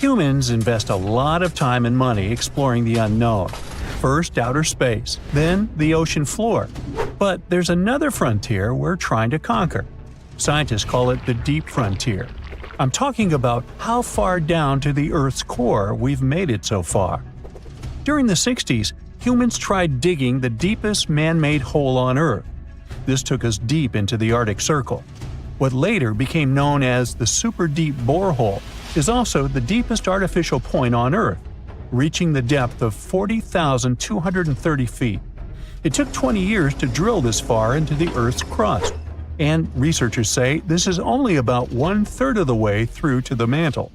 Humans invest a lot of time and money exploring the unknown. First outer space, then the ocean floor. But there's another frontier we're trying to conquer. Scientists call it the deep frontier. I'm talking about how far down to the Earth's core we've made it so far. During the 60s, humans tried digging the deepest man-made hole on Earth. This took us deep into the Arctic Circle. What later became known as the super deep borehole is also the deepest artificial point on Earth, reaching the depth of 40,230 feet. It took 20 years to drill this far into the Earth's crust, and researchers say this is only about 1/3 of the way through to the mantle.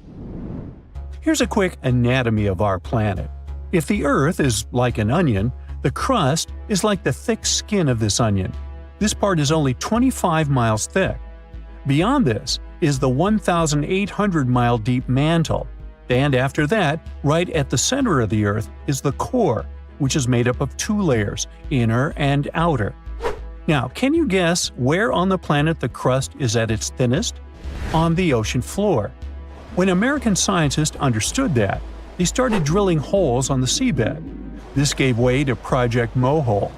Here's a quick anatomy of our planet. If the Earth is like an onion, the crust is like the thick skin of this onion. This part is only 25 miles thick. Beyond this is the 1,800-mile deep mantle. And after that, right at the center of the Earth is the core, which is made up of 2 layers, inner and outer. Now, can you guess where on the planet the crust is at its thinnest? On the ocean floor. When American scientists understood that, they started drilling holes on the seabed. This gave way to Project Mohole.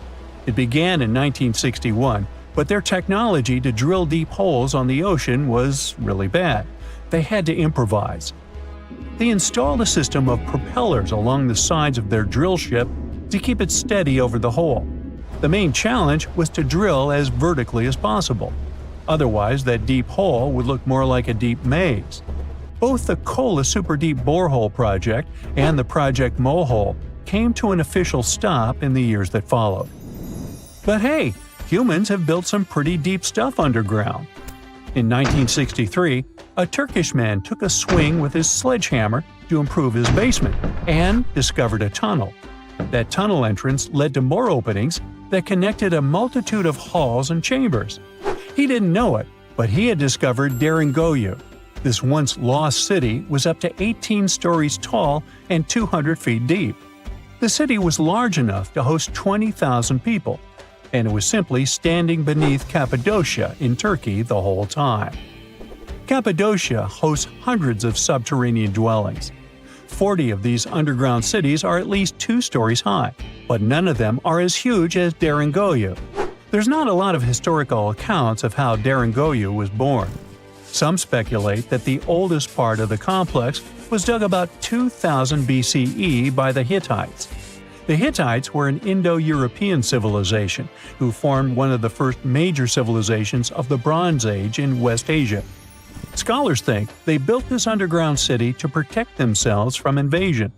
It began in 1961, but their technology to drill deep holes on the ocean was really bad. They had to improvise. They installed a system of propellers along the sides of their drill ship to keep it steady over the hole. The main challenge was to drill as vertically as possible. Otherwise, that deep hole would look more like a deep maze. Both the Kola Super Deep Borehole project and the Project Mohole came to an official stop in the years that followed. But hey, humans have built some pretty deep stuff underground. In 1963, a Turkish man took a swing with his sledgehammer to improve his basement and discovered a tunnel. That tunnel entrance led to more openings that connected a multitude of halls and chambers. He didn't know it, but he had discovered Derinkuyu. This once lost city was up to 18 stories tall and 200 feet deep. The city was large enough to host 20,000 people, and it was simply standing beneath Cappadocia in Turkey the whole time. Cappadocia hosts hundreds of subterranean dwellings. 40 of these underground cities are at least 2 stories high, but none of them are as huge as Derinkuyu. There's not a lot of historical accounts of how Derinkuyu was born. Some speculate that the oldest part of the complex was dug about 2000 BCE by the Hittites. The Hittites were an Indo-European civilization who formed one of the first major civilizations of the Bronze Age in West Asia. Scholars think they built this underground city to protect themselves from invasion.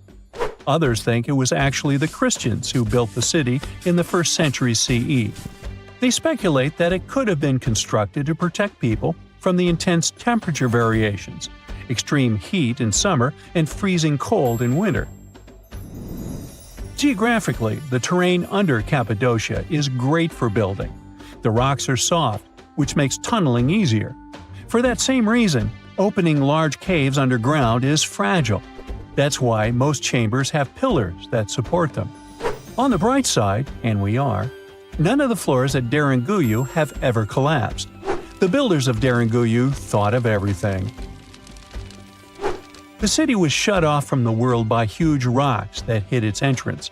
Others think it was actually the Christians who built the city in the 1st century CE. They speculate that it could have been constructed to protect people from the intense temperature variations, extreme heat in summer and freezing cold in winter. Geographically, the terrain under Cappadocia is great for building. The rocks are soft, which makes tunneling easier. For that same reason, opening large caves underground is fragile. That's why most chambers have pillars that support them. On the bright side, and we are, none of the floors at Derinkuyu have ever collapsed. The builders of Derinkuyu thought of everything. The city was shut off from the world by huge rocks that hid its entrance.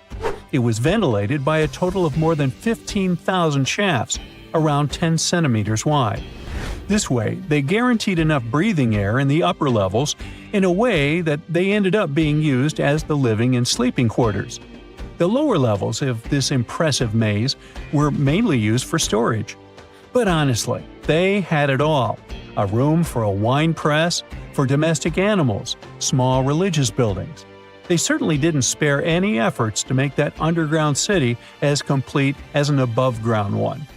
It was ventilated by a total of more than 15,000 shafts, around 10 centimeters wide. This way, they guaranteed enough breathing air in the upper levels in a way that they ended up being used as the living and sleeping quarters. The lower levels of this impressive maze were mainly used for storage. But honestly, they had it all. A room for a wine press, for domestic animals, small religious buildings. They certainly didn't spare any efforts to make that underground city as complete as an above-ground one.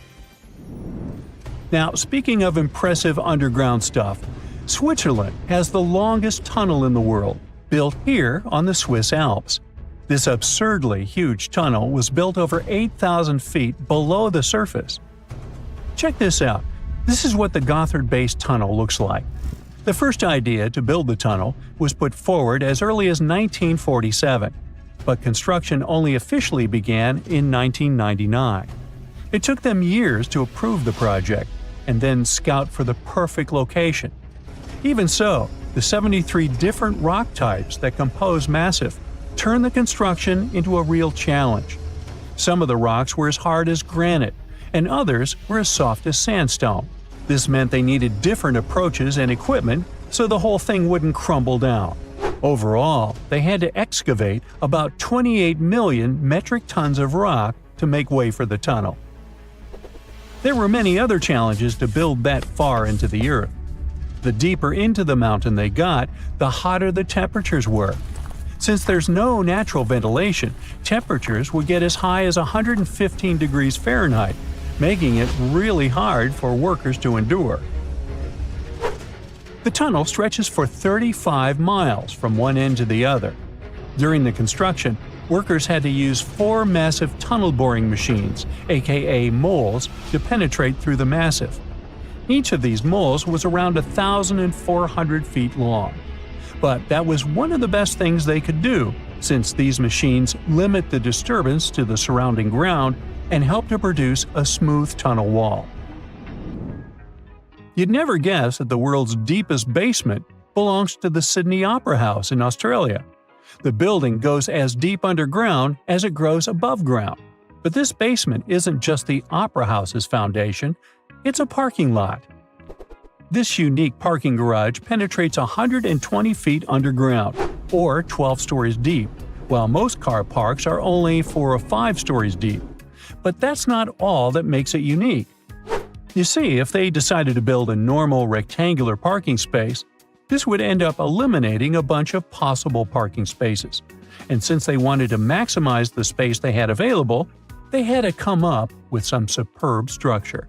Now, speaking of impressive underground stuff, Switzerland has the longest tunnel in the world, built here on the Swiss Alps. This absurdly huge tunnel was built over 8,000 feet below the surface. Check this out. This is what the Gotthard-based tunnel looks like. The first idea to build the tunnel was put forward as early as 1947, but construction only officially began in 1999. It took them years to approve the project and then scout for the perfect location. Even so, The 73 different rock types that compose Massif turned the construction into a real challenge. Some of the rocks were as hard as granite, and others were as soft as sandstone. This meant they needed different approaches and equipment so the whole thing wouldn't crumble down. Overall, they had to excavate about 28 million metric tons of rock to make way for the tunnel. There were many other challenges to build that far into the earth. The deeper into the mountain they got, the hotter the temperatures were. Since there's no natural ventilation, temperatures would get as high as 115 degrees Fahrenheit, making it really hard for workers to endure. The tunnel stretches for 35 miles from one end to the other. During the construction, workers had to use 4 massive tunnel boring machines, aka moles, to penetrate through the massif. Each of these moles was around 1,400 feet long. But that was one of the best things they could do, since these machines limit the disturbance to the surrounding ground and help to produce a smooth tunnel wall. You'd never guess that the world's deepest basement belongs to the Sydney Opera House in Australia. The building goes as deep underground as it grows above ground. But this basement isn't just the Opera House's foundation, it's a parking lot. This unique parking garage penetrates 120 feet underground, or 12 stories deep, while most car parks are only 4 or 5 stories deep. But that's not all that makes it unique. You see, if they decided to build a normal rectangular parking space, this would end up eliminating a bunch of possible parking spaces. And since they wanted to maximize the space they had available, they had to come up with some superb structure.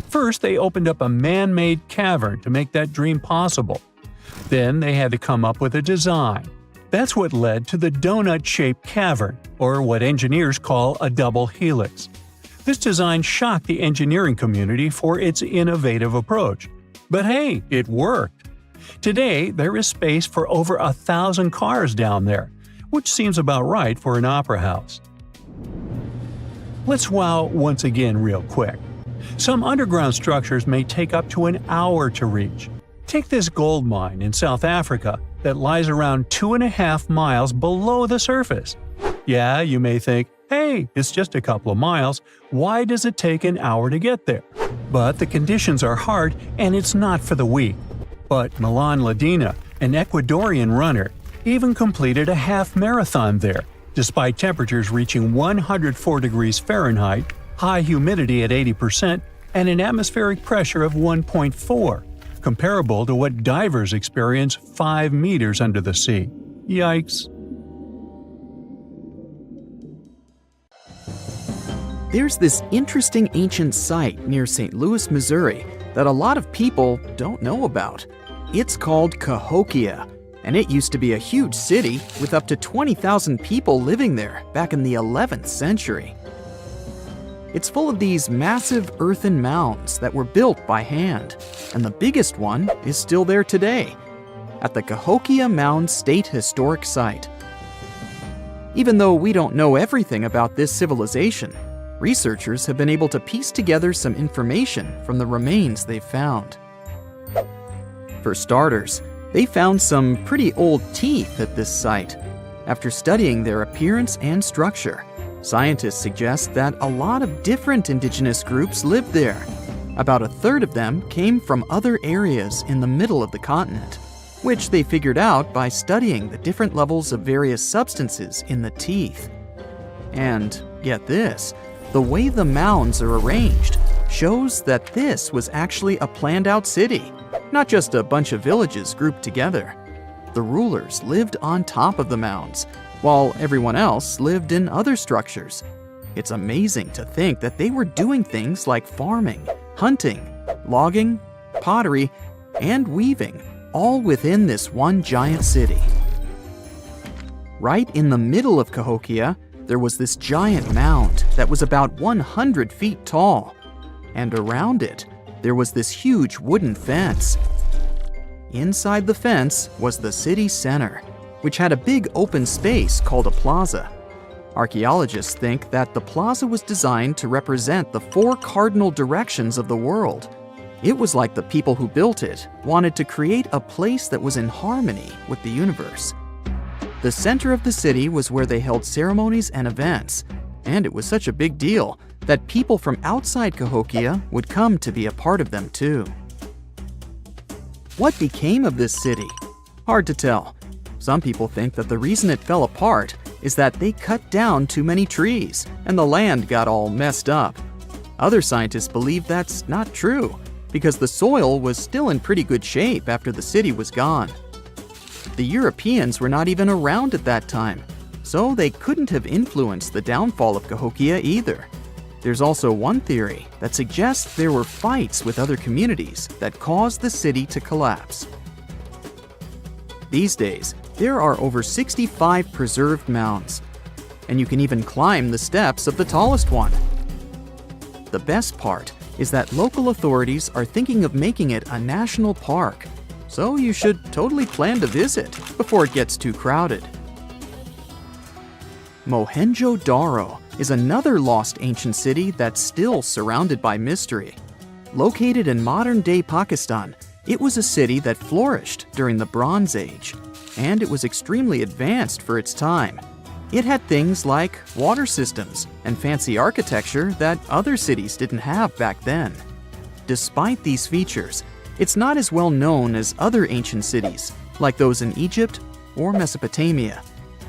First, they opened up a man-made cavern to make that dream possible. Then they had to come up with a design. That's what led to the donut-shaped cavern, or what engineers call a double helix. This design shocked the engineering community for its innovative approach. But hey, it worked! Today, there is space for over 1,000 cars down there, which seems about right for an opera house. Let's wow once again real quick. Some underground structures may take up to an hour to reach. Take this gold mine in South Africa that lies around 2.5 miles below the surface. Yeah, you may think, hey, it's just a couple of miles, why does it take an hour to get there? But the conditions are hard and it's not for the weak. But Milan Ladina, an Ecuadorian runner, even completed a half marathon there, despite temperatures reaching 104 degrees Fahrenheit, high humidity at 80%, and an atmospheric pressure of 1.4, comparable to what divers experience 5 meters under the sea. Yikes! There's this interesting ancient site near St. Louis, Missouri, that a lot of people don't know about. It's called Cahokia, and it used to be a huge city with up to 20,000 people living there back in the 11th century. It's full of these massive earthen mounds that were built by hand, and the biggest one is still there today, at the Cahokia Mound State Historic Site. Even though we don't know everything about this civilization, researchers have been able to piece together some information from the remains they've found. For starters, they found some pretty old teeth at this site. After studying their appearance and structure, scientists suggest that a lot of different indigenous groups lived there. About 1/3 of them came from other areas in the middle of the continent, which they figured out by studying the different levels of various substances in the teeth. And get this, the way the mounds are arranged shows that this was actually a planned-out city, not just a bunch of villages grouped together. The rulers lived on top of the mounds, while everyone else lived in other structures. It's amazing to think that they were doing things like farming, hunting, logging, pottery, and weaving, all within this one giant city. Right in the middle of Cahokia, there was this giant mound that was about 100 feet tall, and around it, there was this huge wooden fence. Inside the fence was the city center, which had a big open space called a plaza. Archaeologists think that the plaza was designed to represent the 4 cardinal directions of the world: It was like the people who built it wanted to create a place that was in harmony with the universe. The center of the city was where they held ceremonies and events, and it was such a big deal that people from outside Cahokia would come to be a part of them too. What became of this city? Hard to tell. Some people think that the reason it fell apart is that they cut down too many trees and the land got all messed up. Other scientists believe that's not true, because the soil was still in pretty good shape after the city was gone. The Europeans were not even around at that time, so they couldn't have influenced the downfall of Cahokia either. There's also one theory that suggests there were fights with other communities that caused the city to collapse. These days, there are over 65 preserved mounds, and you can even climb the steps of the tallest one. The best part is that local authorities are thinking of making it a national park, so you should totally plan to visit before it gets too crowded. Mohenjo-Daro is another lost ancient city that's still surrounded by mystery. Located in modern-day Pakistan, it was a city that flourished during the Bronze Age, and it was extremely advanced for its time. It had things like water systems and fancy architecture that other cities didn't have back then. Despite these features, it's not as well known as other ancient cities, like those in Egypt or Mesopotamia.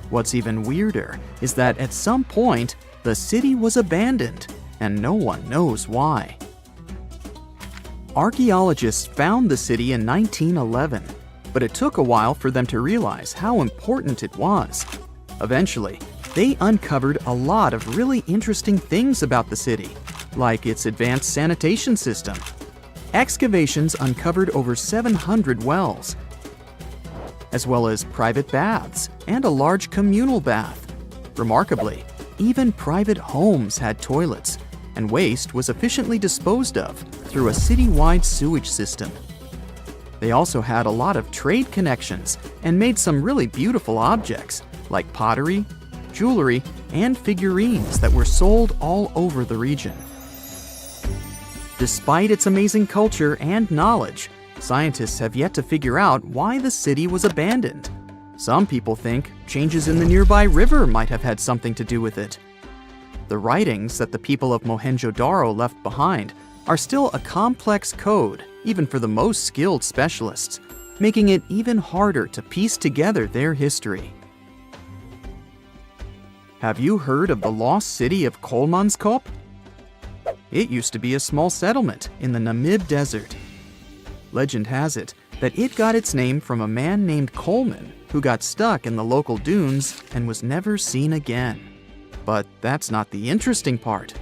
What's even weirder is that at some point, the city was abandoned, and no one knows why. Archaeologists found the city in 1911, but it took a while for them to realize how important it was. Eventually, they uncovered a lot of really interesting things about the city, like its advanced sanitation system. Excavations uncovered over 700 wells, as well as private baths and a large communal bath. Remarkably, even private homes had toilets, and waste was efficiently disposed of through a citywide sewage system. They also had a lot of trade connections and made some really beautiful objects, like pottery, jewelry, and figurines that were sold all over the region. Despite its amazing culture and knowledge, scientists have yet to figure out why the city was abandoned. Some people think changes in the nearby river might have had something to do with it. The writings that the people of Mohenjo-Daro left behind are still a complex code, even for the most skilled specialists, making it even harder to piece together their history. Have you heard of the lost city of Kolmanskop? It used to be a small settlement in the Namib Desert. Legend has it that it got its name from a man named Coleman who got stuck in the local dunes and was never seen again. But that's not the interesting part.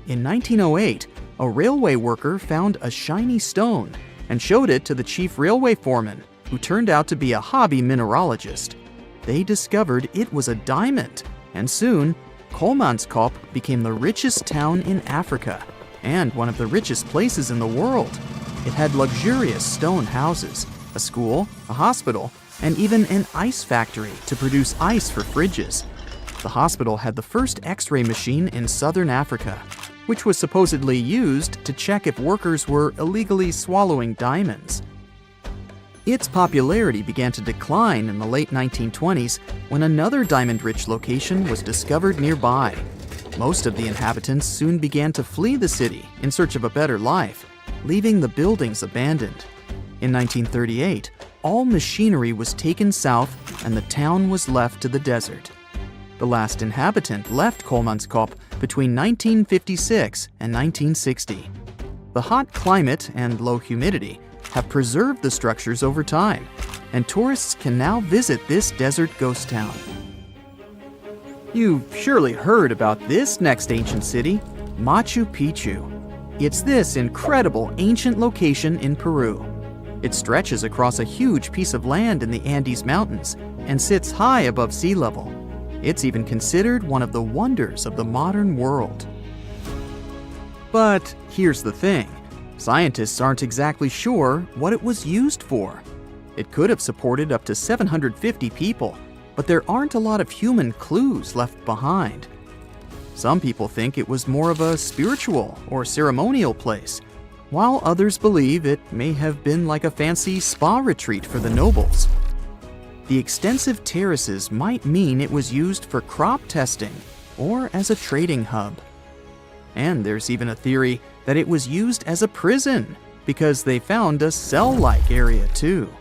In 1908, a railway worker found a shiny stone and showed it to the chief railway foreman, who turned out to be a hobby mineralogist. They discovered it was a diamond, and soon, Kolmanskop became the richest town in Africa and one of the richest places in the world. It had luxurious stone houses, a school, a hospital, and even an ice factory to produce ice for fridges. The hospital had the first X-ray machine in southern Africa, which was supposedly used to check if workers were illegally swallowing diamonds. Its popularity began to decline in the late 1920s when another diamond-rich location was discovered nearby. Most of the inhabitants soon began to flee the city in search of a better life, leaving the buildings abandoned. In 1938, all machinery was taken south and the town was left to the desert. The last inhabitant left Kolmanskop between 1956 and 1960. The hot climate and low humidity have preserved the structures over time, and tourists can now visit this desert ghost town. You've surely heard about this next ancient city, Machu Picchu. It's this incredible ancient location in Peru. It stretches across a huge piece of land in the Andes Mountains and sits high above sea level. It's even considered one of the wonders of the modern world. But here's the thing. Scientists aren't exactly sure what it was used for. It could have supported up to 750 people, but there aren't a lot of human clues left behind. Some people think it was more of a spiritual or ceremonial place, while others believe it may have been like a fancy spa retreat for the nobles. The extensive terraces might mean it was used for crop testing or as a trading hub. And there's even a theory that it was used as a prison because they found a cell-like area too.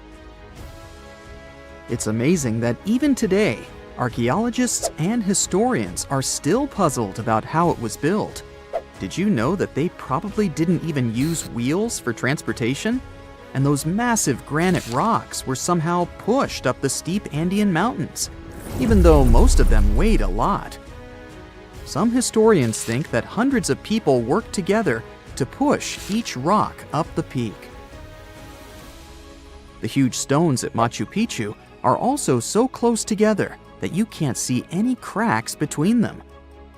It's amazing that even today, archaeologists and historians are still puzzled about how it was built. Did you know that they probably didn't even use wheels for transportation? And those massive granite rocks were somehow pushed up the steep Andean mountains, even though most of them weighed a lot. Some historians think that hundreds of people worked together to push each rock up the peak. The huge stones at Machu Picchu are also so close together that you can't see any cracks between them.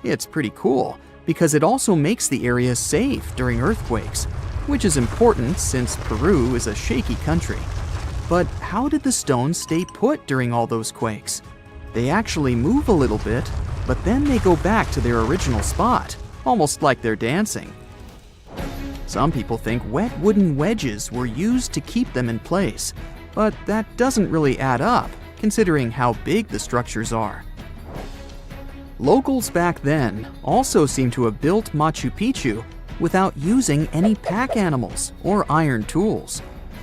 It's pretty cool because it also makes the area safe during earthquakes, which is important since Peru is a shaky country. But how did the stones stay put during all those quakes? They actually move a little bit, but then they go back to their original spot, almost like they're dancing. Some people think wet wooden wedges were used to keep them in place, but that doesn't really add up, considering how big the structures are. Locals back then also seem to have built Machu Picchu without using any pack animals or iron tools.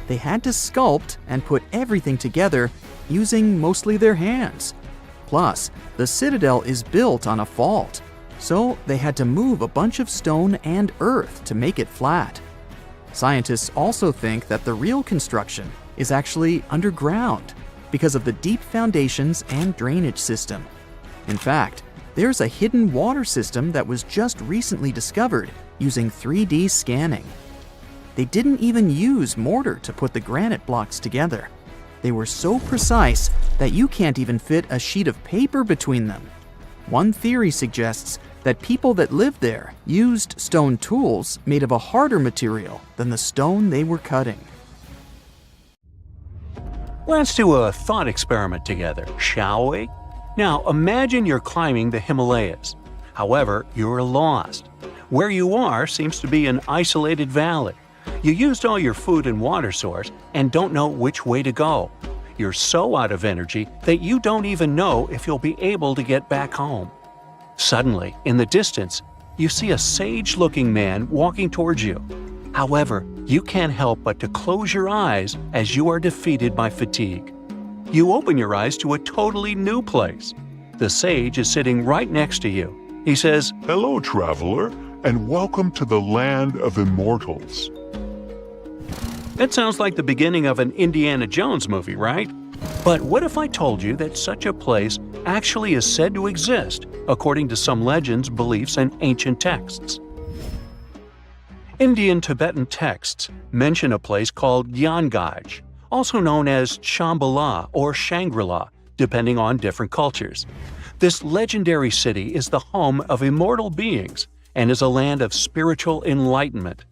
They had to sculpt and put everything together using mostly their hands. Plus, the citadel is built on a fault, so they had to move a bunch of stone and earth to make it flat. Scientists also think that the real construction is actually underground because of the deep foundations and drainage system. In fact, there's a hidden water system that was just recently discovered using 3D scanning. They didn't even use mortar to put the granite blocks together. They were so precise that you can't even fit a sheet of paper between them. One theory suggests that people that lived there used stone tools made of a harder material than the stone they were cutting. Let's do a thought experiment together, shall we? Now imagine you're climbing the Himalayas. However, you're lost. Where you are seems to be an isolated valley. You used all your food and water source and don't know which way to go. You're so out of energy that you don't even know if you'll be able to get back home. Suddenly, in the distance, you see a sage-looking man walking towards you. However, you can't help but to close your eyes as you are defeated by fatigue. You open your eyes to a totally new place. The sage is sitting right next to you. He says, "Hello, traveler, and welcome to the land of immortals." That sounds like the beginning of an Indiana Jones movie, right? But what if I told you that such a place actually is said to exist, according to some legends, beliefs, and ancient texts? Indian Tibetan texts mention a place called Gyangai, also known as Shambhala or Shangri-La, depending on different cultures. This legendary city is the home of immortal beings and is a land of spiritual enlightenment.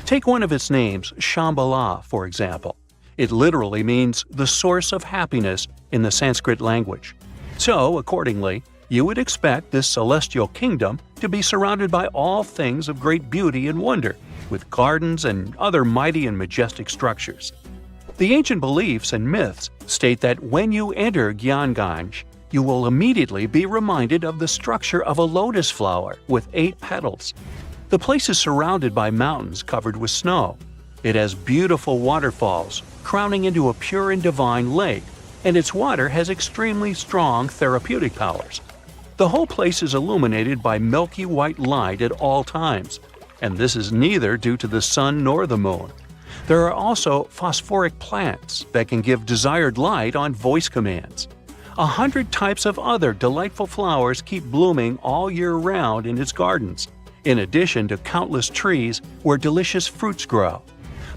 Take one of its names, Shambhala, for example. It literally means the source of happiness in the Sanskrit language. So, accordingly, you would expect this celestial kingdom to be surrounded by all things of great beauty and wonder, with gardens and other mighty and majestic structures. The ancient beliefs and myths state that when you enter Gyangai, you will immediately be reminded of the structure of a lotus flower with 8 petals. The place is surrounded by mountains covered with snow. It has beautiful waterfalls, crowning into a pure and divine lake, and its water has extremely strong therapeutic powers. The whole place is illuminated by milky white light at all times, and this is neither due to the sun nor the moon. There are also phosphoric plants that can give desired light on voice commands. 100 types of other delightful flowers keep blooming all year round in its gardens, in addition to countless trees where delicious fruits grow.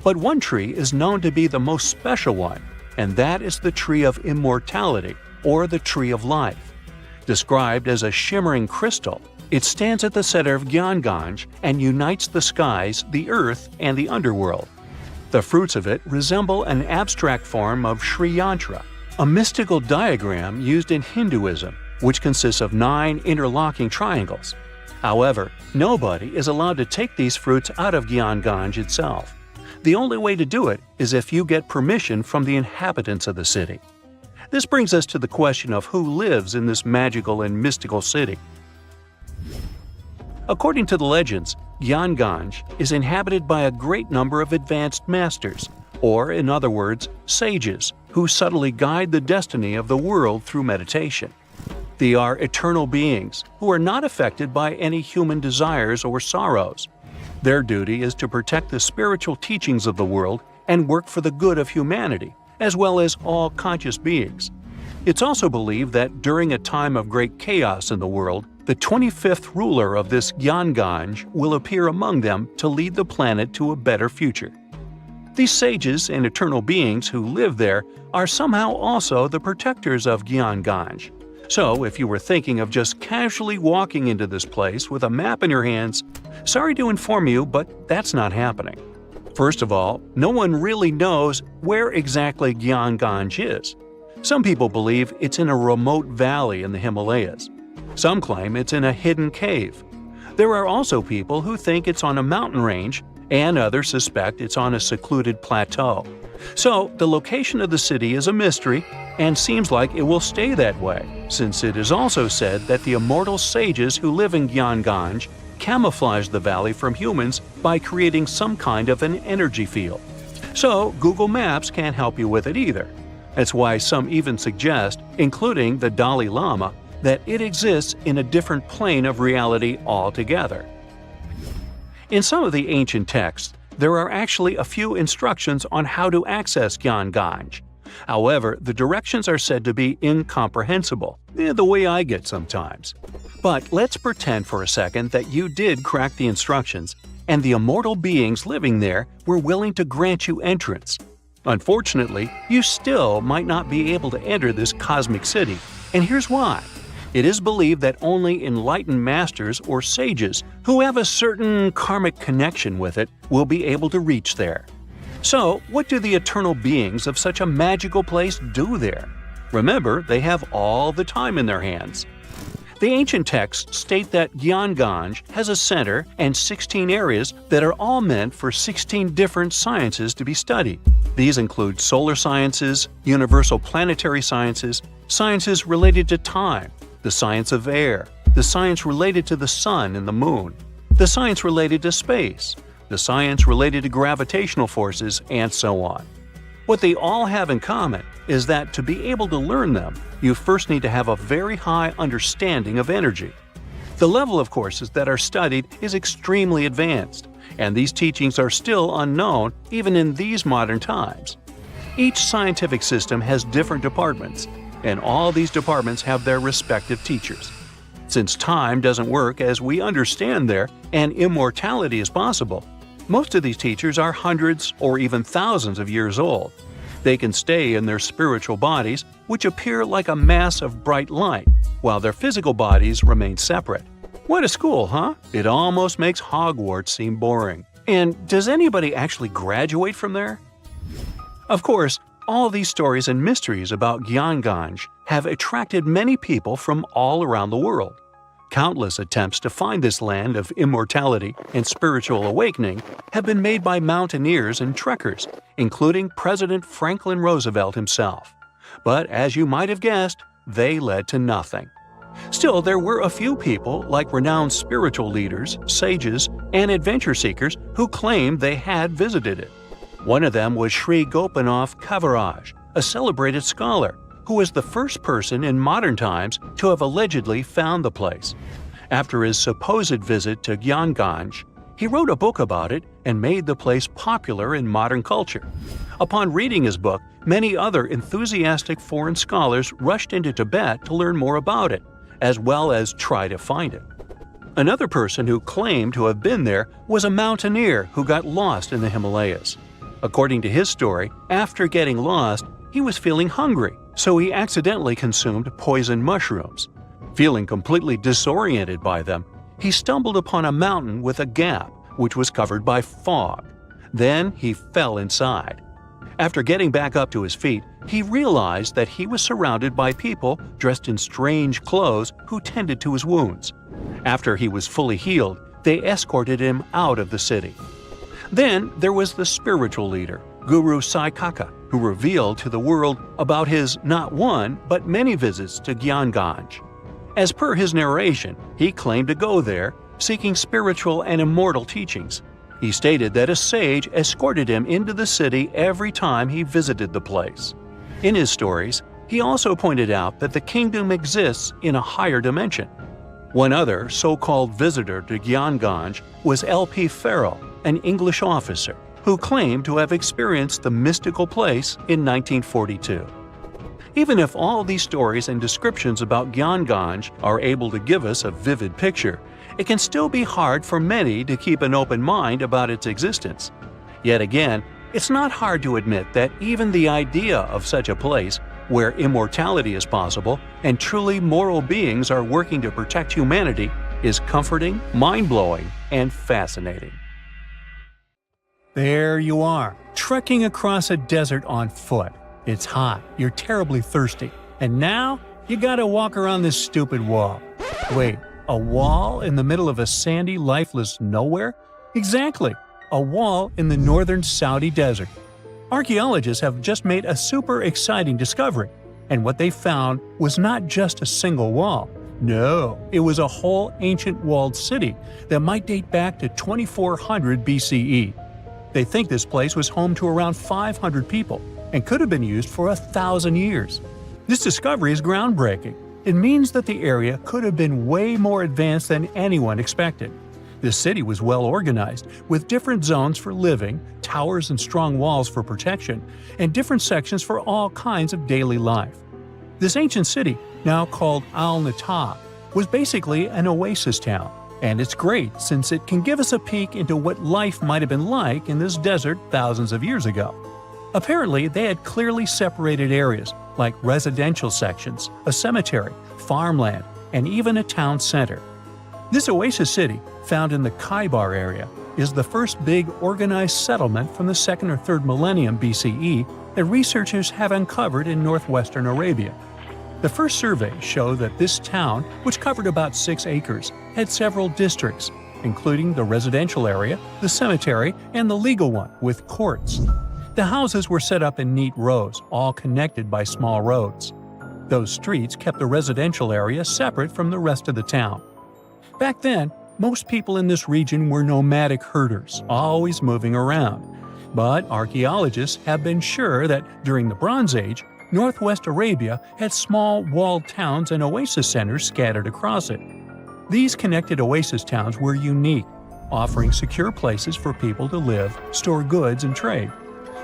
But one tree is known to be the most special one, and that is the tree of immortality, or the tree of life. Described as a shimmering crystal, it stands at the center of Gyangai and unites the skies, the earth, and the underworld. The fruits of it resemble an abstract form of Sri Yantra, a mystical diagram used in Hinduism, which consists of 9 interlocking triangles. However, nobody is allowed to take these fruits out of Gyeonggange itself. The only way to do it is if you get permission from the inhabitants of the city. This brings us to the question of who lives in this magical and mystical city. According to the legends, Gyeonggange is inhabited by a great number of advanced masters, or in other words, sages, who subtly guide the destiny of the world through meditation. They are eternal beings who are not affected by any human desires or sorrows. Their duty is to protect the spiritual teachings of the world and work for the good of humanity, as well as all conscious beings. It's also believed that during a time of great chaos in the world, the 25th ruler of this Gyeonggange will appear among them to lead the planet to a better future. These sages and eternal beings who live there are somehow also the protectors of Gyeonggange. So, if you were thinking of just casually walking into this place with a map in your hands, sorry to inform you, but that's not happening. First of all, no one really knows where exactly Gyeonggange is. Some people believe it's in a remote valley in the Himalayas. Some claim it's in a hidden cave. There are also people who think it's on a mountain range, and others suspect it's on a secluded plateau. So, the location of the city is a mystery, and seems like it will stay that way, since it is also said that the immortal sages who live in Gyeonggange camouflage the valley from humans by creating some kind of an energy field. So, Google Maps can't help you with it either. That's why some even suggest, including the Dalai Lama, that it exists in a different plane of reality altogether. In some of the ancient texts, there are actually a few instructions on how to access Gyeonggange. However, the directions are said to be incomprehensible, the way I get sometimes. But let's pretend for a second that you did crack the instructions, and the immortal beings living there were willing to grant you entrance. Unfortunately, you still might not be able to enter this cosmic city, and here's why. It is believed that only enlightened masters or sages who have a certain karmic connection with it will be able to reach there. So, what do the eternal beings of such a magical place do there? Remember, they have all the time in their hands. The ancient texts state that Gyeonggange has a center and 16 areas that are all meant for 16 different sciences to be studied. These include solar sciences, universal planetary sciences, sciences related to time, the science of air, the science related to the sun and the moon, the science related to space, the science related to gravitational forces, and so on. What they all have in common is that to be able to learn them, you first need to have a very high understanding of energy. The level of courses that are studied is extremely advanced, and these teachings are still unknown even in these modern times. Each scientific system has different departments, and all these departments have their respective teachers. Since time doesn't work as we understand there, and immortality is possible, most of these teachers are hundreds or even thousands of years old. They can stay in their spiritual bodies, which appear like a mass of bright light, while their physical bodies remain separate. What a school, huh? It almost makes Hogwarts seem boring. And does anybody actually graduate from there? Of course, all these stories and mysteries about Gyeonggange have attracted many people from all around the world. Countless attempts to find this land of immortality and spiritual awakening have been made by mountaineers and trekkers, including President Franklin Roosevelt himself. But as you might have guessed, they led to nothing. Still, there were a few people, like renowned spiritual leaders, sages, and adventure seekers, who claimed they had visited it. One of them was Sri Gopinath Kaviraj, a celebrated scholar, who was the first person in modern times to have allegedly found the place. After his supposed visit to Gyeonggange, he wrote a book about it and made the place popular in modern culture. Upon reading his book, many other enthusiastic foreign scholars rushed into Tibet to learn more about it, as well as try to find it. Another person who claimed to have been there was a mountaineer who got lost in the Himalayas. According to his story, after getting lost, he was feeling hungry, so he accidentally consumed poison mushrooms. Feeling completely disoriented by them, he stumbled upon a mountain with a gap, which was covered by fog. Then he fell inside. After getting back up to his feet, he realized that he was surrounded by people dressed in strange clothes who tended to his wounds. After he was fully healed, they escorted him out of the city. Then there was the spiritual leader, Guru Saikaka, who revealed to the world about his not one but many visits to Gyanganj. As per his narration, he claimed to go there, seeking spiritual and immortal teachings. He stated that a sage escorted him into the city every time he visited the place. In his stories, he also pointed out that the kingdom exists in a higher dimension. One other so-called visitor to Gyanganj was L.P. Farrell, an English officer, who claimed to have experienced the mystical place in 1942. Even if all these stories and descriptions about Gyanganj are able to give us a vivid picture, it can still be hard for many to keep an open mind about its existence. Yet again, it's not hard to admit that even the idea of such a place, where immortality is possible and truly moral beings are working to protect humanity, is comforting, mind-blowing, and fascinating. There you are, trekking across a desert on foot. It's hot, you're terribly thirsty, and now you gotta walk around this stupid wall. Wait, a wall in the middle of a sandy, lifeless nowhere? Exactly, a wall in the northern Saudi desert. Archaeologists have just made a super exciting discovery, and what they found was not just a single wall. No, it was a whole ancient walled city that might date back to 2400 BCE. They think this place was home to around 500 people and could have been used for 1,000 years. This discovery is groundbreaking. It means that the area could have been way more advanced than anyone expected. This city was well organized, with different zones for living, towers and strong walls for protection, and different sections for all kinds of daily life. This ancient city, now called Al-Nata, was basically an oasis town, and it's great since it can give us a peek into what life might have been like in this desert thousands of years ago. Apparently, they had clearly separated areas, like residential sections, a cemetery, farmland, and even a town center. This oasis city, found in the Khaybar area, is the first big organized settlement from the 2nd or 3rd millennium BCE that researchers have uncovered in northwestern Arabia. The first surveys show that this town, which covered about 6 acres, had several districts, including the residential area, the cemetery, and the legal one, with courts. The houses were set up in neat rows, all connected by small roads. Those streets kept the residential area separate from the rest of the town. Back then, most people in this region were nomadic herders, always moving around. But archaeologists have been sure that during the Bronze Age, northwest Arabia had small walled towns and oasis centers scattered across it. These connected oasis towns were unique, offering secure places for people to live, store goods, and trade.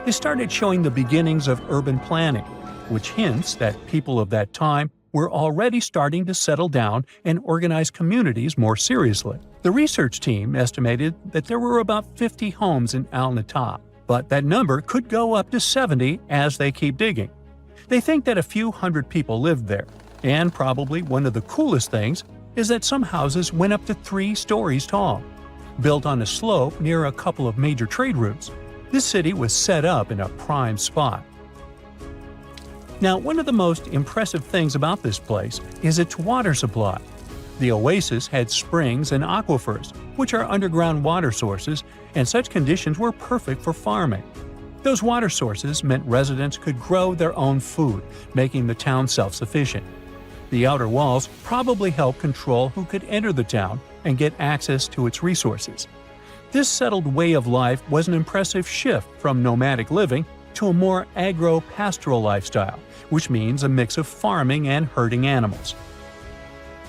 They started showing the beginnings of urban planning, which hints that people of that time were already starting to settle down and organize communities more seriously. The research team estimated that there were about 50 homes in Al-Nata, but that number could go up to 70 as they keep digging. They think that a few hundred people lived there, and probably one of the coolest things is that some houses went up to 3 stories tall. Built on a slope near a couple of major trade routes, this city was set up in a prime spot. Now, one of the most impressive things about this place is its water supply. The oasis had springs and aquifers, which are underground water sources, and such conditions were perfect for farming. Those water sources meant residents could grow their own food, making the town self-sufficient. The outer walls probably helped control who could enter the town and get access to its resources. This settled way of life was an impressive shift from nomadic living to a more agro-pastoral lifestyle, which means a mix of farming and herding animals.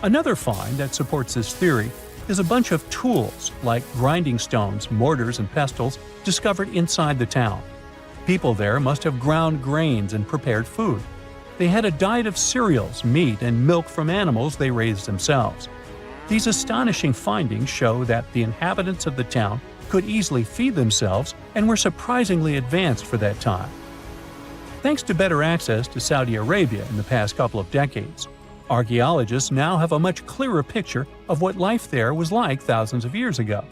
Another find that supports this theory is a bunch of tools, like grinding stones, mortars, and pestles, discovered inside the town. People there must have ground grains and prepared food. They had a diet of cereals, meat, and milk from animals they raised themselves. These astonishing findings show that the inhabitants of the town could easily feed themselves and were surprisingly advanced for that time. Thanks to better access to Saudi Arabia in the past couple of decades, archaeologists now have a much clearer picture of what life there was like thousands of years ago.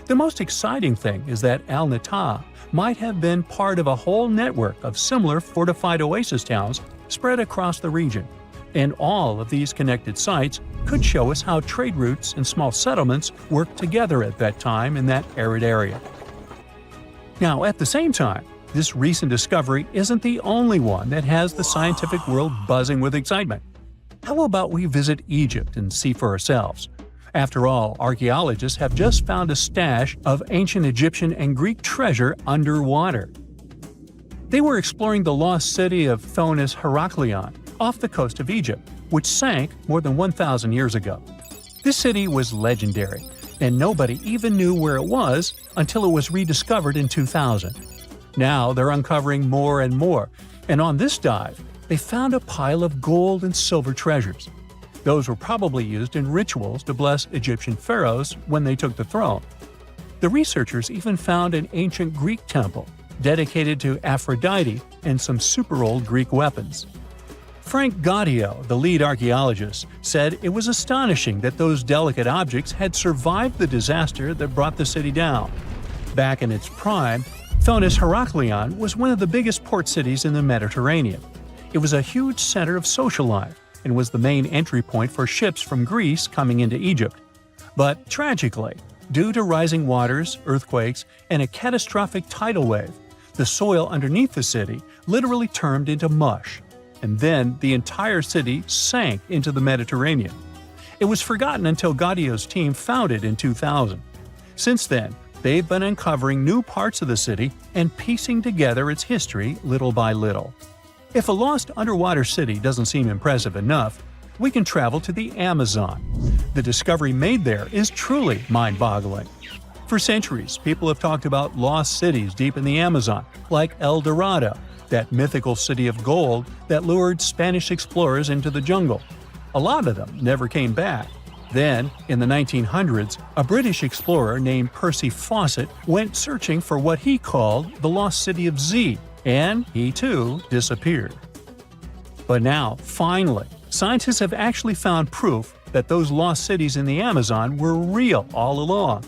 The most exciting thing is that Al-Nata might have been part of a whole network of similar fortified oasis towns spread across the region, and all of these connected sites could show us how trade routes and small settlements worked together at that time in that arid area. Now, at the same time, this recent discovery isn't the only one that has the scientific world buzzing with excitement. How about we visit Egypt and see for ourselves? After all, archaeologists have just found a stash of ancient Egyptian and Greek treasure underwater. They were exploring the lost city of Thonis-Heracleion off the coast of Egypt, which sank more than 1,000 years ago. This city was legendary, and nobody even knew where it was until it was rediscovered in 2000. Now they're uncovering more and more, and on this dive, they found a pile of gold and silver treasures. Those were probably used in rituals to bless Egyptian pharaohs when they took the throne. The researchers even found an ancient Greek temple dedicated to Aphrodite and some super-old Greek weapons. Frank Gotthard, the lead archaeologist, said it was astonishing that those delicate objects had survived the disaster that brought the city down. Back in its prime, Thonis-Heracleion was one of the biggest port cities in the Mediterranean. It was a huge center of social life and was the main entry point for ships from Greece coming into Egypt. But tragically, due to rising waters, earthquakes, and a catastrophic tidal wave, the soil underneath the city literally turned into mush, and then the entire city sank into the Mediterranean. It was forgotten until Gaudiyo's team found it in 2000. Since then, they've been uncovering new parts of the city and piecing together its history little by little. If a lost underwater city doesn't seem impressive enough, we can travel to the Amazon. The discovery made there is truly mind-boggling. For centuries, people have talked about lost cities deep in the Amazon, like El Dorado, that mythical city of gold that lured Spanish explorers into the jungle. A lot of them never came back. Then, in the 1900s, a British explorer named Percy Fawcett went searching for what he called the lost city of Z, and he too disappeared. But now, finally, scientists have actually found proof that those lost cities in the Amazon were real all along.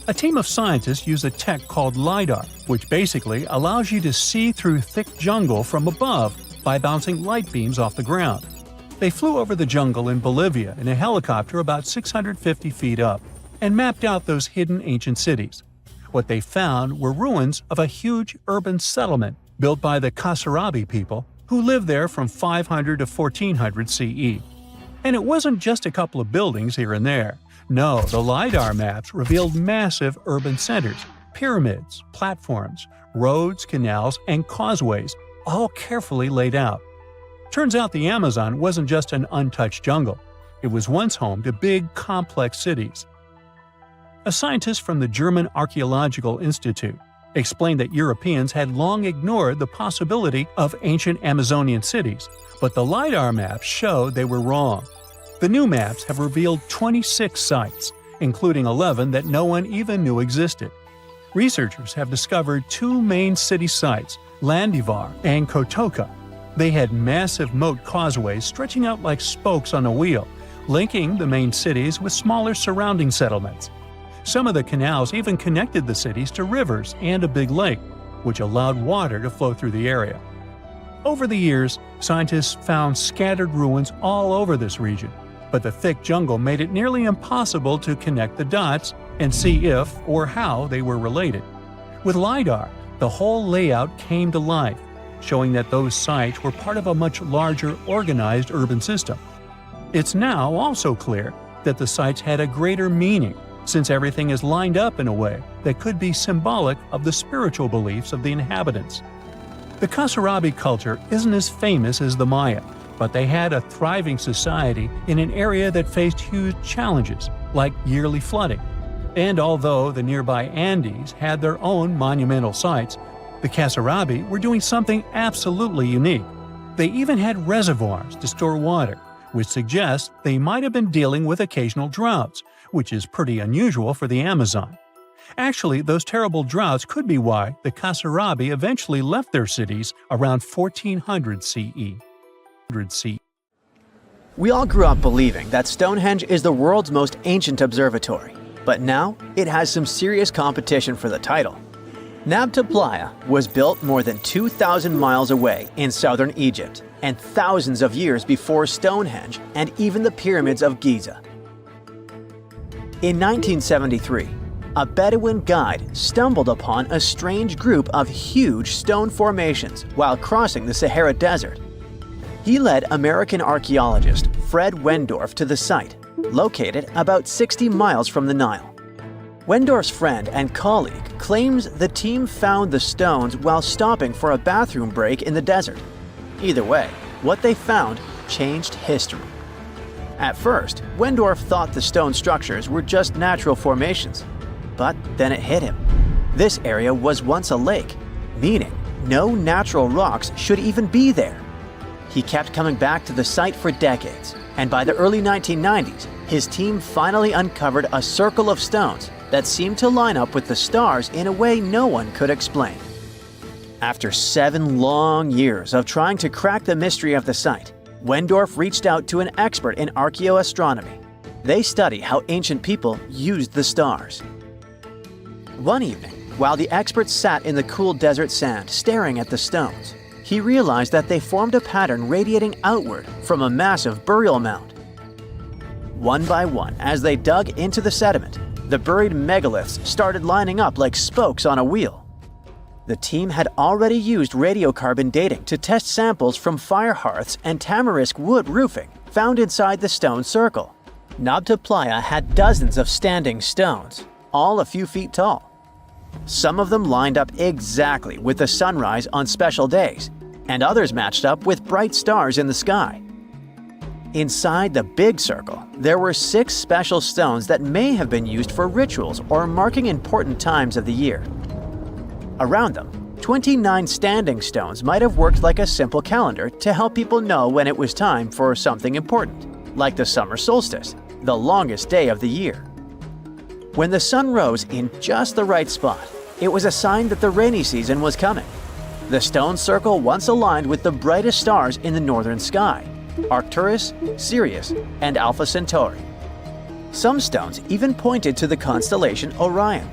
A team of scientists use a tech called Lidar, which basically allows you to see through thick jungle from above by bouncing light beams off the ground. They flew over the jungle in Bolivia in a helicopter about 650 feet up and mapped out those hidden ancient cities. What they found were ruins of a huge urban settlement built by the Kasarabi people who lived there from 500 to 1400 CE. And it wasn't just a couple of buildings here and there. No, the LiDAR maps revealed massive urban centers, pyramids, platforms, roads, canals, and causeways, all carefully laid out. Turns out the Amazon wasn't just an untouched jungle. It was once home to big, complex cities. A scientist from the German Archaeological Institute explained that Europeans had long ignored the possibility of ancient Amazonian cities, but the LiDAR maps showed they were wrong. The new maps have revealed 26 sites, including 11 that no one even knew existed. Researchers have discovered two main city sites, Landivar and Kotoka. They had massive moat causeways stretching out like spokes on a wheel, linking the main cities with smaller surrounding settlements. Some of the canals even connected the cities to rivers and a big lake, which allowed water to flow through the area. Over the years, scientists found scattered ruins all over this region, but the thick jungle made it nearly impossible to connect the dots and see if or how they were related. With LiDAR, the whole layout came to life, showing that those sites were part of a much larger organized urban system. It's now also clear that the sites had a greater meaning, since everything is lined up in a way that could be symbolic of the spiritual beliefs of the inhabitants. The Kasarabi culture isn't as famous as the Maya, but they had a thriving society in an area that faced huge challenges, like yearly flooding. And although the nearby Andes had their own monumental sites, the Kasarabi were doing something absolutely unique. They even had reservoirs to store water, which suggests they might have been dealing with occasional droughts, which is pretty unusual for the Amazon. Actually, those terrible droughts could be why the Kasarabi eventually left their cities around 1400 CE. We all grew up believing that Stonehenge is the world's most ancient observatory, but now it has some serious competition for the title. Nabta Playa was built more than 2,000 miles away in southern Egypt and thousands of years before Stonehenge and even the pyramids of Giza. In 1973, a Bedouin guide stumbled upon a strange group of huge stone formations while crossing the Sahara Desert. He led American archaeologist Fred Wendorf to the site, located about 60 miles from the Nile. Wendorf's friend and colleague claims the team found the stones while stopping for a bathroom break in the desert. Either way, what they found changed history. At first, Wendorf thought the stone structures were just natural formations, but then it hit him. This area was once a lake, meaning no natural rocks should even be there. He kept coming back to the site for decades, and by the early 1990s, his team finally uncovered a circle of stones that seemed to line up with the stars in a way no one could explain. After 7 long years of trying to crack the mystery of the site, Wendorf reached out to an expert in archaeoastronomy. They study how ancient people used the stars. One evening, while the expert sat in the cool desert sand staring at the stones, he realized that they formed a pattern radiating outward from a massive burial mound. One by one, as they dug into the sediment, the buried megaliths started lining up like spokes on a wheel. The team had already used radiocarbon dating to test samples from fire hearths and tamarisk wood roofing found inside the stone circle. Nabta Playa had dozens of standing stones, all a few feet tall. Some of them lined up exactly with the sunrise on special days, and others matched up with bright stars in the sky. Inside the big circle, there were 6 special stones that may have been used for rituals or marking important times of the year. Around them, 29 standing stones might have worked like a simple calendar to help people know when it was time for something important, like the summer solstice, the longest day of the year. When the sun rose in just the right spot, it was a sign that the rainy season was coming. The stone circle once aligned with the brightest stars in the northern sky: Arcturus, Sirius, and Alpha Centauri. Some stones even pointed to the constellation Orion.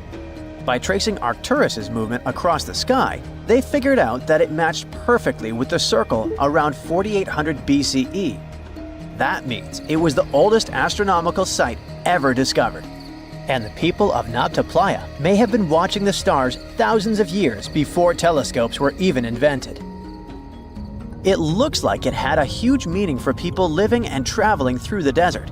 By tracing Arcturus's movement across the sky, they figured out that it matched perfectly with the circle around 4800 BCE. That means it was the oldest astronomical site ever discovered. And the people of Nabta Playa may have been watching the stars thousands of years before telescopes were even invented. It looks like it had a huge meaning for people living and traveling through the desert.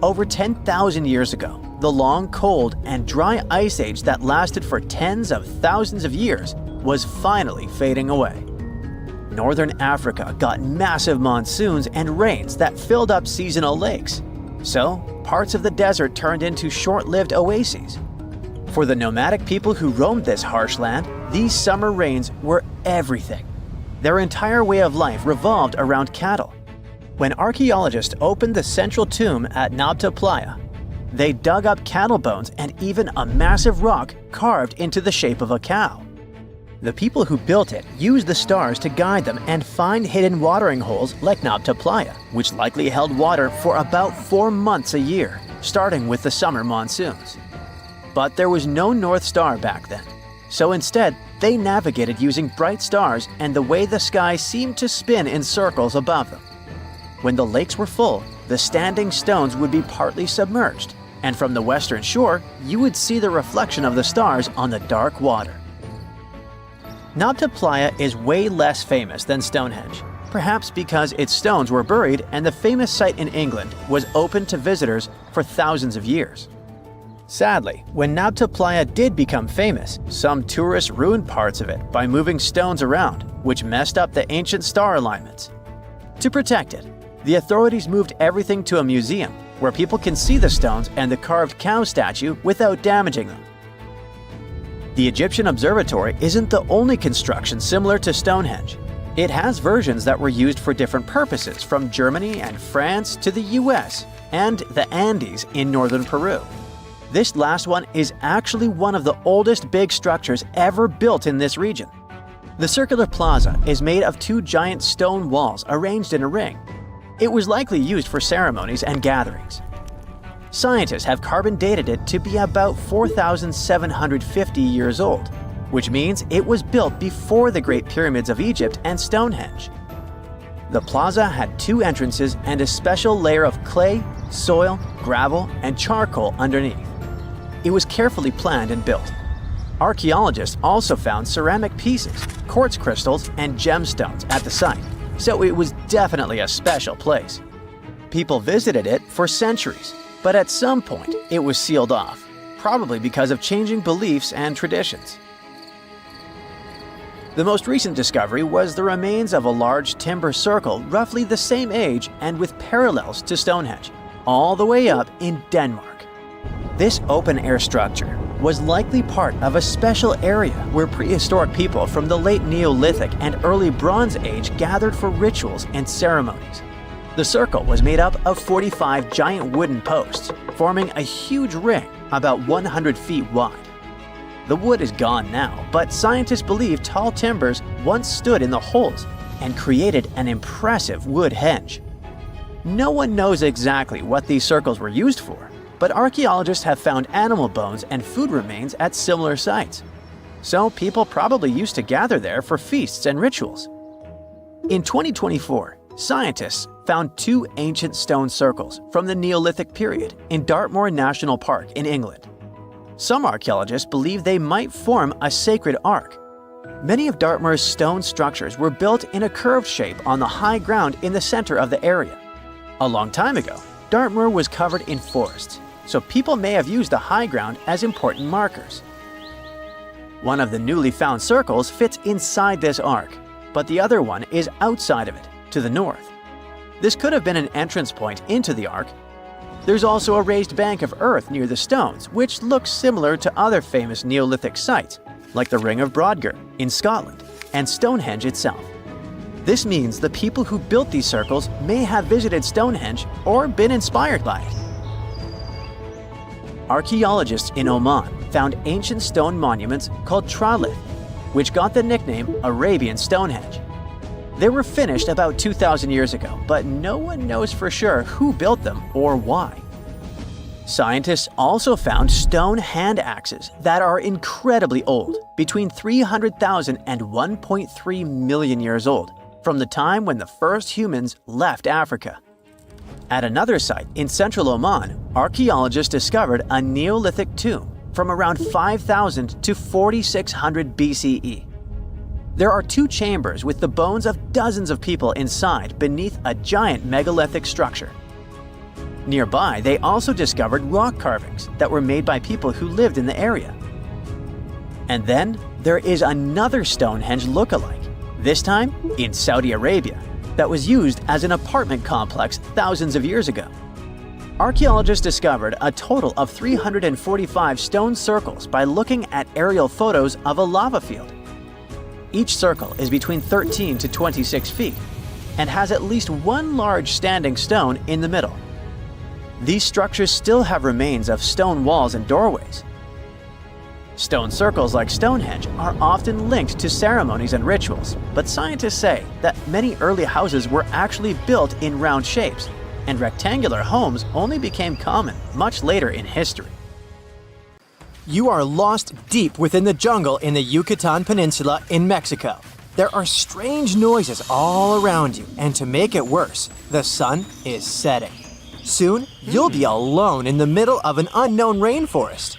Over 10,000 years ago, the long, cold, and dry ice age that lasted for tens of thousands of years was finally fading away. Northern Africa got massive monsoons and rains that filled up seasonal lakes. So, parts of the desert turned into short-lived oases. For the nomadic people who roamed this harsh land, these summer rains were everything. Their entire way of life revolved around cattle. When archaeologists opened the central tomb at Nabta Playa, they dug up cattle bones and even a massive rock carved into the shape of a cow. The people who built it used the stars to guide them and find hidden watering holes like Nabta Playa, which likely held water for about 4 months a year, starting with the summer monsoons. But there was no North Star back then, so instead they navigated using bright stars and the way the sky seemed to spin in circles above them. When the lakes were full, the standing stones would be partly submerged, and from the western shore, you would see the reflection of the stars on the dark water. Nabta Playa is way less famous than Stonehenge, perhaps because its stones were buried and the famous site in England was open to visitors for thousands of years. Sadly, when Nabta Playa did become famous, some tourists ruined parts of it by moving stones around, which messed up the ancient star alignments. To protect it, the authorities moved everything to a museum where people can see the stones and the carved cow statue without damaging them. The Egyptian observatory isn't the only construction similar to Stonehenge. It has versions that were used for different purposes from Germany and France to the US and the Andes in northern Peru. This last one is actually one of the oldest big structures ever built in this region. The circular plaza is made of 2 giant stone walls arranged in a ring. It was likely used for ceremonies and gatherings. Scientists have carbon dated it to be about 4,750 years old. which means it was built before the Great Pyramids of Egypt and Stonehenge. The plaza had 2 entrances and a special layer of clay, soil, gravel, and charcoal underneath. It was carefully planned and built. Archaeologists also found ceramic pieces, quartz crystals, and gemstones at the site, so it was definitely a special place. People visited it for centuries, but at some point it was sealed off, probably because of changing beliefs and traditions. The most recent discovery was the remains of a large timber circle roughly the same age and with parallels to Stonehenge, all the way up in Denmark. This open-air structure was likely part of a special area where prehistoric people from the late Neolithic and early Bronze Age gathered for rituals and ceremonies. The circle was made up of 45 giant wooden posts, forming a huge ring about 100 feet wide. The wood is gone now, but scientists believe tall timbers once stood in the holes and created an impressive wood henge. No one knows exactly what these circles were used for, but archaeologists have found animal bones and food remains at similar sites. So people probably used to gather there for feasts and rituals. In 2024, scientists found 2 ancient stone circles from the Neolithic period in Dartmoor National Park in England. Some archaeologists believe they might form a sacred ark. Many of Dartmoor's stone structures were built in a curved shape on the high ground in the center of the area. A long time ago, Dartmoor was covered in forests, so people may have used the high ground as important markers. One of the newly found circles fits inside this ark, but the other one is outside of it, to the north. This could have been an entrance point into the ark. There's also a raised bank of earth near the stones, which looks similar to other famous Neolithic sites, like the Ring of Brodgar in Scotland and Stonehenge itself. This means the people who built these circles may have visited Stonehenge or been inspired by it. Archaeologists in Oman found ancient stone monuments called tralith, which got the nickname Arabian Stonehenge. They were finished about 2,000 years ago, but no one knows for sure who built them or why. Scientists also found stone hand axes that are incredibly old, between 300,000 and 1.3 million years old, from the time when the first humans left Africa. At another site in central Oman, archaeologists discovered a Neolithic tomb from around 5,000 to 4,600 BCE. There are 2 chambers with the bones of dozens of people inside beneath a giant megalithic structure. Nearby, they also discovered rock carvings that were made by people who lived in the area. And then there is another Stonehenge look-alike, this time in Saudi Arabia, that was used as an apartment complex thousands of years ago. Archaeologists discovered a total of 345 stone circles by looking at aerial photos of a lava field. Each circle is between 13 to 26 feet and has at least one large standing stone in the middle. These structures still have remains of stone walls and doorways. Stone circles like Stonehenge are often linked to ceremonies and rituals, but scientists say that many early houses were actually built in round shapes, and rectangular homes only became common much later in history. You are lost deep within the jungle in the Yucatan Peninsula in Mexico. There are strange noises all around you, and to make it worse, the sun is setting. Soon, you'll be alone in the middle of an unknown rainforest.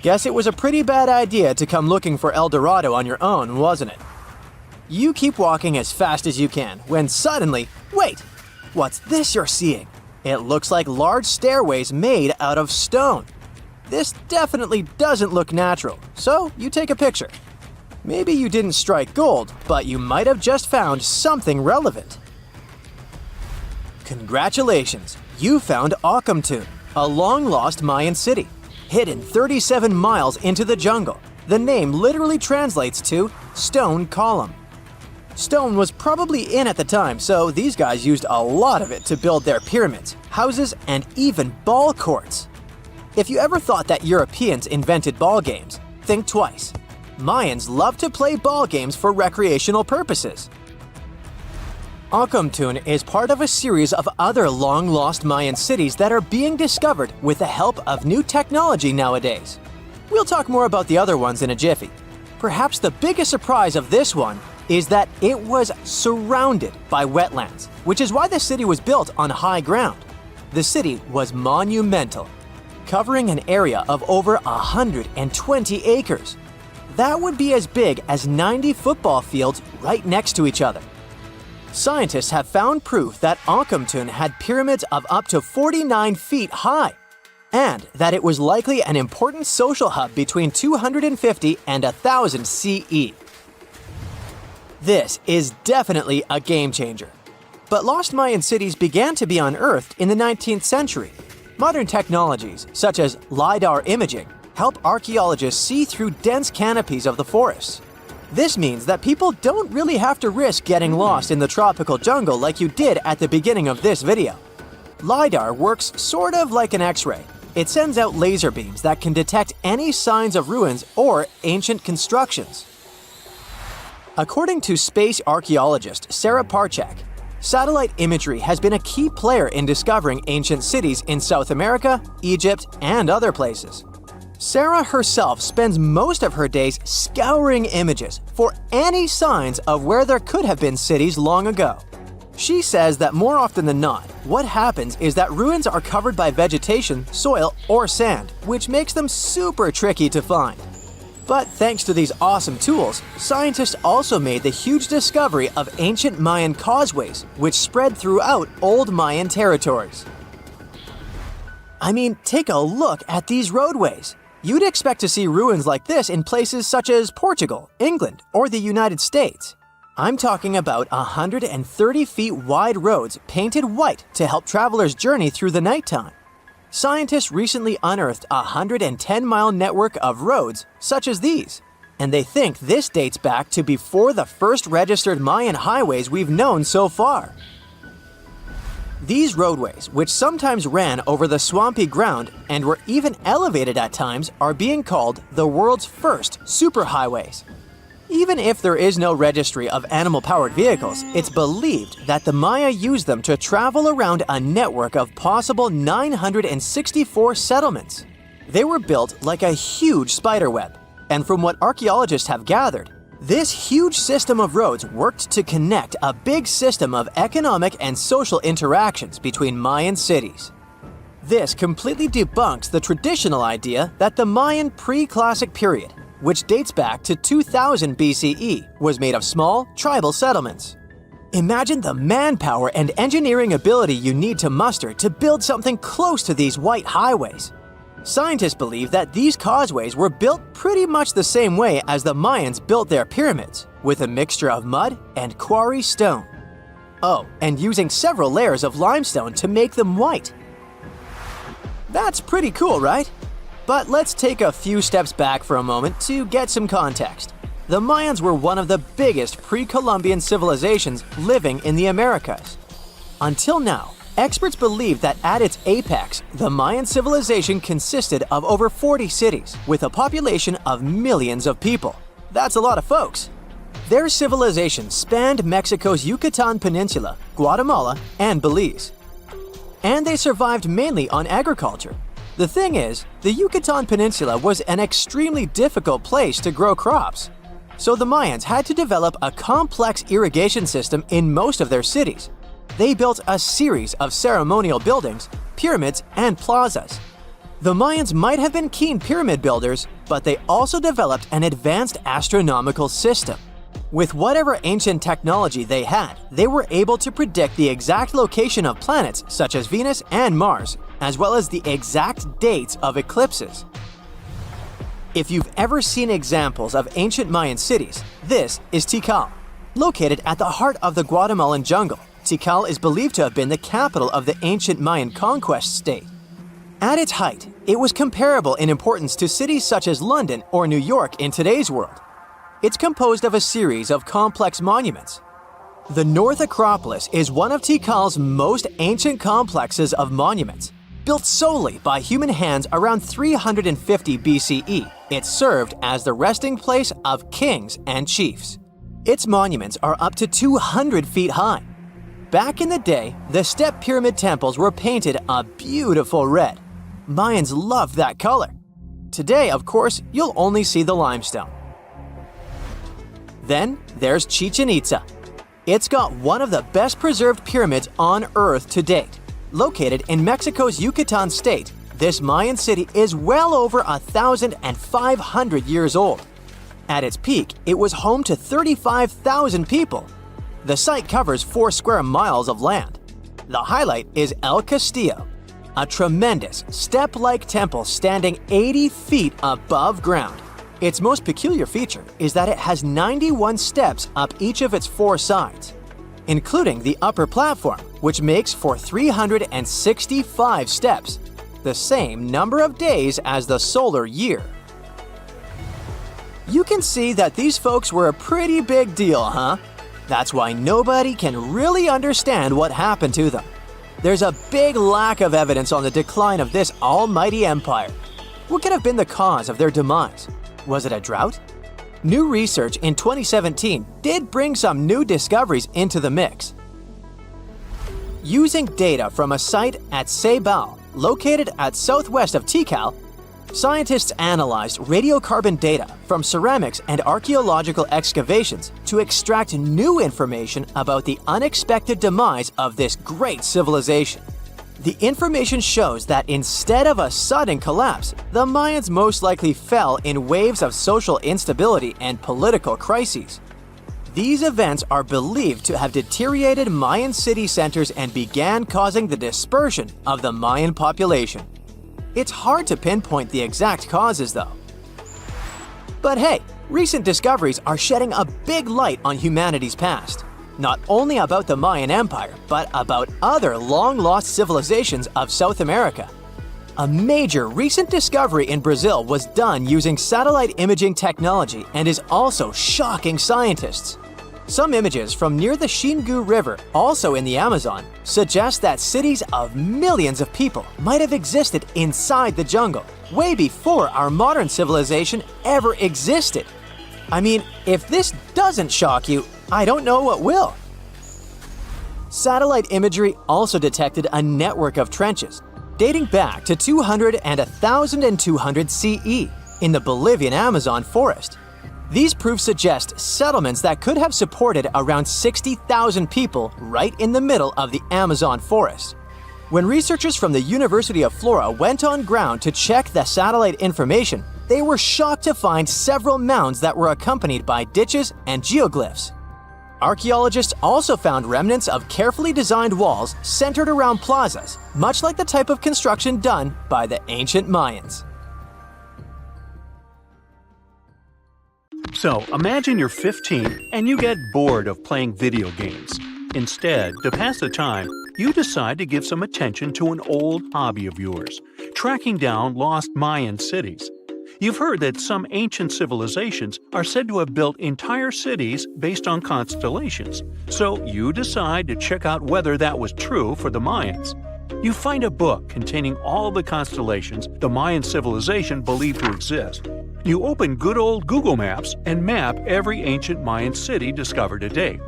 Guess it was a pretty bad idea to come looking for El Dorado on your own, wasn't it? You keep walking as fast as you can when suddenly, wait, what's this you're seeing? It looks like large stairways made out of stone. This definitely doesn't look natural, so you take a picture. Maybe you didn't strike gold, but you might have just found something relevant. Congratulations, you found Okamtune, a long-lost Mayan city, hidden 37 miles into the jungle. The name literally translates to stone column. Stone was probably in at the time, so these guys used a lot of it to build their pyramids, houses, and even ball courts. If you ever thought that Europeans invented ball games, think twice. Mayans loved to play ball games for recreational purposes. Okamtune is part of a series of other long-lost Mayan cities that are being discovered with the help of new technology nowadays. We'll talk more about the other ones in a jiffy. Perhaps the biggest surprise of this one is that it was surrounded by wetlands, which is why the city was built on high ground. The city was monumental, covering an area of over 120 acres. That would be as big as 90 football fields right next to each other. Scientists have found proof that Okamtune had pyramids of up to 49 feet high, and that it was likely an important social hub between 250 and 1000 CE. This is definitely a game changer. But lost Mayan cities began to be unearthed in the 19th century. Modern technologies, such as Lidar imaging, help archaeologists see through dense canopies of the forests. This means that people don't really have to risk getting lost in the tropical jungle like you did at the beginning of this video. Lidar works sort of like an X-ray. It sends out laser beams that can detect any signs of ruins or ancient constructions. According to space archaeologist Sarah Parchak, satellite imagery has been a key player in discovering ancient cities in South America, Egypt, and other places. Sarah herself spends most of her days scouring images for any signs of where there could have been cities long ago. She says that more often than not, what happens is that ruins are covered by vegetation, soil, or sand, which makes them super tricky to find. But thanks to these awesome tools, scientists also made the huge discovery of ancient Mayan causeways, which spread throughout old Mayan territories. I mean, take a look at these roadways. You'd expect to see ruins like this in places such as Portugal, England, or the United States. I'm talking about 130 feet wide roads painted white to help travelers journey through the nighttime. Scientists recently unearthed a 110-mile network of roads such as these, and they think this dates back to before the first registered Mayan highways we've known so far. These roadways, which sometimes ran over the swampy ground and were even elevated at times, are being called the world's first superhighways. Even if there is no registry of animal-powered vehicles, it's believed that the Maya used them to travel around a network of possible 964 settlements. They were built like a huge spiderweb, and from what archaeologists have gathered, this huge system of roads worked to connect a big system of economic and social interactions between Mayan cities. This completely debunks the traditional idea that the Mayan pre-classic period, which dates back to 2000 BCE, was made of small, tribal settlements. Imagine the manpower and engineering ability you need to muster to build something close to these white highways. Scientists believe that these causeways were built pretty much the same way as the Mayans built their pyramids, with a mixture of mud and quarry stone. Oh, and using several layers of limestone to make them white. That's pretty cool, right? But let's take a few steps back for a moment to get some context. The Mayans were one of the biggest pre-Columbian civilizations living in the Americas. Until now, experts believe that at its apex, the Mayan civilization consisted of over 40 cities with a population of millions of people. That's a lot of folks. Their civilization spanned Mexico's Yucatan Peninsula, Guatemala, and Belize. And they survived mainly on agriculture. The thing is, the Yucatan Peninsula was an extremely difficult place to grow crops. So the Mayans had to develop a complex irrigation system in most of their cities. They built a series of ceremonial buildings, pyramids, and plazas. The Mayans might have been keen pyramid builders, but they also developed an advanced astronomical system. With whatever ancient technology they had, they were able to predict the exact location of planets such as Venus and Mars, as well as the exact dates of eclipses. If you've ever seen examples of ancient Mayan cities, this is Tikal. Located at the heart of the Guatemalan jungle, Tikal is believed to have been the capital of the ancient Mayan conquest state. At its height, it was comparable in importance to cities such as London or New York in today's world. It's composed of a series of complex monuments. The North Acropolis is one of Tikal's most ancient complexes of monuments. Built solely by human hands around 350 BCE, it served as the resting place of kings and chiefs. Its monuments are up to 200 feet high. Back in the day, the step pyramid temples were painted a beautiful red. Mayans loved that color. Today, of course, you'll only see the limestone. Then there's Chichen Itza. It's got one of the best preserved pyramids on Earth to date. Located in Mexico's Yucatan state, this Mayan city is well over 1,500 years old. At its peak, it was home to 35,000 people. The site covers 4 square miles of land. The highlight is El Castillo, a tremendous step-like temple standing 80 feet above ground. Its most peculiar feature is that it has 91 steps up each of its 4 sides, including the upper platform, which makes for 365 steps, the same number of days as the solar year. You can see that these folks were a pretty big deal, huh? That's why nobody can really understand what happened to them. There's a big lack of evidence on the decline of this almighty empire. What could have been the cause of their demise? Was it a drought? New research in 2017 did bring some new discoveries into the mix. Using data from a site at Xibalba, located at southwest of Tikal, scientists analyzed radiocarbon data from ceramics and archaeological excavations to extract new information about the unexpected demise of this great civilization. The information shows that instead of a sudden collapse, the Mayans most likely fell in waves of social instability and political crises. These events are believed to have deteriorated Mayan city centers and began causing the dispersion of the Mayan population. It's hard to pinpoint the exact causes, though. But hey, recent discoveries are shedding a big light on humanity's past. Not only about the Mayan Empire, but about other long-lost civilizations of South America. A major recent discovery in Brazil was done using satellite imaging technology and is also shocking scientists. Some images from near the Xingu River, also in the Amazon, suggest that cities of millions of people might have existed inside the jungle, way before our modern civilization ever existed. I mean, if this doesn't shock you, I don't know what will. Satellite imagery also detected a network of trenches dating back to 200 and 1200 CE in the Bolivian Amazon forest. These proofs suggest settlements that could have supported around 60,000 people right in the middle of the Amazon forest. When researchers from the University of Florida went on ground to check the satellite information, they were shocked to find several mounds that were accompanied by ditches and geoglyphs. Archaeologists also found remnants of carefully designed walls centered around plazas, much like the type of construction done by the ancient Mayans. So, imagine you're 15 and you get bored of playing video games. Instead, to pass the time, you decide to give some attention to an old hobby of yours, tracking down lost Mayan cities. You've heard that some ancient civilizations are said to have built entire cities based on constellations, so you decide to check out whether that was true for the Mayans. You find a book containing all the constellations the Mayan civilization believed to exist. You open good old Google Maps and map every ancient Mayan city discovered to date.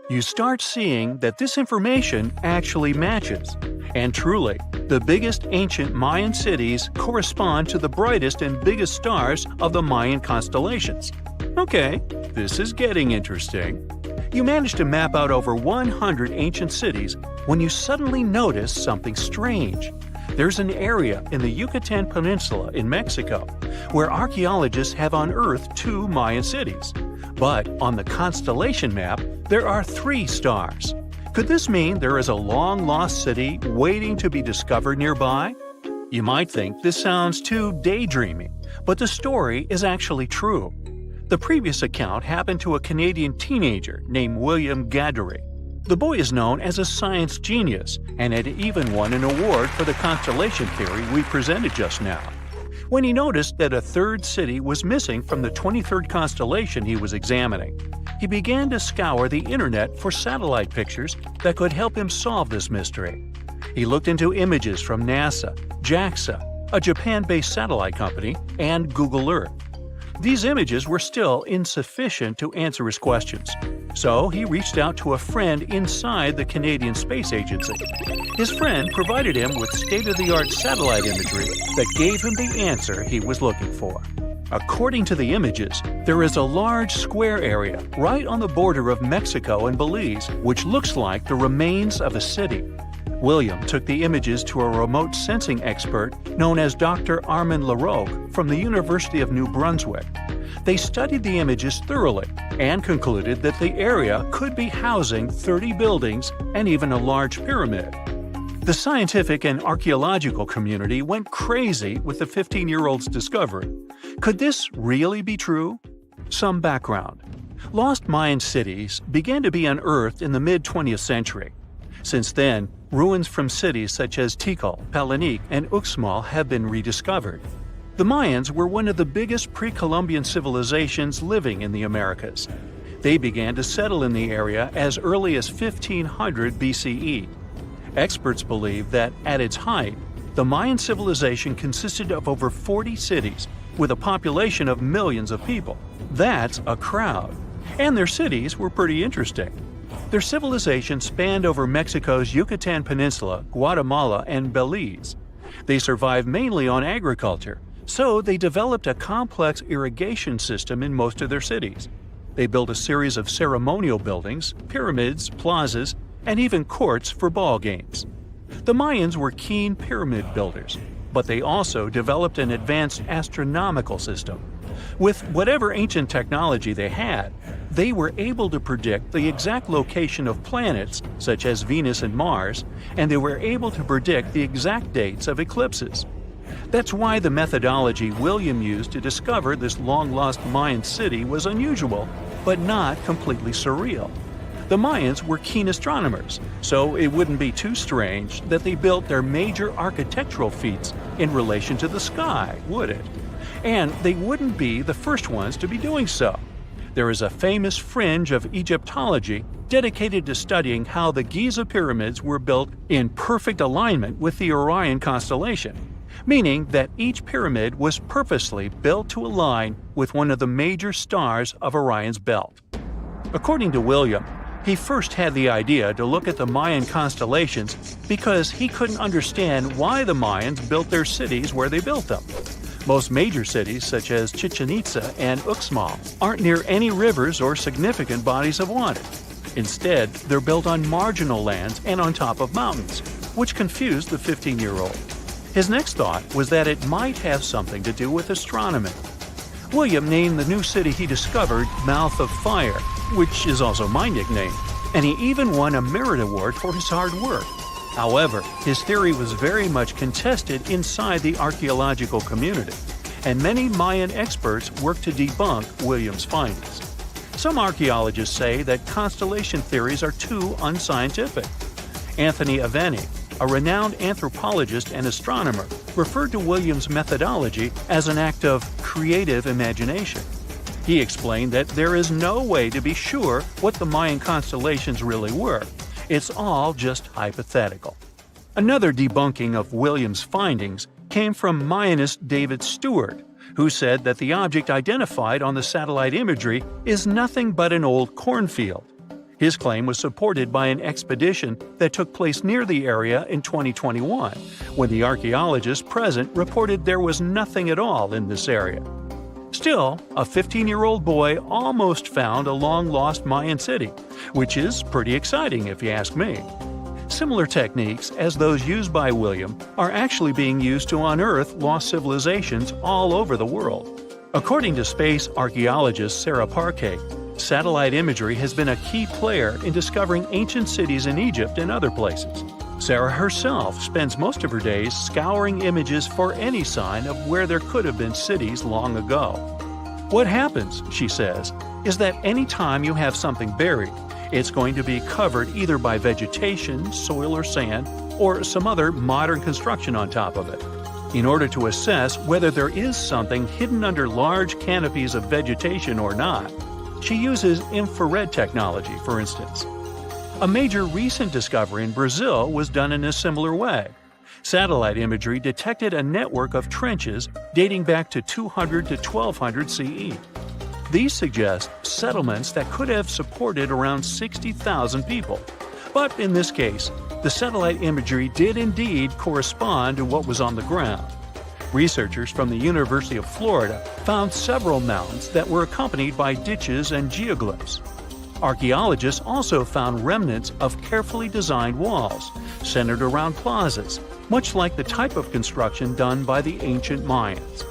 You start seeing that this information actually matches. And truly, the biggest ancient Mayan cities correspond to the brightest and biggest stars of the Mayan constellations. Okay, this is getting interesting. You manage to map out over 100 ancient cities when you suddenly notice something strange. There's an area in the Yucatan Peninsula in Mexico where archaeologists have unearthed 2 Mayan cities. But on the constellation map, there are 3 stars. Could this mean there is a long-lost city waiting to be discovered nearby? You might think this sounds too daydreaming, but the story is actually true. The previous account happened to a Canadian teenager named William Gaddery. The boy is known as a science genius and had even won an award for the constellation theory we presented just now. When he noticed that a 3rd city was missing from the 23rd constellation he was examining, he began to scour the internet for satellite pictures that could help him solve this mystery. He looked into images from NASA, JAXA, a Japan-based satellite company, and Google Earth. These images were still insufficient to answer his questions, so he reached out to a friend inside the Canadian Space Agency. His friend provided him with state-of-the-art satellite imagery that gave him the answer he was looking for. According to the images, there is a large square area right on the border of Mexico and Belize, which looks like the remains of a city. William took the images to a remote sensing expert known as Dr. Armand Larocque from the University of New Brunswick. They studied the images thoroughly and concluded that the area could be housing 30 buildings and even a large pyramid. The scientific and archaeological community went crazy with the 15-year-old's discovery. Could this really be true? Some background. Lost Mayan cities began to be unearthed in the mid-20th century. Since then, ruins from cities such as Tikal, Palenque, and Uxmal have been rediscovered. The Mayans were one of the biggest pre-Columbian civilizations living in the Americas. They began to settle in the area as early as 1500 BCE. Experts believe that, at its height, the Mayan civilization consisted of over 40 cities, with a population of millions of people. That's a crowd. And their cities were pretty interesting. Their civilization spanned over Mexico's Yucatan Peninsula, Guatemala, and Belize. They survived mainly on agriculture, so they developed a complex irrigation system in most of their cities. They built a series of ceremonial buildings, pyramids, plazas, and even courts for ball games. The Mayans were keen pyramid builders, but they also developed an advanced astronomical system. With whatever ancient technology they had, they were able to predict the exact location of planets, such as Venus and Mars, and they were able to predict the exact dates of eclipses. That's why the methodology William used to discover this long-lost Mayan city was unusual, but not completely surreal. The Mayans were keen astronomers, so it wouldn't be too strange that they built their major architectural feats in relation to the sky, would it? And they wouldn't be the first ones to be doing so. There is a famous fringe of Egyptology dedicated to studying how the Giza pyramids were built in perfect alignment with the Orion constellation, meaning that each pyramid was purposely built to align with one of the major stars of Orion's belt. According to William, he first had the idea to look at the Mayan constellations because he couldn't understand why the Mayans built their cities where they built them. Most major cities, such as Chichen Itza and Uxmal, aren't near any rivers or significant bodies of water. Instead, they're built on marginal lands and on top of mountains, which confused the 15-year-old. His next thought was that it might have something to do with astronomy. William named the new city he discovered Mouth of Fire, which is also my nickname, and he even won a merit award for his hard work. However, his theory was very much contested inside the archaeological community, and many Mayan experts worked to debunk William's findings. Some archaeologists say that constellation theories are too unscientific. Anthony Aveni, a renowned anthropologist and astronomer, referred to William's methodology as an act of creative imagination. He explained that there is no way to be sure what the Mayan constellations really were. It's all just hypothetical. Another debunking of William's findings came from Mayanist David Stewart, who said that the object identified on the satellite imagery is nothing but an old cornfield. His claim was supported by an expedition that took place near the area in 2021, when the archaeologists present reported there was nothing at all in this area. Still, a 15-year-old boy almost found a long-lost Mayan city, which is pretty exciting if you ask me. Similar techniques as those used by William are actually being used to unearth lost civilizations all over the world. According to space archaeologist Sarah Parquet, satellite imagery has been a key player in discovering ancient cities in Egypt and other places. Sarah herself spends most of her days scouring images for any sign of where there could have been cities long ago. What happens, she says, is that any time you have something buried, it's going to be covered either by vegetation, soil or sand, or some other modern construction on top of it. In order to assess whether there is something hidden under large canopies of vegetation or not, she uses infrared technology, for instance. A major recent discovery in Brazil was done in a similar way. Satellite imagery detected a network of trenches dating back to 200 to 1200 CE. These suggest settlements that could have supported around 60,000 people. But in this case, the satellite imagery did indeed correspond to what was on the ground. Researchers from the University of Florida found several mounds that were accompanied by ditches and geoglyphs. Archaeologists also found remnants of carefully designed walls, centered around plazas, much like the type of construction done by the ancient Mayans.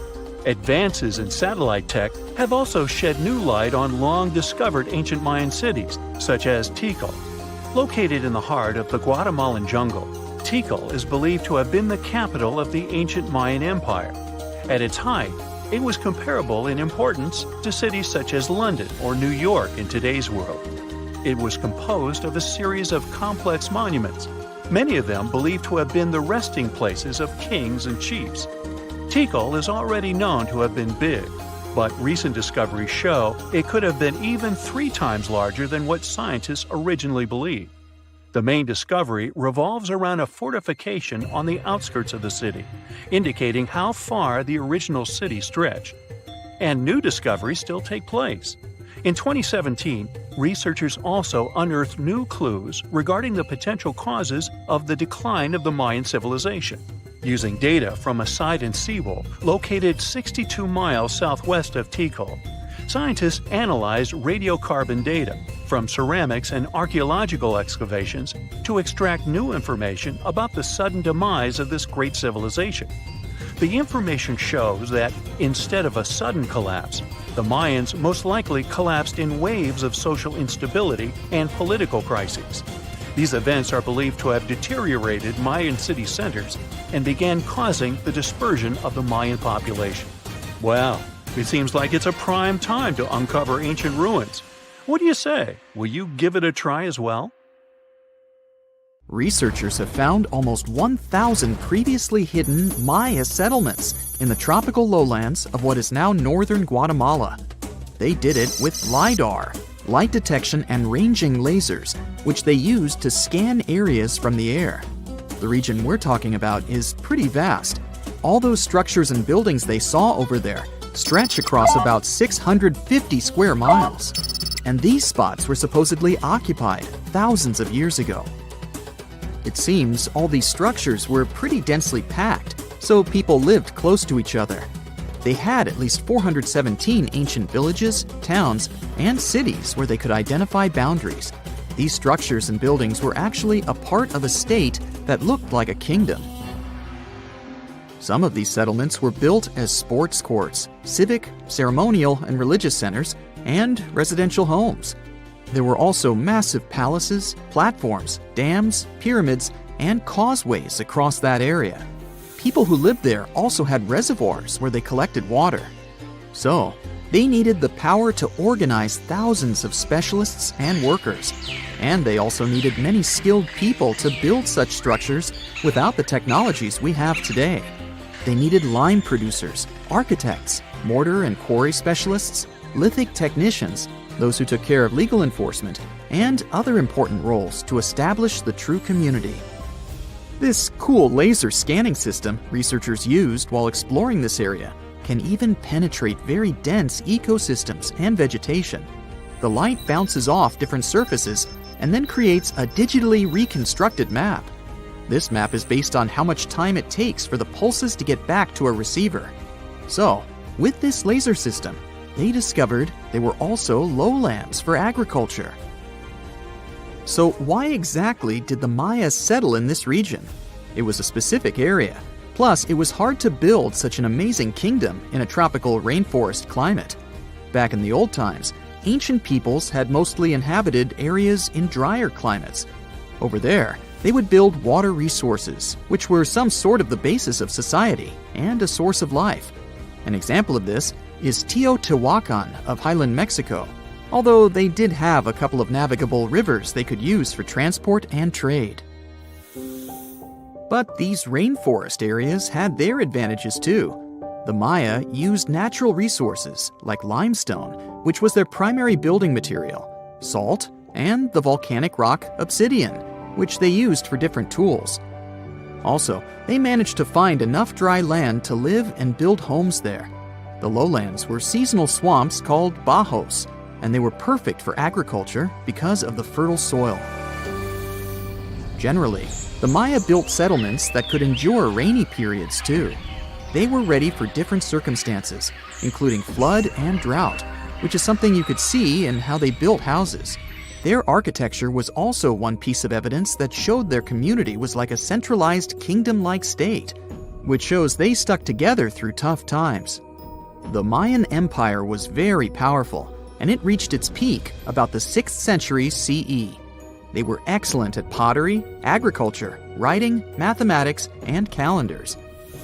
Advances in satellite tech have also shed new light on long-discovered ancient Mayan cities, such as Tikal. Located in the heart of the Guatemalan jungle, Tikal is believed to have been the capital of the ancient Mayan Empire. At its height, it was comparable in importance to cities such as London or New York in today's world. It was composed of a series of complex monuments, many of them believed to have been the resting places of kings and chiefs. Tikal is already known to have been big, but recent discoveries show it could have been even 3 times larger than what scientists originally believed. The main discovery revolves around a fortification on the outskirts of the city, indicating how far the original city stretched. And new discoveries still take place. In 2017, researchers also unearthed new clues regarding the potential causes of the decline of the Mayan civilization. Using data from a site in Cebu, located 62 miles southwest of Tikal, scientists analyzed radiocarbon data from ceramics and archaeological excavations to extract new information about the sudden demise of this great civilization. The information shows that, instead of a sudden collapse, the Mayans most likely collapsed in waves of social instability and political crises. These events are believed to have deteriorated Mayan city centers and began causing the dispersion of the Mayan population. Well, it seems like it's a prime time to uncover ancient ruins. What do you say? Will you give it a try as well? Researchers have found almost 1,000 previously hidden Maya settlements in the tropical lowlands of what is now northern Guatemala. They did it with LIDAR, light detection and ranging lasers, which they used to scan areas from the air. The region we're talking about is pretty vast. All those structures and buildings they saw over there stretch across about 650 square miles. And these spots were supposedly occupied thousands of years ago. It seems all these structures were pretty densely packed, so people lived close to each other. They had at least 417 ancient villages, towns, and cities where they could identify boundaries. These structures and buildings were actually a part of a state that looked like a kingdom. Some of these settlements were built as sports courts, civic, ceremonial, and religious centers, and residential homes. There were also massive palaces, platforms, dams, pyramids, and causeways across that area. People who lived there also had reservoirs where they collected water. So, they needed the power to organize thousands of specialists and workers. And they also needed many skilled people to build such structures without the technologies we have today. They needed lime producers, architects, mortar and quarry specialists, lithic technicians, those who took care of legal enforcement, and other important roles to establish the true community. This cool laser scanning system researchers used while exploring this area can even penetrate very dense ecosystems and vegetation. The light bounces off different surfaces and then creates a digitally reconstructed map. This map is based on how much time it takes for the pulses to get back to a receiver. So, with this laser system, they discovered they were also lowlands for agriculture. So why exactly did the Mayas settle in this region? It was a specific area. Plus, it was hard to build such an amazing kingdom in a tropical rainforest climate. Back in the old times, ancient peoples had mostly inhabited areas in drier climates. Over there, they would build water resources, which were some sort of the basis of society and a source of life. An example of this is Teotihuacan of Highland Mexico, although they did have a couple of navigable rivers they could use for transport and trade. But these rainforest areas had their advantages too. The Maya used natural resources like limestone, which was their primary building material, salt, and the volcanic rock obsidian, which they used for different tools. Also, they managed to find enough dry land to live and build homes there. The lowlands were seasonal swamps called bajos, and they were perfect for agriculture because of the fertile soil. Generally, the Maya built settlements that could endure rainy periods too. They were ready for different circumstances, including flood and drought, which is something you could see in how they built houses. Their architecture was also one piece of evidence that showed their community was like a centralized kingdom-like state, which shows they stuck together through tough times. The Mayan Empire was very powerful, and it reached its peak about the 6th century CE. They were excellent at pottery, agriculture, writing, mathematics, and calendars.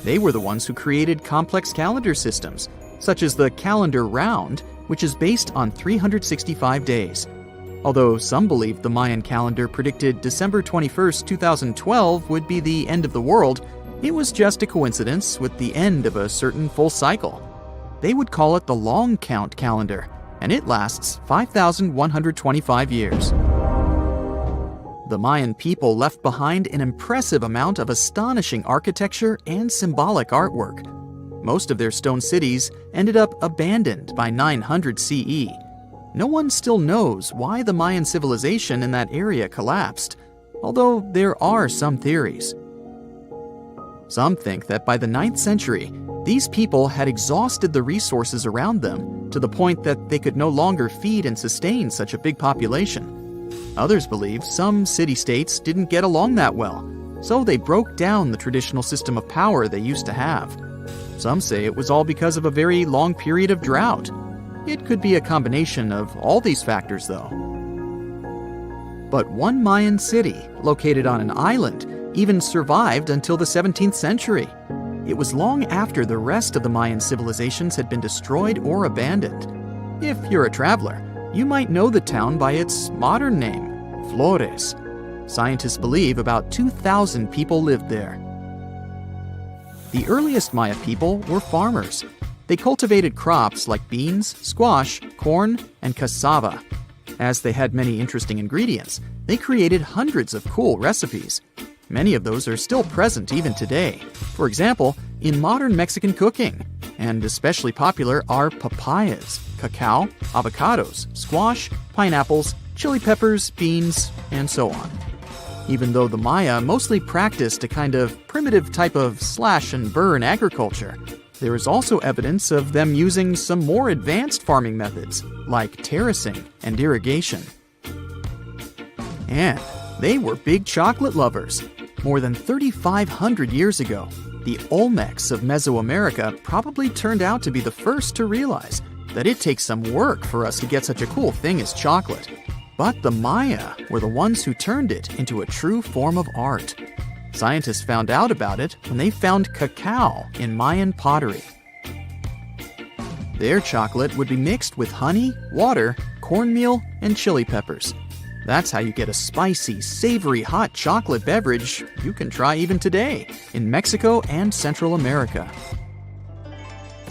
They were the ones who created complex calendar systems, such as the calendar round, which is based on 365 days. Although some believe the Mayan calendar predicted December 21st, 2012 would be the end of the world, it was just a coincidence with the end of a certain full cycle. They would call it the long count calendar, and it lasts 5,125 years. The Mayan people left behind an impressive amount of astonishing architecture and symbolic artwork. Most of their stone cities ended up abandoned by 900 CE. No one still knows why the Mayan civilization in that area collapsed, although there are some theories. Some think that by the 9th century, these people had exhausted the resources around them to the point that they could no longer feed and sustain such a big population. Others believe some city-states didn't get along that well, so they broke down the traditional system of power they used to have. Some say it was all because of a very long period of drought. It could be a combination of all these factors, though. But one Mayan city, located on an island, even survived until the 17th century. It was long after the rest of the Mayan civilizations had been destroyed or abandoned. If you're a traveler, you might know the town by its modern name, Flores. Scientists believe about 2,000 people lived there. The earliest Maya people were farmers. They cultivated crops like beans, squash, corn, and cassava. As they had many interesting ingredients, they created hundreds of cool recipes. Many of those are still present even today. For example, in modern Mexican cooking. And especially popular are papayas, cacao, avocados, squash, pineapples, chili peppers, beans, and so on. Even though the Maya mostly practiced a kind of primitive type of slash-and-burn agriculture, there is also evidence of them using some more advanced farming methods, like terracing and irrigation. And they were big chocolate lovers. More than 3,500 years ago, the Olmecs of Mesoamerica probably turned out to be the first to realize that it takes some work for us to get such a cool thing as chocolate. But the Maya were the ones who turned it into a true form of art. Scientists found out about it when they found cacao in Mayan pottery. Their chocolate would be mixed with honey, water, cornmeal, and chili peppers. That's how you get a spicy, savory, hot chocolate beverage you can try even today in Mexico and Central America.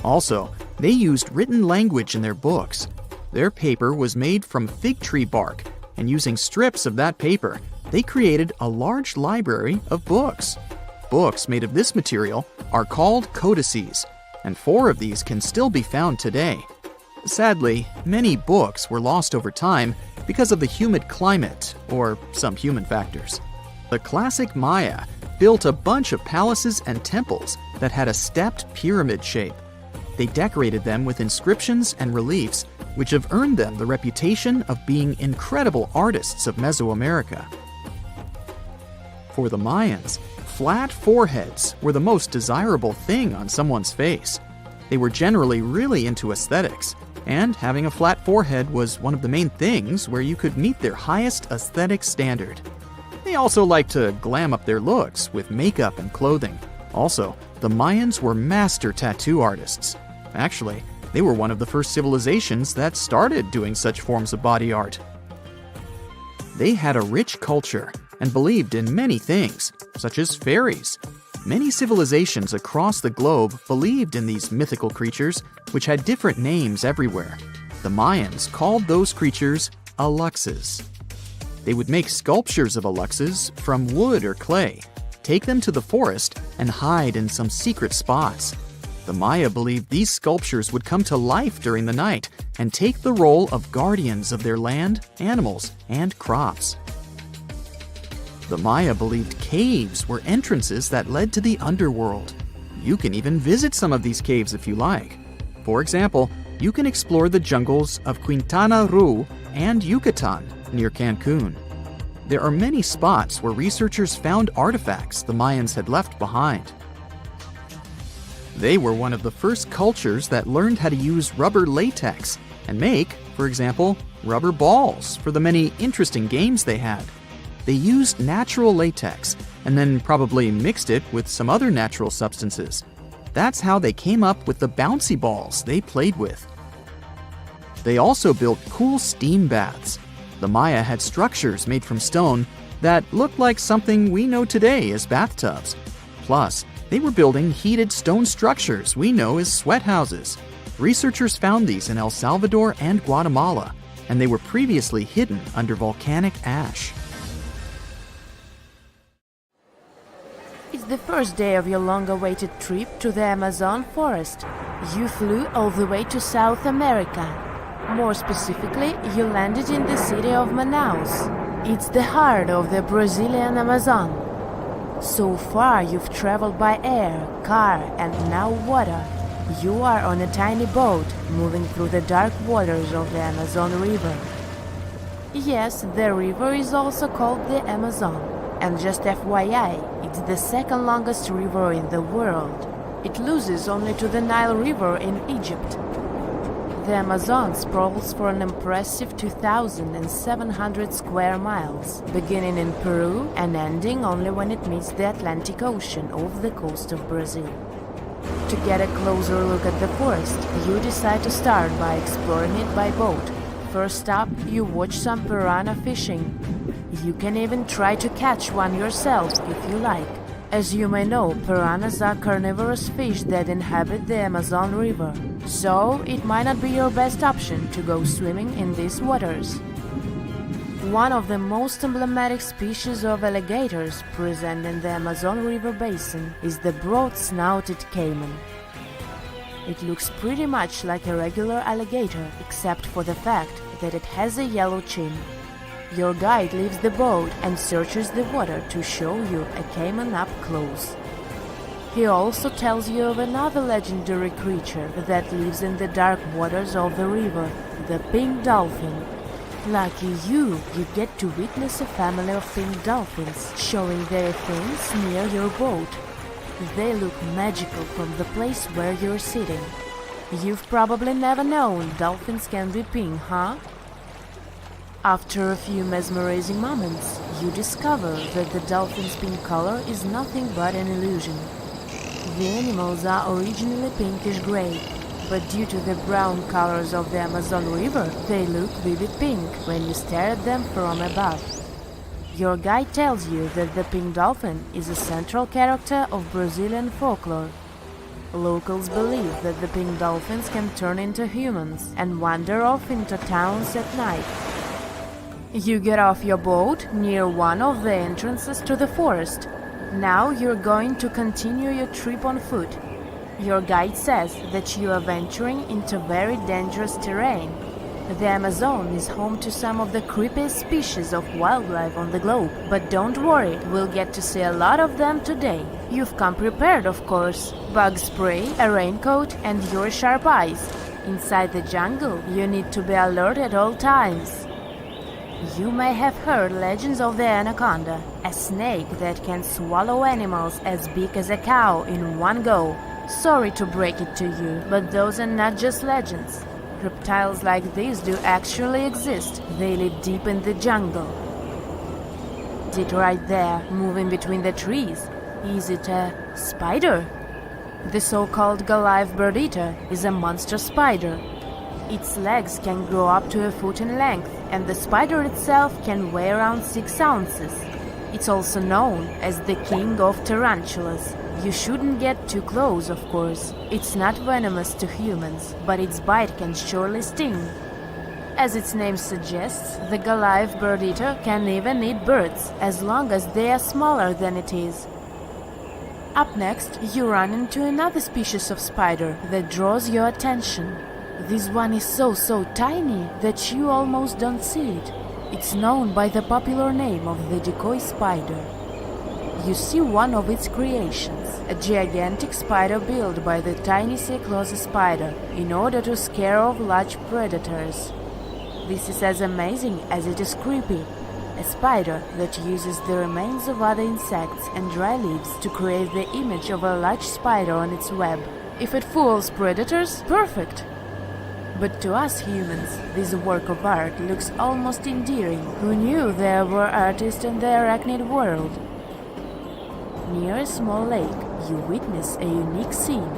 Also, they used written language in their books. Their paper was made from fig tree bark, and using strips of that paper, they created a large library of books. Books made of this material are called codices, and 4 of these can still be found today. Sadly, many books were lost over time because of the humid climate or some human factors. The classic Maya built a bunch of palaces and temples that had a stepped pyramid shape. They decorated them with inscriptions and reliefs, which have earned them the reputation of being incredible artists of Mesoamerica. For the Mayans, flat foreheads were the most desirable thing on someone's face. They were generally really into aesthetics, and having a flat forehead was one of the main things where you could meet their highest aesthetic standard. They also liked to glam up their looks with makeup and clothing. Also, the Mayans were master tattoo artists. Actually, they were one of the first civilizations that started doing such forms of body art. They had a rich culture and believed in many things, such as fairies. Many civilizations across the globe believed in these mythical creatures, which had different names everywhere. The Mayans called those creatures aluxes. They would make sculptures of aluxes from wood or clay, take them to the forest, and hide in some secret spots. The Maya believed these sculptures would come to life during the night and take the role of guardians of their land, animals, and crops. The Maya believed caves were entrances that led to the underworld. You can even visit some of these caves if you like. For example, you can explore the jungles of Quintana Roo and Yucatan near Cancun. There are many spots where researchers found artifacts the Mayans had left behind. They were one of the first cultures that learned how to use rubber latex and make, for example, rubber balls for the many interesting games they had. They used natural latex and then probably mixed it with some other natural substances. That's how they came up with the bouncy balls they played with. They also built cool steam baths. The Maya had structures made from stone that looked like something we know today as bathtubs. Plus, they were building heated stone structures we know as sweat houses. Researchers found these in El Salvador and Guatemala, and they were previously hidden under volcanic ash. It's the first day of your long-awaited trip to the Amazon forest. You flew all the way to South America. More specifically, you landed in the city of Manaus. It's the heart of the Brazilian Amazon. So far, you've traveled by air, car, and now water. You are on a tiny boat, moving through the dark waters of the Amazon River. Yes, the river is also called the Amazon. And just FYI, it's the second longest river in the world. It loses only to the Nile River in Egypt. The Amazon sprawls for an impressive 2,700 square miles, beginning in Peru and ending only when it meets the Atlantic Ocean off the coast of Brazil. To get a closer look at the forest, you decide to start by exploring it by boat. First up, you watch some piranha fishing. You can even try to catch one yourself if you like. As you may know, piranhas are carnivorous fish that inhabit the Amazon River, so it might not be your best option to go swimming in these waters. One of the most emblematic species of alligators present in the Amazon River basin is the broad-snouted caiman. It looks pretty much like a regular alligator, except for the fact that it has a yellow chin. Your guide leaves the boat and searches the water to show you a caiman up close. He also tells you of another legendary creature that lives in the dark waters of the river, the pink dolphin. Lucky you get to witness a family of pink dolphins showing their fins near your boat. They look magical from the place where you're sitting. You've probably never known dolphins can be pink, huh? After a few mesmerizing moments, you discover that the dolphin's pink color is nothing but an illusion. The animals are originally pinkish-gray, but due to the brown colors of the Amazon River, they look vivid pink when you stare at them from above. Your guide tells you that the pink dolphin is a central character of Brazilian folklore. Locals believe that the pink dolphins can turn into humans and wander off into towns at night. You get off your boat near one of the entrances to the forest. Now you're going to continue your trip on foot. Your guide says that you are venturing into very dangerous terrain. The Amazon is home to some of the creepiest species of wildlife on the globe. But don't worry, we'll get to see a lot of them today. You've come prepared, of course. Bug spray, a raincoat, and your sharp eyes. Inside the jungle, you need to be alert at all times. You may have heard legends of the anaconda, a snake that can swallow animals as big as a cow in one go. Sorry to break it to you, but those are not just legends. Reptiles like these do actually exist. They live deep in the jungle. It right there, moving between the trees. Is it a spider? The so-called Goliath bird-eater is a monster spider. Its legs can grow up to a foot in length, and the spider itself can weigh around 6 ounces. It's also known as the king of tarantulas. You shouldn't get too close, of course. It's not venomous to humans, but its bite can surely sting. As its name suggests, the Goliath bird-eater can even eat birds, as long as they are smaller than it is. Up next, you run into another species of spider that draws your attention. This one is so tiny that you almost don't see it. It's known by the popular name of the decoy spider. You see one of its creations, a gigantic spider built by the tiny sea-close spider in order to scare off large predators. This is as amazing as it is creepy. A spider that uses the remains of other insects and dry leaves to create the image of a large spider on its web. If it fools predators, perfect! But to us humans, this work of art looks almost endearing. Who knew there were artists in the arachnid world? Near a small lake, you witness a unique scene.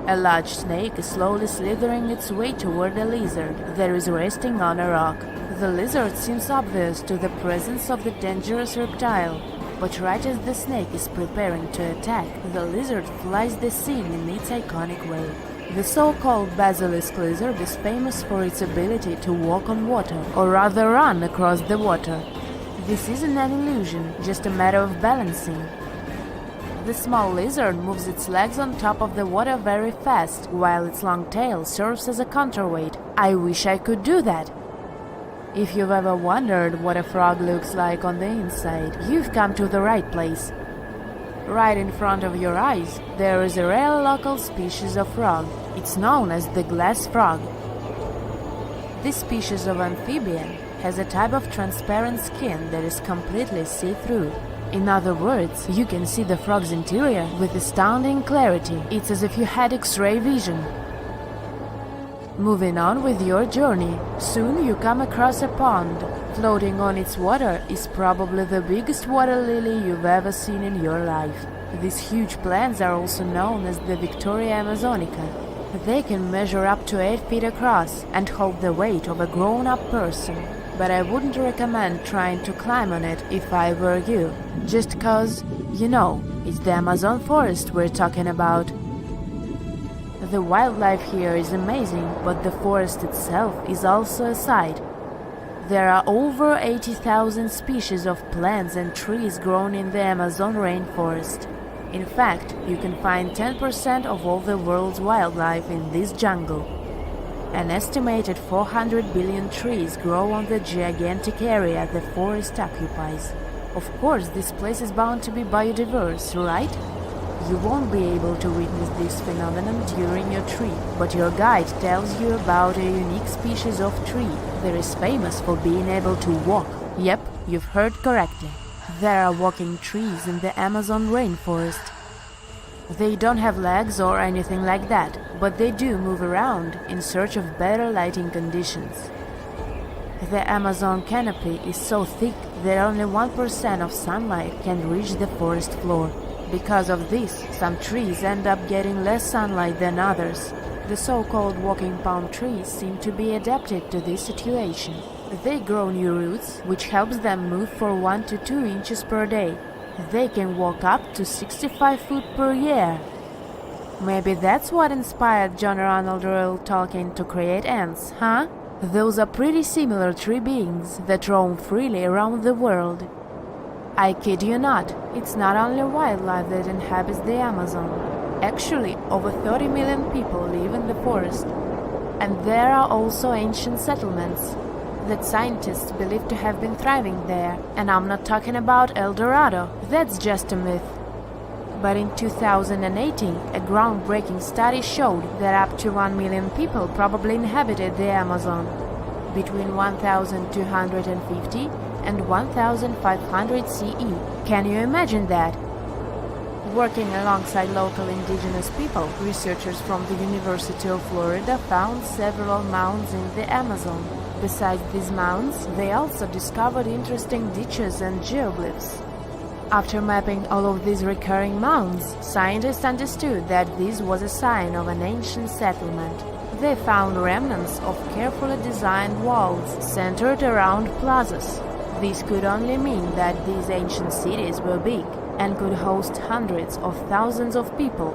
A large snake is slowly slithering its way toward a lizard that is resting on a rock. The lizard seems obvious to the presence of the dangerous reptile, but right as the snake is preparing to attack, the lizard flies the scene in its iconic way. The so-called basilisk lizard is famous for its ability to walk on water, or rather run across the water. This isn't an illusion, just a matter of balancing. The small lizard moves its legs on top of the water very fast, while its long tail serves as a counterweight. I wish I could do that. If you've ever wondered what a frog looks like on the inside, you've come to the right place. Right in front of your eyes, there is a rare local species of frog. It's known as the glass frog. This species of amphibian has a type of transparent skin that is completely see-through. In other words, you can see the frog's interior with astounding clarity. It's as if you had X-ray vision. Moving on with your journey, soon you come across a pond. Floating on its water is probably the biggest water lily you've ever seen in your life. These huge plants are also known as the Victoria Amazonica. They can measure up to 8 feet across and hold the weight of a grown-up person. But I wouldn't recommend trying to climb on it if I were you. Just cause, you know, it's the Amazon forest we're talking about. The wildlife here is amazing, but the forest itself is also a sight. There are over 80,000 species of plants and trees grown in the Amazon rainforest. In fact, you can find 10% of all the world's wildlife in this jungle. An estimated 400 billion trees grow on the gigantic area the forest occupies. Of course, this place is bound to be biodiverse, right? You won't be able to witness this phenomenon during your trip, but your guide tells you about a unique species of tree that is famous for being able to walk. Yep, you've heard correctly. There are walking trees in the Amazon rainforest. They don't have legs or anything like that, but they do move around in search of better lighting conditions. The Amazon canopy is so thick that only 1% of sunlight can reach the forest floor. Because of this, some trees end up getting less sunlight than others. The so-called walking palm trees seem to be adapted to this situation. They grow new roots, which helps them move for 1 to 2 inches per day. They can walk up to 65 feet per year. Maybe that's what inspired John Ronald Reuel Tolkien to create ants, huh? Those are pretty similar tree beings that roam freely around the world. I kid you not, it's not only wildlife that inhabits the Amazon. Actually, over 30 million people live in the forest. And there are also ancient settlements that scientists believe to have been thriving there. And I'm not talking about El Dorado, that's just a myth. But in 2018, a groundbreaking study showed that up to 1 million people probably inhabited the Amazon. Between 1250 and 1500 CE. Can you imagine that? Working alongside local indigenous people, researchers from the University of Florida found several mounds in the Amazon. Besides these mounds, they also discovered interesting ditches and geoglyphs. After mapping all of these recurring mounds, scientists understood that this was a sign of an ancient settlement. They found remnants of carefully designed walls centered around plazas. This could only mean that these ancient cities were big and could host hundreds of thousands of people.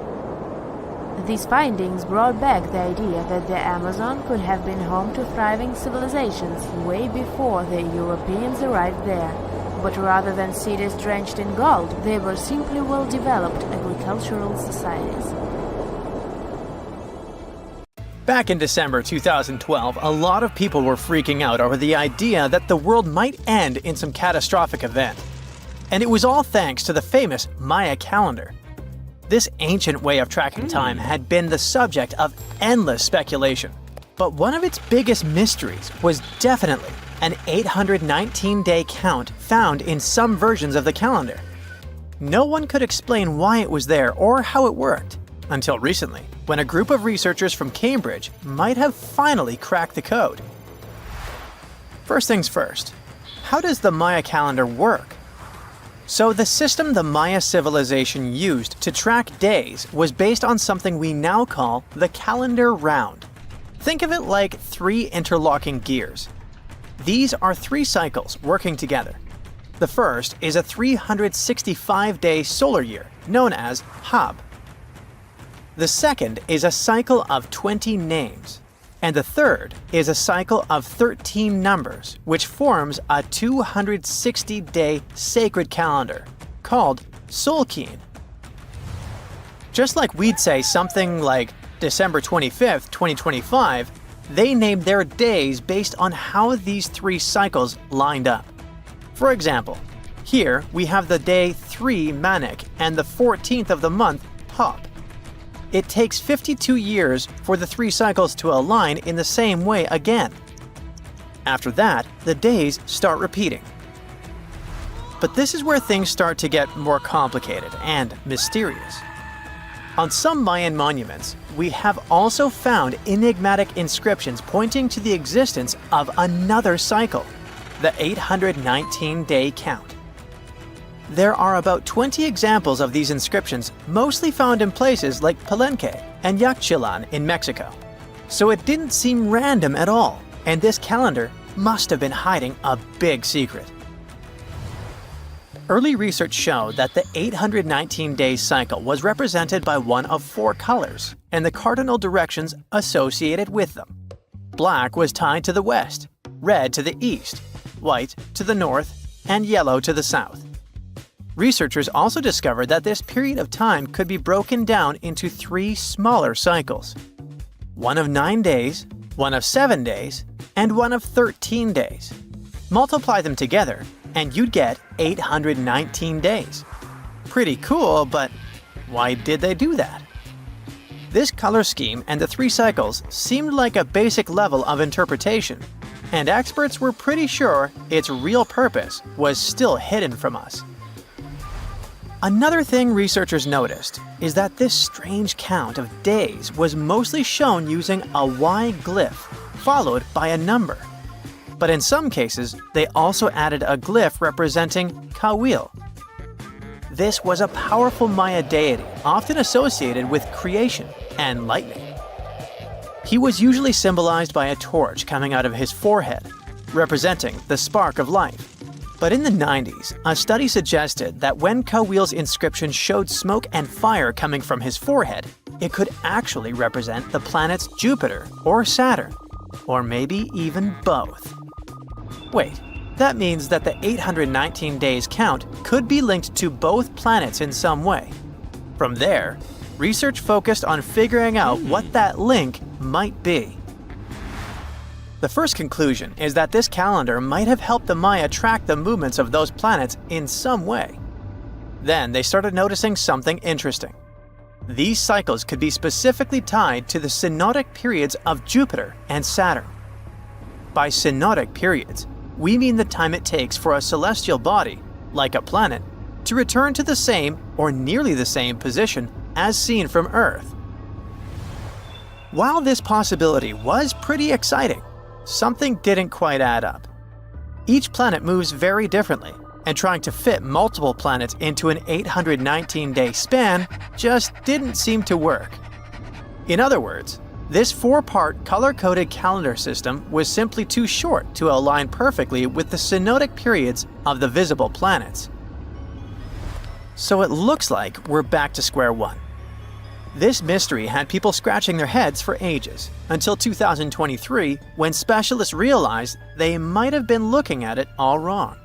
These findings brought back the idea that the Amazon could have been home to thriving civilizations way before the Europeans arrived there. But rather than cities drenched in gold, they were simply well-developed agricultural societies. Back in December 2012, a lot of people were freaking out over the idea that the world might end in some catastrophic event. And it was all thanks to the famous Maya calendar. This ancient way of tracking time had been the subject of endless speculation. But one of its biggest mysteries was definitely an 819-day count found in some versions of the calendar. No one could explain why it was there or how it worked, until recently, when a group of researchers from Cambridge might have finally cracked the code. First things first, how does the Maya calendar work? So the system the Maya civilization used to track days was based on something we now call the calendar round. Think of it like 3 interlocking gears. These are 3 cycles working together. The first is a 365-day solar year, known as Hab. The second is a cycle of 20 names. And the third is a cycle of 13 numbers, which forms a 260-day sacred calendar, called Solkeen. Just like we'd say something like December 25th, 2025, they named their days based on how these 3 cycles lined up. For example, here we have the day 3 Manik and the 14th of the month Hop. It takes 52 years for the 3 cycles to align in the same way again. After that, the days start repeating. But this is where things start to get more complicated and mysterious. On some Mayan monuments, we have also found enigmatic inscriptions pointing to the existence of another cycle, the 819-day count. There are about 20 examples of these inscriptions, mostly found in places like Palenque and Yaxchilan in Mexico. So it didn't seem random at all, and this calendar must have been hiding a big secret. Early research showed that the 819-day cycle was represented by one of 4 colors and the cardinal directions associated with them. Black was tied to the west, red to the east, white to the north, and yellow to the south. Researchers also discovered that this period of time could be broken down into 3 smaller cycles. One of 9 days, one of 7 days, and one of 13 days. Multiply them together, and you'd get 819 days. Pretty cool, but why did they do that? This color scheme and the 3 cycles seemed like a basic level of interpretation, and experts were pretty sure its real purpose was still hidden from us. Another thing researchers noticed is that this strange count of days was mostly shown using a Y glyph, followed by a number. But in some cases, they also added a glyph representing Kawil. This was a powerful Maya deity, often associated with creation and lightning. He was usually symbolized by a torch coming out of his forehead, representing the spark of life. But in the 90s, a study suggested that when Kawil's inscription showed smoke and fire coming from his forehead, it could actually represent the planets Jupiter or Saturn, or maybe even both. Wait, that means that the 819 days count could be linked to both planets in some way. From there, research focused on figuring out what that link might be. The first conclusion is that this calendar might have helped the Maya track the movements of those planets in some way. Then they started noticing something interesting. These cycles could be specifically tied to the synodic periods of Jupiter and Saturn. By synodic periods, we mean the time it takes for a celestial body, like a planet, to return to the same or nearly the same position as seen from Earth. While this possibility was pretty exciting, something didn't quite add up. Each planet moves very differently, and trying to fit multiple planets into an 819-day span just didn't seem to work. In other words, this 4-part color-coded calendar system was simply too short to align perfectly with the synodic periods of the visible planets. So it looks like we're back to square one. This mystery had people scratching their heads for ages, until 2023, when specialists realized they might have been looking at it all wrong.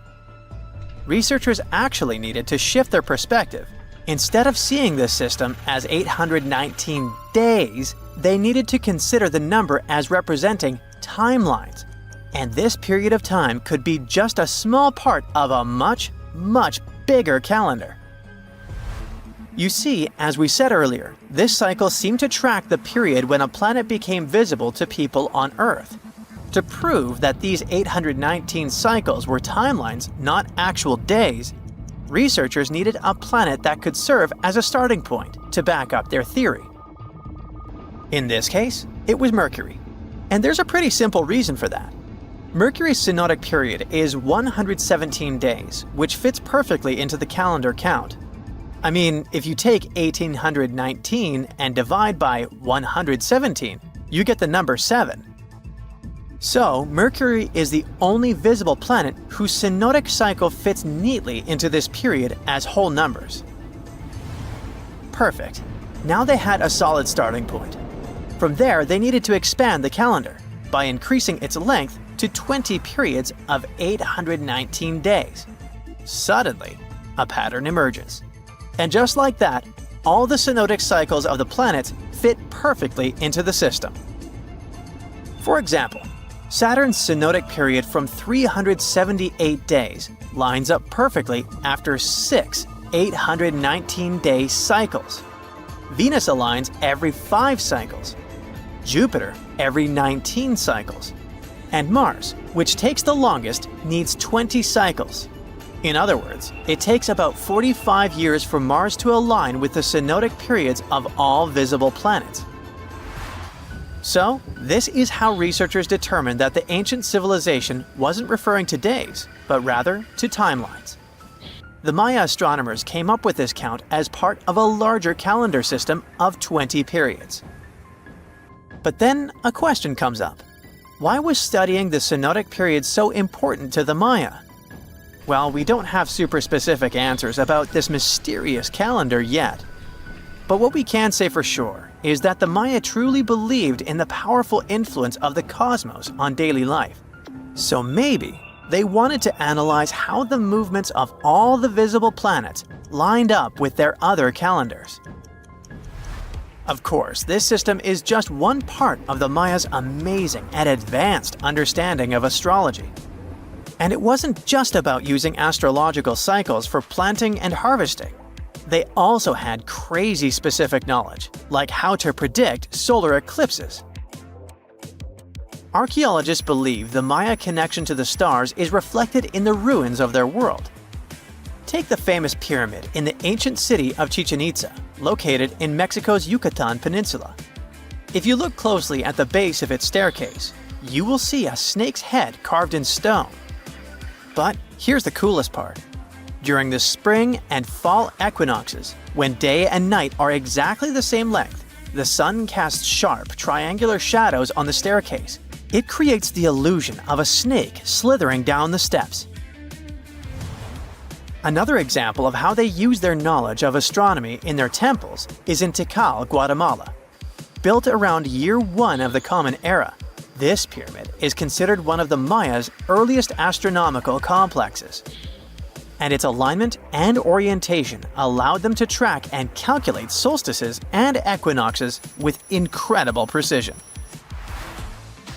Researchers actually needed to shift their perspective. Instead of seeing this system as 819 days, they needed to consider the number as representing timelines. And this period of time could be just a small part of a much, much bigger calendar. You see, as we said earlier, this cycle seemed to track the period when a planet became visible to people on Earth. To prove that these 819 cycles were timelines, not actual days, researchers needed a planet that could serve as a starting point to back up their theory. In this case, it was Mercury. And there's a pretty simple reason for that. Mercury's synodic period is 117 days, which fits perfectly into the calendar count. I mean, if you take 1819 and divide by 117, you get the number 7. So, Mercury is the only visible planet whose synodic cycle fits neatly into this period as whole numbers. Perfect. Now they had a solid starting point. From there, they needed to expand the calendar by increasing its length to 20 periods of 819 days. Suddenly, a pattern emerges. And just like that, all the synodic cycles of the planets fit perfectly into the system. For example, Saturn's synodic period from 378 days lines up perfectly after 6 819-day cycles. Venus aligns every 5 cycles. Jupiter every 19 cycles. And Mars, which takes the longest, needs 20 cycles. In other words, it takes about 45 years for Mars to align with the synodic periods of all visible planets. So, this is how researchers determined that the ancient civilization wasn't referring to days, but rather to timelines. The Maya astronomers came up with this count as part of a larger calendar system of 20 periods. But then a question comes up. Why was studying the synodic period so important to the Maya? Well, we don't have super specific answers about this mysterious calendar yet. But what we can say for sure is that the Maya truly believed in the powerful influence of the cosmos on daily life. So maybe they wanted to analyze how the movements of all the visible planets lined up with their other calendars. Of course, this system is just one part of the Maya's amazing and advanced understanding of astrology. And it wasn't just about using astrological cycles for planting and harvesting. They also had crazy specific knowledge, like how to predict solar eclipses. Archaeologists believe the Maya connection to the stars is reflected in the ruins of their world. Take the famous pyramid in the ancient city of Chichen Itza, located in Mexico's Yucatan Peninsula. If you look closely at the base of its staircase, you will see a snake's head carved in stone. But here's the coolest part. During the spring and fall equinoxes, when day and night are exactly the same length, the sun casts sharp, triangular shadows on the staircase. It creates the illusion of a snake slithering down the steps. Another example of how they use their knowledge of astronomy in their temples is in Tikal, Guatemala. Built around year 1 of the Common Era, this pyramid is considered one of the Maya's earliest astronomical complexes. And its alignment and orientation allowed them to track and calculate solstices and equinoxes with incredible precision.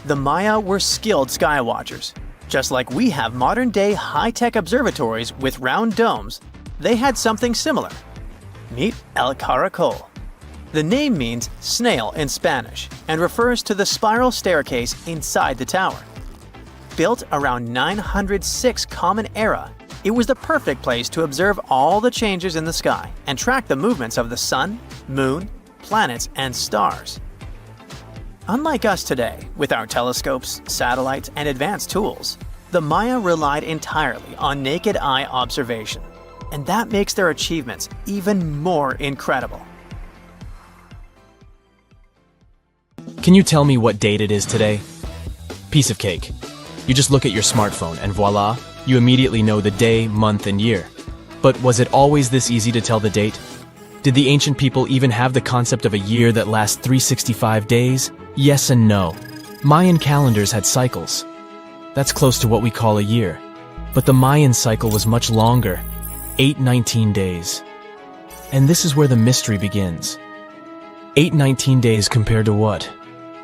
The Maya were skilled skywatchers. Just like we have modern-day high-tech observatories with round domes, they had something similar. Meet El Caracol. The name means snail in Spanish and refers to the spiral staircase inside the tower. Built around 906 Common Era, it was the perfect place to observe all the changes in the sky and track the movements of the sun, moon, planets, and stars. Unlike us today, with our telescopes, satellites, and advanced tools, the Maya relied entirely on naked eye observation, and that makes their achievements even more incredible. Can you tell me what date it is today? Piece of cake. You just look at your smartphone and voila, you immediately know the day, month, and year. But was it always this easy to tell the date? Did the ancient people even have the concept of a year that lasts 365 days? Yes and no. Mayan calendars had cycles. That's close to what we call a year. But the Mayan cycle was much longer, 819 days. And this is where the mystery begins. 819 days compared to what?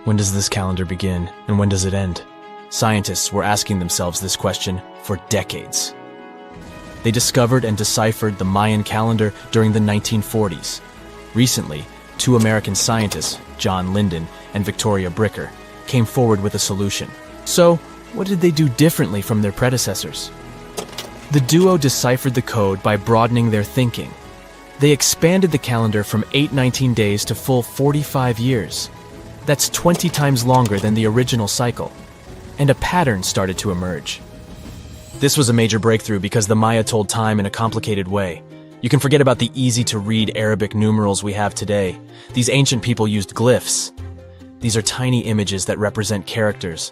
When does this calendar begin, and when does it end? Scientists were asking themselves this question for decades. They discovered and deciphered the Mayan calendar during the 1940s. Recently, two American scientists, John Linden and Victoria Bricker, came forward with a solution. So, what did they do differently from their predecessors? The duo deciphered the code by broadening their thinking. They expanded the calendar from 819 days to full 45 years. That's 20 times longer than the original cycle. And a pattern started to emerge. This was a major breakthrough because the Maya told time in a complicated way. You can forget about the easy-to-read Arabic numerals we have today. These ancient people used glyphs. These are tiny images that represent characters,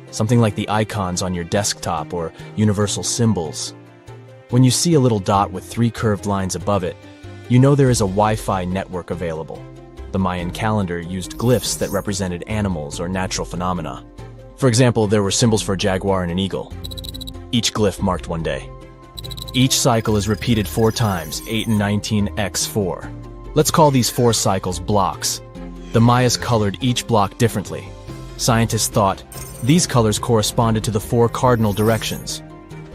something like the icons on your desktop or universal symbols. When you see a little dot with 3 curved lines above it, you know there is a Wi-Fi network available. The Mayan calendar used glyphs that represented animals or natural phenomena. For example, there were symbols for a jaguar and an eagle. Each glyph marked one day. Each cycle is repeated 4 times, 8 and 19 x 4. Let's call these 4 cycles blocks. The Mayas colored each block differently. Scientists thought these colors corresponded to the 4 cardinal directions.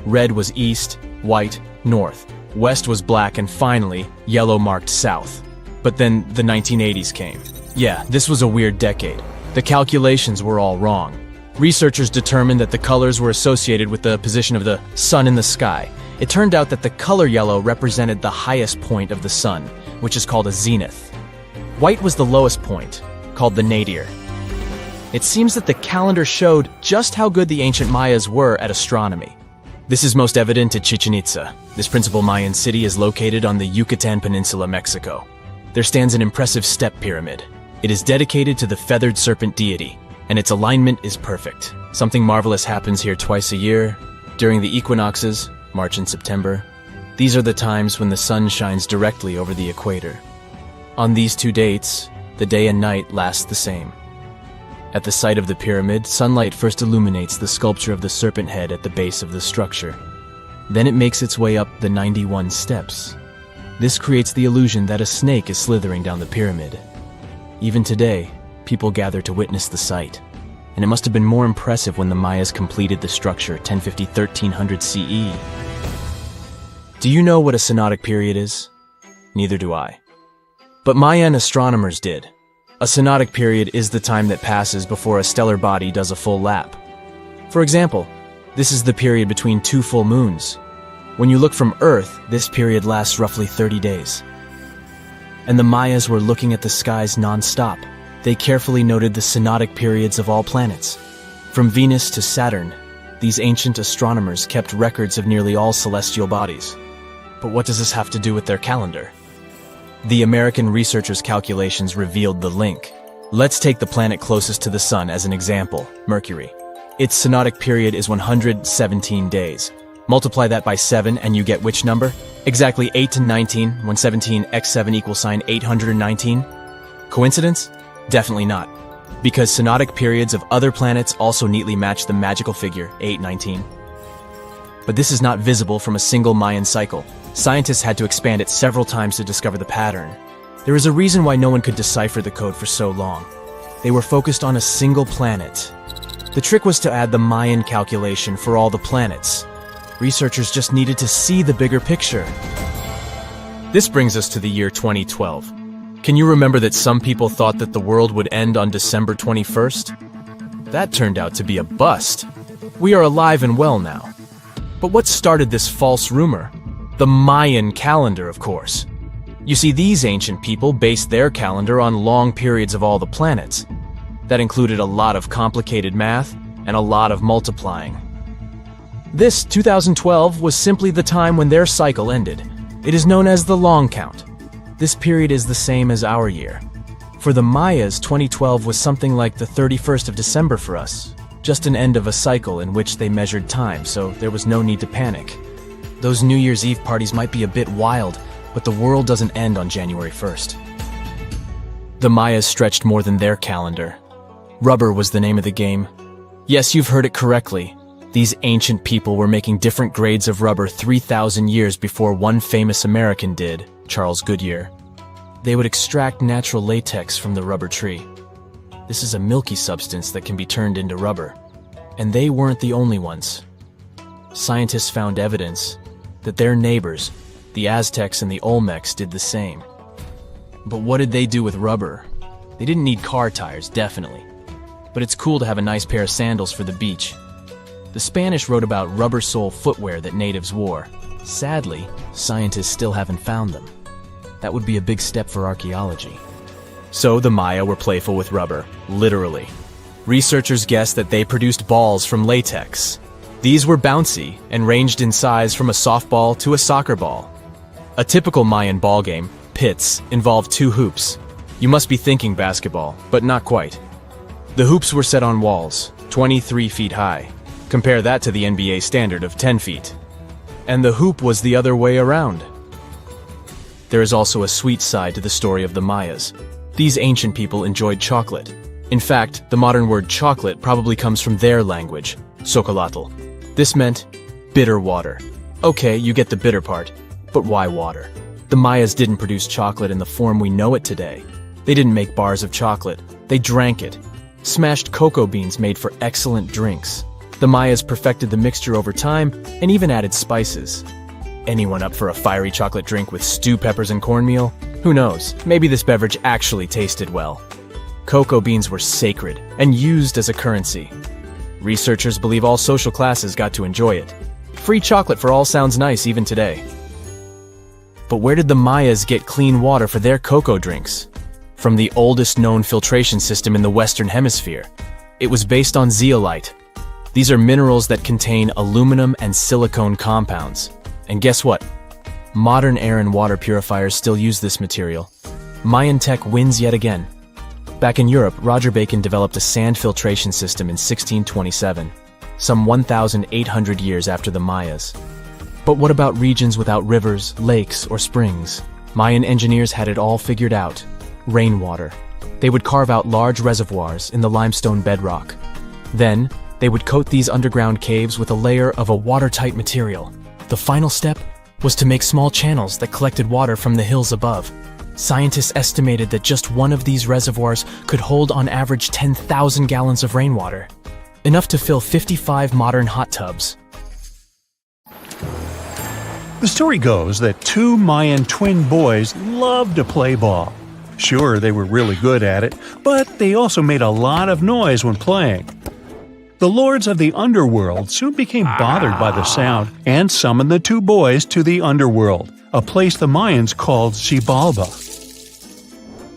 Red was east, white, north. West was black, and finally, yellow marked south. But then the 1980s came. Yeah, this was a weird decade. The calculations were all wrong. Researchers determined that the colors were associated with the position of the sun in the sky. It turned out that the color yellow represented the highest point of the sun, which is called a zenith. White was the lowest point, called the nadir. It seems that the calendar showed just how good the ancient Mayas were at astronomy. This is most evident at Chichen Itza. This principal Mayan city is located on the Yucatan Peninsula, Mexico. There stands an impressive step pyramid. It is dedicated to the feathered serpent deity, and its alignment is perfect. Something marvelous happens here twice a year, during the equinoxes, March and September. These are the times when the sun shines directly over the equator. On these 2 dates, the day and night last the same. At the site of the pyramid, sunlight first illuminates the sculpture of the serpent head at the base of the structure. Then it makes its way up the 91 steps. This creates the illusion that a snake is slithering down the pyramid. Even today, people gather to witness the sight. And it must have been more impressive when the Mayas completed the structure 1050-1300 CE. Do you know what a synodic period is? Neither do I. But Mayan astronomers did. A synodic period is the time that passes before a stellar body does a full lap. For example, this is the period between 2 full moons. When you look from Earth, this period lasts roughly 30 days. And the Mayas were looking at the skies non-stop. They carefully noted the synodic periods of all planets. From Venus to Saturn, these ancient astronomers kept records of nearly all celestial bodies. But what does this have to do with their calendar? The American researchers' calculations revealed the link. Let's take the planet closest to the Sun as an example, Mercury. Its synodic period is 117 days. Multiply that by 7 and you get which number? Exactly 8 to 19, when 17 x 7 equals sign 819. Coincidence? Definitely not. Because synodic periods of other planets also neatly match the magical figure 819. But this is not visible from a single Mayan cycle. Scientists had to expand it several times to discover the pattern. There is a reason why no one could decipher the code for so long. They were focused on a single planet. The trick was to add the Mayan calculation for all the planets. Researchers just needed to see the bigger picture. This brings us to the year 2012. Can you remember that some people thought that the world would end on December 21st? That turned out to be a bust. We are alive and well now. But what started this false rumor? The Mayan calendar, of course. You see, these ancient people based their calendar on long periods of all the planets. That included a lot of complicated math and a lot of multiplying. This 2012 was simply the time when their cycle ended. It is known as the long count. This period is the same as our year. For the Mayas, 2012 was something like the 31st of December for us. Just an end of a cycle in which they measured time, so there was no need to panic. Those New Year's Eve parties might be a bit wild, but the world doesn't end on January 1st. The Mayas stretched more than their calendar. Rubber was the name of the game. Yes, you've heard it correctly. These ancient people were making different grades of rubber 3,000 years before one famous American did, Charles Goodyear. They would extract natural latex from the rubber tree. This is a milky substance that can be turned into rubber. And they weren't the only ones. Scientists found evidence that their neighbors, the Aztecs and the Olmecs, did the same. But what did they do with rubber? They didn't need car tires, definitely. But it's cool to have a nice pair of sandals for the beach. The Spanish wrote about rubber sole footwear that natives wore. Sadly, scientists still haven't found them. That would be a big step for archaeology. So the Maya were playful with rubber, literally. Researchers guess that they produced balls from latex. These were bouncy and ranged in size from a softball to a soccer ball. A typical Mayan ball game, pits, involved 2 hoops. You must be thinking basketball, but not quite. The hoops were set on walls, 23 feet high. Compare that to the NBA standard of 10 feet. And the hoop was the other way around. There is also a sweet side to the story of the Mayas. These ancient people enjoyed chocolate. In fact, the modern word chocolate probably comes from their language, Xocolotl. This meant bitter water. Okay, you get the bitter part, but why water? The Mayas didn't produce chocolate in the form we know it today. They didn't make bars of chocolate. They drank it. Smashed cocoa beans made for excellent drinks. The Mayas perfected the mixture over time and even added spices. Anyone up for a fiery chocolate drink with stew peppers and cornmeal? Who knows, maybe this beverage actually tasted well. Cocoa beans were sacred and used as a currency. Researchers believe all social classes got to enjoy it. Free chocolate for all sounds nice even today. But where did the Mayas get clean water for their cocoa drinks? From the oldest known filtration system in the Western Hemisphere. It was based on zeolite. These are minerals that contain aluminum and silicone compounds. And guess what? Modern air and water purifiers still use this material. Mayan tech wins yet again. Back in Europe, Roger Bacon developed a sand filtration system in 1627, some 1,800 years after the Mayas. But what about regions without rivers, lakes, or springs? Mayan engineers had it all figured out. Rainwater. They would carve out large reservoirs in the limestone bedrock. Then, they would coat these underground caves with a layer of a watertight material. The final step was to make small channels that collected water from the hills above. Scientists estimated that just one of these reservoirs could hold on average 10,000 gallons of rainwater, enough to fill 55 modern hot tubs. The story goes that 2 Mayan twin boys loved to play ball. Sure, they were really good at it, but they also made a lot of noise when playing. The lords of the underworld soon became bothered by the sound and summoned the 2 boys to the underworld, a place the Mayans called Xibalba.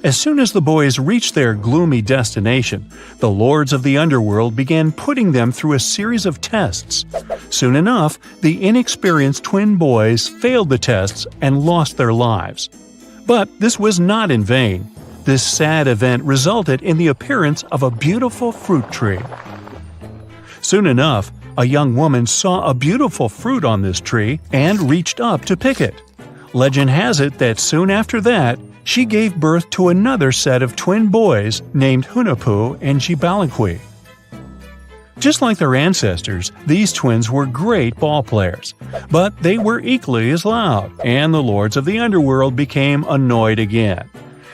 As soon as the boys reached their gloomy destination, the lords of the underworld began putting them through a series of tests. Soon enough, the inexperienced twin boys failed the tests and lost their lives. But this was not in vain. This sad event resulted in the appearance of a beautiful fruit tree. Soon enough, a young woman saw a beautiful fruit on this tree and reached up to pick it. Legend has it that soon after that, she gave birth to another set of twin boys named Hunahpu and Xibalba. Just like their ancestors, these twins were great ball players, but they were equally as loud, and the lords of the underworld became annoyed again.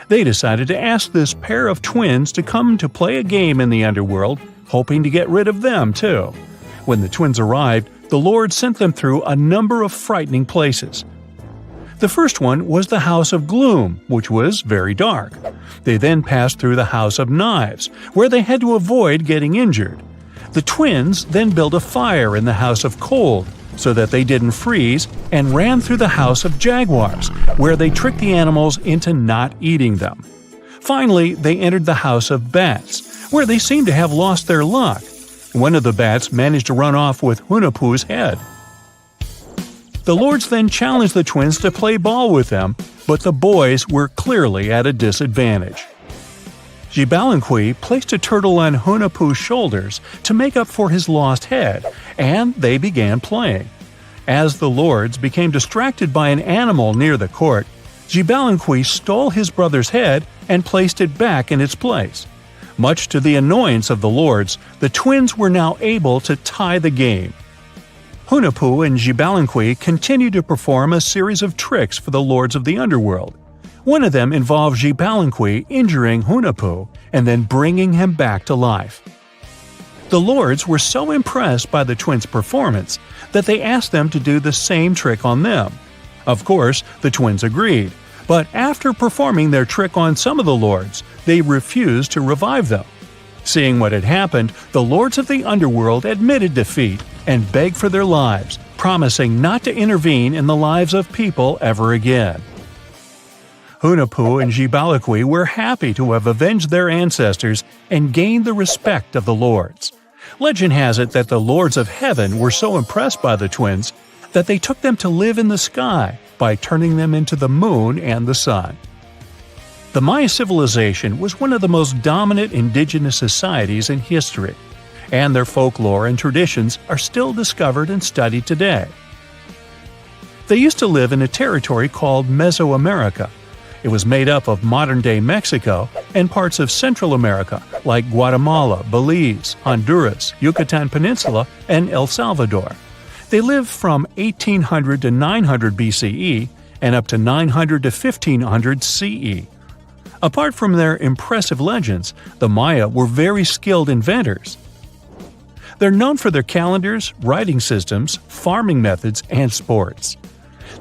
They decided to ask this pair of twins to come to play a game in the underworld, hoping to get rid of them too. When the twins arrived, the lords sent them through a number of frightening places. The first one was the House of Gloom, which was very dark. They then passed through the House of Knives, where they had to avoid getting injured. The twins then built a fire in the House of Cold, so that they didn't freeze, and ran through the House of Jaguars, where they tricked the animals into not eating them. Finally, they entered the House of Bats, where they seemed to have lost their luck. One of the bats managed to run off with Hunahpu's head. The lords then challenged the twins to play ball with them, but the boys were clearly at a disadvantage. Xibalba placed a turtle on Hunahpu's shoulders to make up for his lost head, and they began playing. As the lords became distracted by an animal near the court, Xibalba stole his brother's head and placed it back in its place. Much to the annoyance of the lords, the twins were now able to tie the game. Hunahpu and Xibalba continued to perform a series of tricks for the lords of the underworld. One of them involved Xibalba injuring Hunahpu and then bringing him back to life. The lords were so impressed by the twins' performance that they asked them to do the same trick on them. Of course, the twins agreed, but after performing their trick on some of the lords, they refused to revive them. Seeing what had happened, the lords of the underworld admitted defeat and begged for their lives, promising not to intervene in the lives of people ever again. Hunahpu and Xibalba were happy to have avenged their ancestors and gained the respect of the lords. Legend has it that the lords of heaven were so impressed by the twins that they took them to live in the sky by turning them into the moon and the sun. The Maya civilization was one of the most dominant indigenous societies in history, and their folklore and traditions are still discovered and studied today. They used to live in a territory called Mesoamerica. It was made up of modern-day Mexico and parts of Central America like Guatemala, Belize, Honduras, Yucatan Peninsula, and El Salvador. They lived from 1800 to 900 BCE and up to 900 to 1500 CE. Apart from their impressive legends, the Maya were very skilled inventors. They're known for their calendars, writing systems, farming methods, and sports.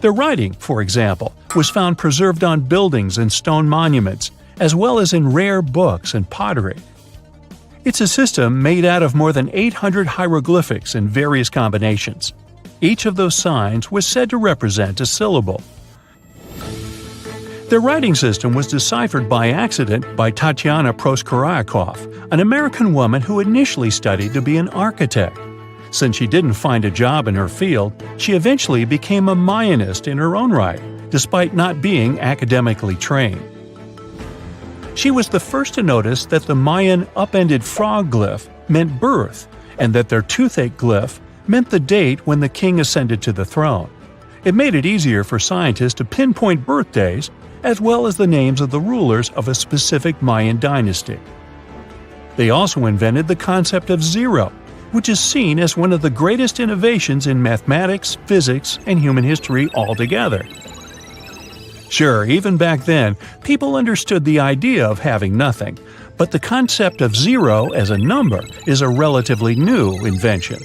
Their writing, for example, was found preserved on buildings and stone monuments, as well as in rare books and pottery. It's a system made out of more than 800 hieroglyphics in various combinations. Each of those signs was said to represent a syllable. Their writing system was deciphered by accident by Tatiana Proskorakov, an American woman who initially studied to be an architect. Since she didn't find a job in her field, she eventually became a Mayanist in her own right, despite not being academically trained. She was the first to notice that the Mayan upended frog glyph meant birth, and that their toothache glyph meant the date when the king ascended to the throne. It made it easier for scientists to pinpoint birthdays, as well as the names of the rulers of a specific Mayan dynasty. They also invented the concept of zero, which is seen as one of the greatest innovations in mathematics, physics, and human history altogether. Sure, even back then, people understood the idea of having nothing, but the concept of zero as a number is a relatively new invention.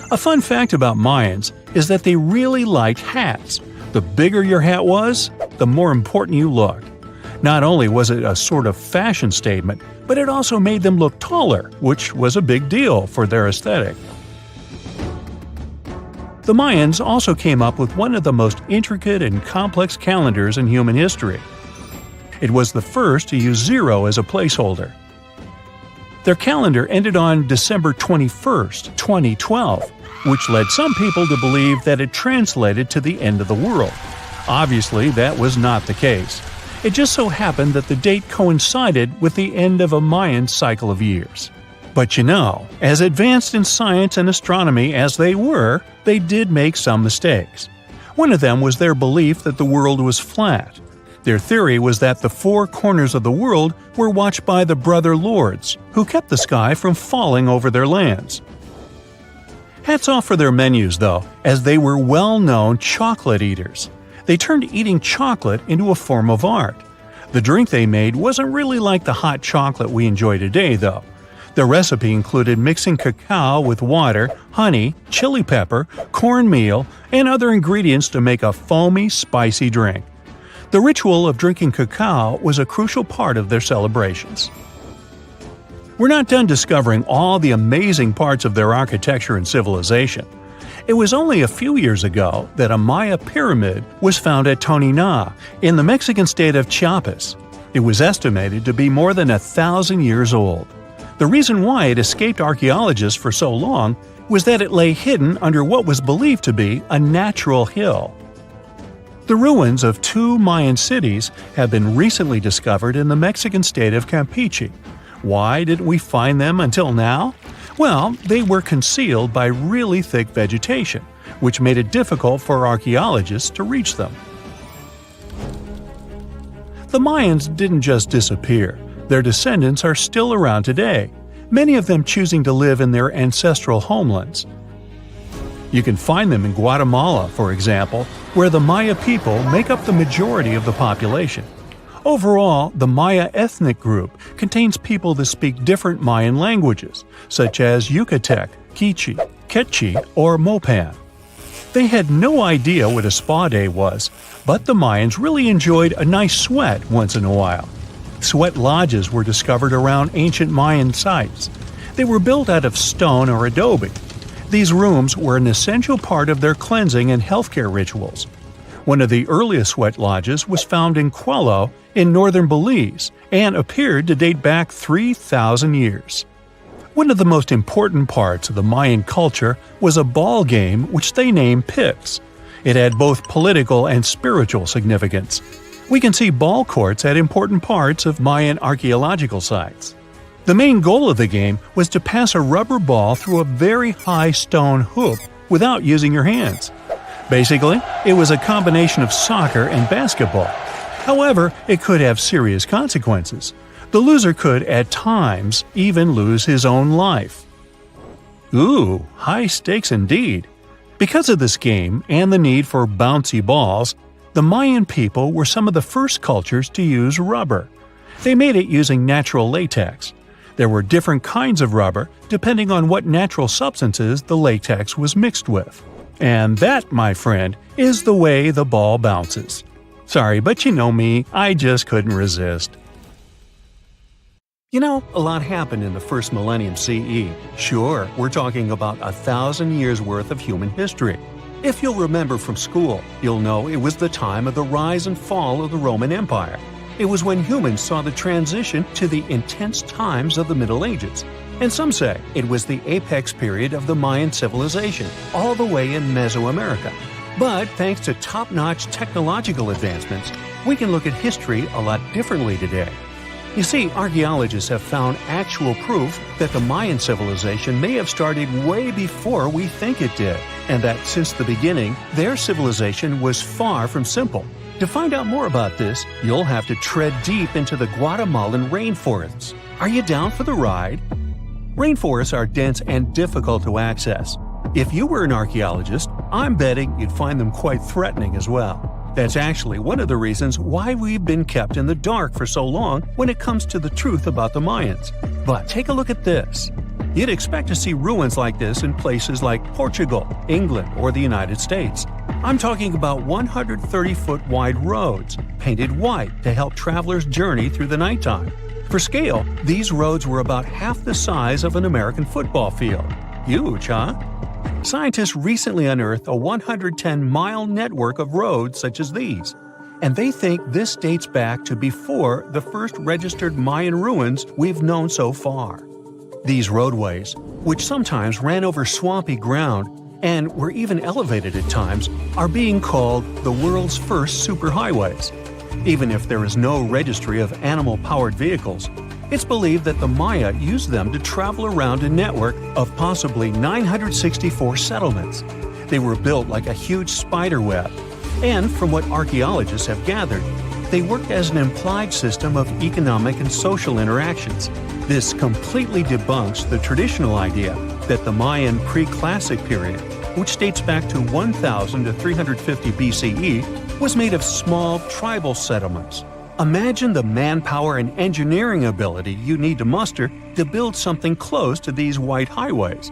A fun fact about Mayans is that they really liked hats. The bigger your hat was, the more important you looked. Not only was it a sort of fashion statement, but it also made them look taller, which was a big deal for their aesthetic. The Mayans also came up with one of the most intricate and complex calendars in human history. It was the first to use zero as a placeholder. Their calendar ended on December 21st, 2012, which led some people to believe that it translated to the end of the world. Obviously, that was not the case. It just so happened that the date coincided with the end of a Mayan cycle of years. But you know, as advanced in science and astronomy as they were, they did make some mistakes. One of them was their belief that the world was flat. Their theory was that the four corners of the world were watched by the brother lords, who kept the sky from falling over their lands. Hats off for their menus, though, as they were well-known chocolate eaters. They turned eating chocolate into a form of art. The drink they made wasn't really like the hot chocolate we enjoy today, though. The recipe included mixing cacao with water, honey, chili pepper, cornmeal, and other ingredients to make a foamy, spicy drink. The ritual of drinking cacao was a crucial part of their celebrations. We're not done discovering all the amazing parts of their architecture and civilization. It was only a few years ago that a Maya pyramid was found at Tonina, in the Mexican state of Chiapas. It was estimated to be more than 1,000 years old. The reason why it escaped archaeologists for so long was that it lay hidden under what was believed to be a natural hill. The ruins of two Mayan cities have been recently discovered in the Mexican state of Campeche. Why didn't we find them until now? Well, they were concealed by really thick vegetation, which made it difficult for archaeologists to reach them. The Mayans didn't just disappear. Their descendants are still around today, many of them choosing to live in their ancestral homelands. You can find them in Guatemala, for example, where the Maya people make up the majority of the population. Overall, the Maya ethnic group contains people that speak different Mayan languages, such as Yucatec, Quiche, Quechua, or Mopan. They had no idea what a spa day was, but the Mayans really enjoyed a nice sweat once in a while. Sweat lodges were discovered around ancient Mayan sites. They were built out of stone or adobe. These rooms were an essential part of their cleansing and healthcare rituals. One of the earliest sweat lodges was found in Quello in northern Belize and appeared to date back 3,000 years. One of the most important parts of the Mayan culture was a ball game which they named Pix. It had both political and spiritual significance. We can see ball courts at important parts of Mayan archaeological sites. The main goal of the game was to pass a rubber ball through a very high stone hoop without using your hands. Basically, it was a combination of soccer and basketball. However, it could have serious consequences. The loser could, at times, even lose his own life. Ooh, high stakes indeed. Because of this game and the need for bouncy balls, the Mayan people were some of the first cultures to use rubber. They made it using natural latex. There were different kinds of rubber depending on what natural substances the latex was mixed with. And that, my friend, is the way the ball bounces. Sorry, but you know me, I just couldn't resist. You know, a lot happened in the first millennium CE. Sure, we're talking about 1,000 years worth of human history. If you'll remember from school, you'll know it was the time of the rise and fall of the Roman Empire. It was when humans saw the transition to the intense times of the Middle Ages. And some say it was the apex period of the Mayan civilization, all the way in Mesoamerica. But thanks to top-notch technological advancements, we can look at history a lot differently today. You see, archaeologists have found actual proof that the Mayan civilization may have started way before we think it did, and that since the beginning, their civilization was far from simple. To find out more about this, you'll have to tread deep into the Guatemalan rainforests. Are you down for the ride? Rainforests are dense and difficult to access. If you were an archaeologist, I'm betting you'd find them quite threatening as well. That's actually one of the reasons why we've been kept in the dark for so long when it comes to the truth about the Mayans. But take a look at this. You'd expect to see ruins like this in places like Portugal, England, or the United States. I'm talking about 130-foot wide roads, painted white to help travelers journey through the nighttime. For scale, these roads were about half the size of an American football field. Huge, huh? Scientists recently unearthed a 110-mile network of roads such as these, and they think this dates back to before the first registered Mayan ruins we've known so far. These roadways, which sometimes ran over swampy ground and were even elevated at times, are being called the world's first superhighways. Even if there is no registry of animal-powered vehicles, it's believed that the Maya used them to travel around a network of possibly 964 settlements. They were built like a huge spider web, and from what archaeologists have gathered, they worked as an implied system of economic and social interactions. This completely debunks the traditional idea that the Mayan pre-classic period, which dates back to 1000 to 350 BCE, was made of small tribal settlements. Imagine the manpower and engineering ability you need to muster to build something close to these white highways.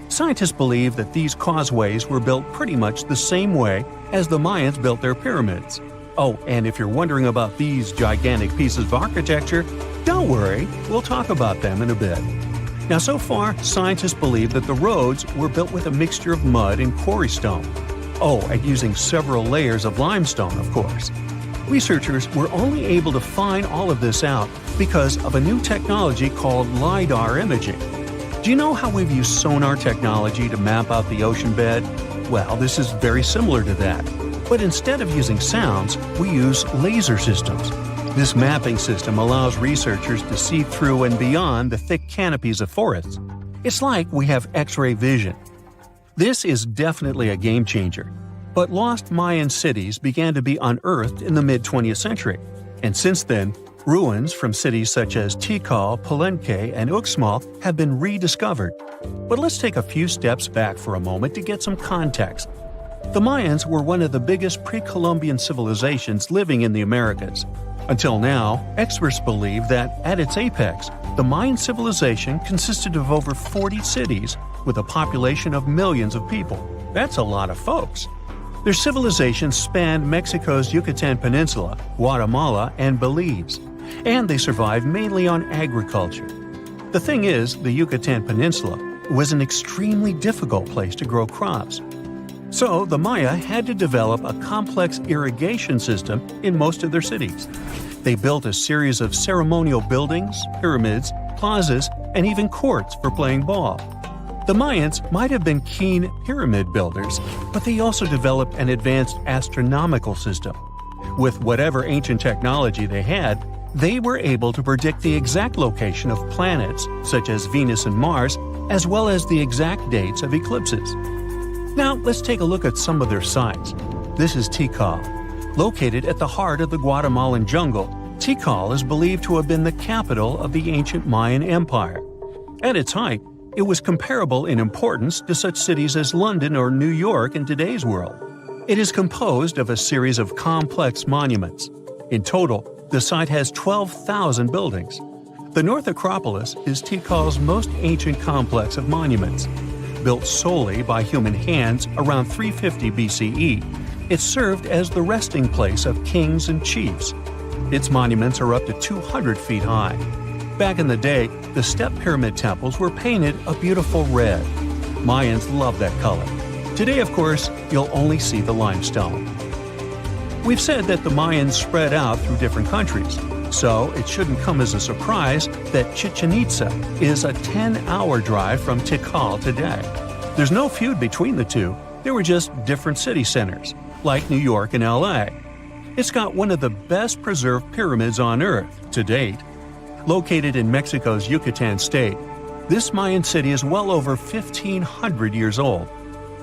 Scientists believe that these causeways were built pretty much the same way as the Mayans built their pyramids. Oh, and if you're wondering about these gigantic pieces of architecture, don't worry, we'll talk about them in a bit. Now, so far, scientists believe that the roads were built with a mixture of mud and quarry stone. Oh, and using several layers of limestone, of course. Researchers were only able to find all of this out because of a new technology called Lidar imaging. Do you know how we've used sonar technology to map out the ocean bed? Well, this is very similar to that. But instead of using sounds, we use laser systems. This mapping system allows researchers to see through and beyond the thick canopies of forests. It's like we have X-ray vision. This is definitely a game changer. But lost Mayan cities began to be unearthed in the mid-20th century, and since then, ruins from cities such as Tikal, Palenque, and Uxmal have been rediscovered. But let's take a few steps back for a moment to get some context. The Mayans were one of the biggest pre-Columbian civilizations living in the Americas. Until now, experts believe that, at its apex, the Mayan civilization consisted of over 40 cities with a population of millions of people. That's a lot of folks. Their civilization spanned Mexico's Yucatan Peninsula, Guatemala, and Belize, and they survived mainly on agriculture. The thing is, the Yucatan Peninsula was an extremely difficult place to grow crops. So the Maya had to develop a complex irrigation system in most of their cities. They built a series of ceremonial buildings, pyramids, plazas, and even courts for playing ball. The Mayans might have been keen pyramid builders, but they also developed an advanced astronomical system. With whatever ancient technology they had, they were able to predict the exact location of planets, such as Venus and Mars, as well as the exact dates of eclipses. Now, let's take a look at some of their sites. This is Tikal. Located at the heart of the Guatemalan jungle, Tikal is believed to have been the capital of the ancient Mayan Empire. At its height, it was comparable in importance to such cities as London or New York in today's world. It is composed of a series of complex monuments. In total, the site has 12,000 buildings. The North Acropolis is Tikal's most ancient complex of monuments. Built solely by human hands around 350 BCE, it served as the resting place of kings and chiefs. Its monuments are up to 200 feet high. Back in the day, the step pyramid temples were painted a beautiful red. Mayans loved that color. Today, of course, you'll only see the limestone. We've said that the Mayans spread out through different countries, so it shouldn't come as a surprise that Chichen Itza is a 10-hour drive from Tikal today. There's no feud between the two, they were just different city centers, like New York and LA. It's got one of the best preserved pyramids on Earth to date. Located in Mexico's Yucatan state, this Mayan city is well over 1,500 years old.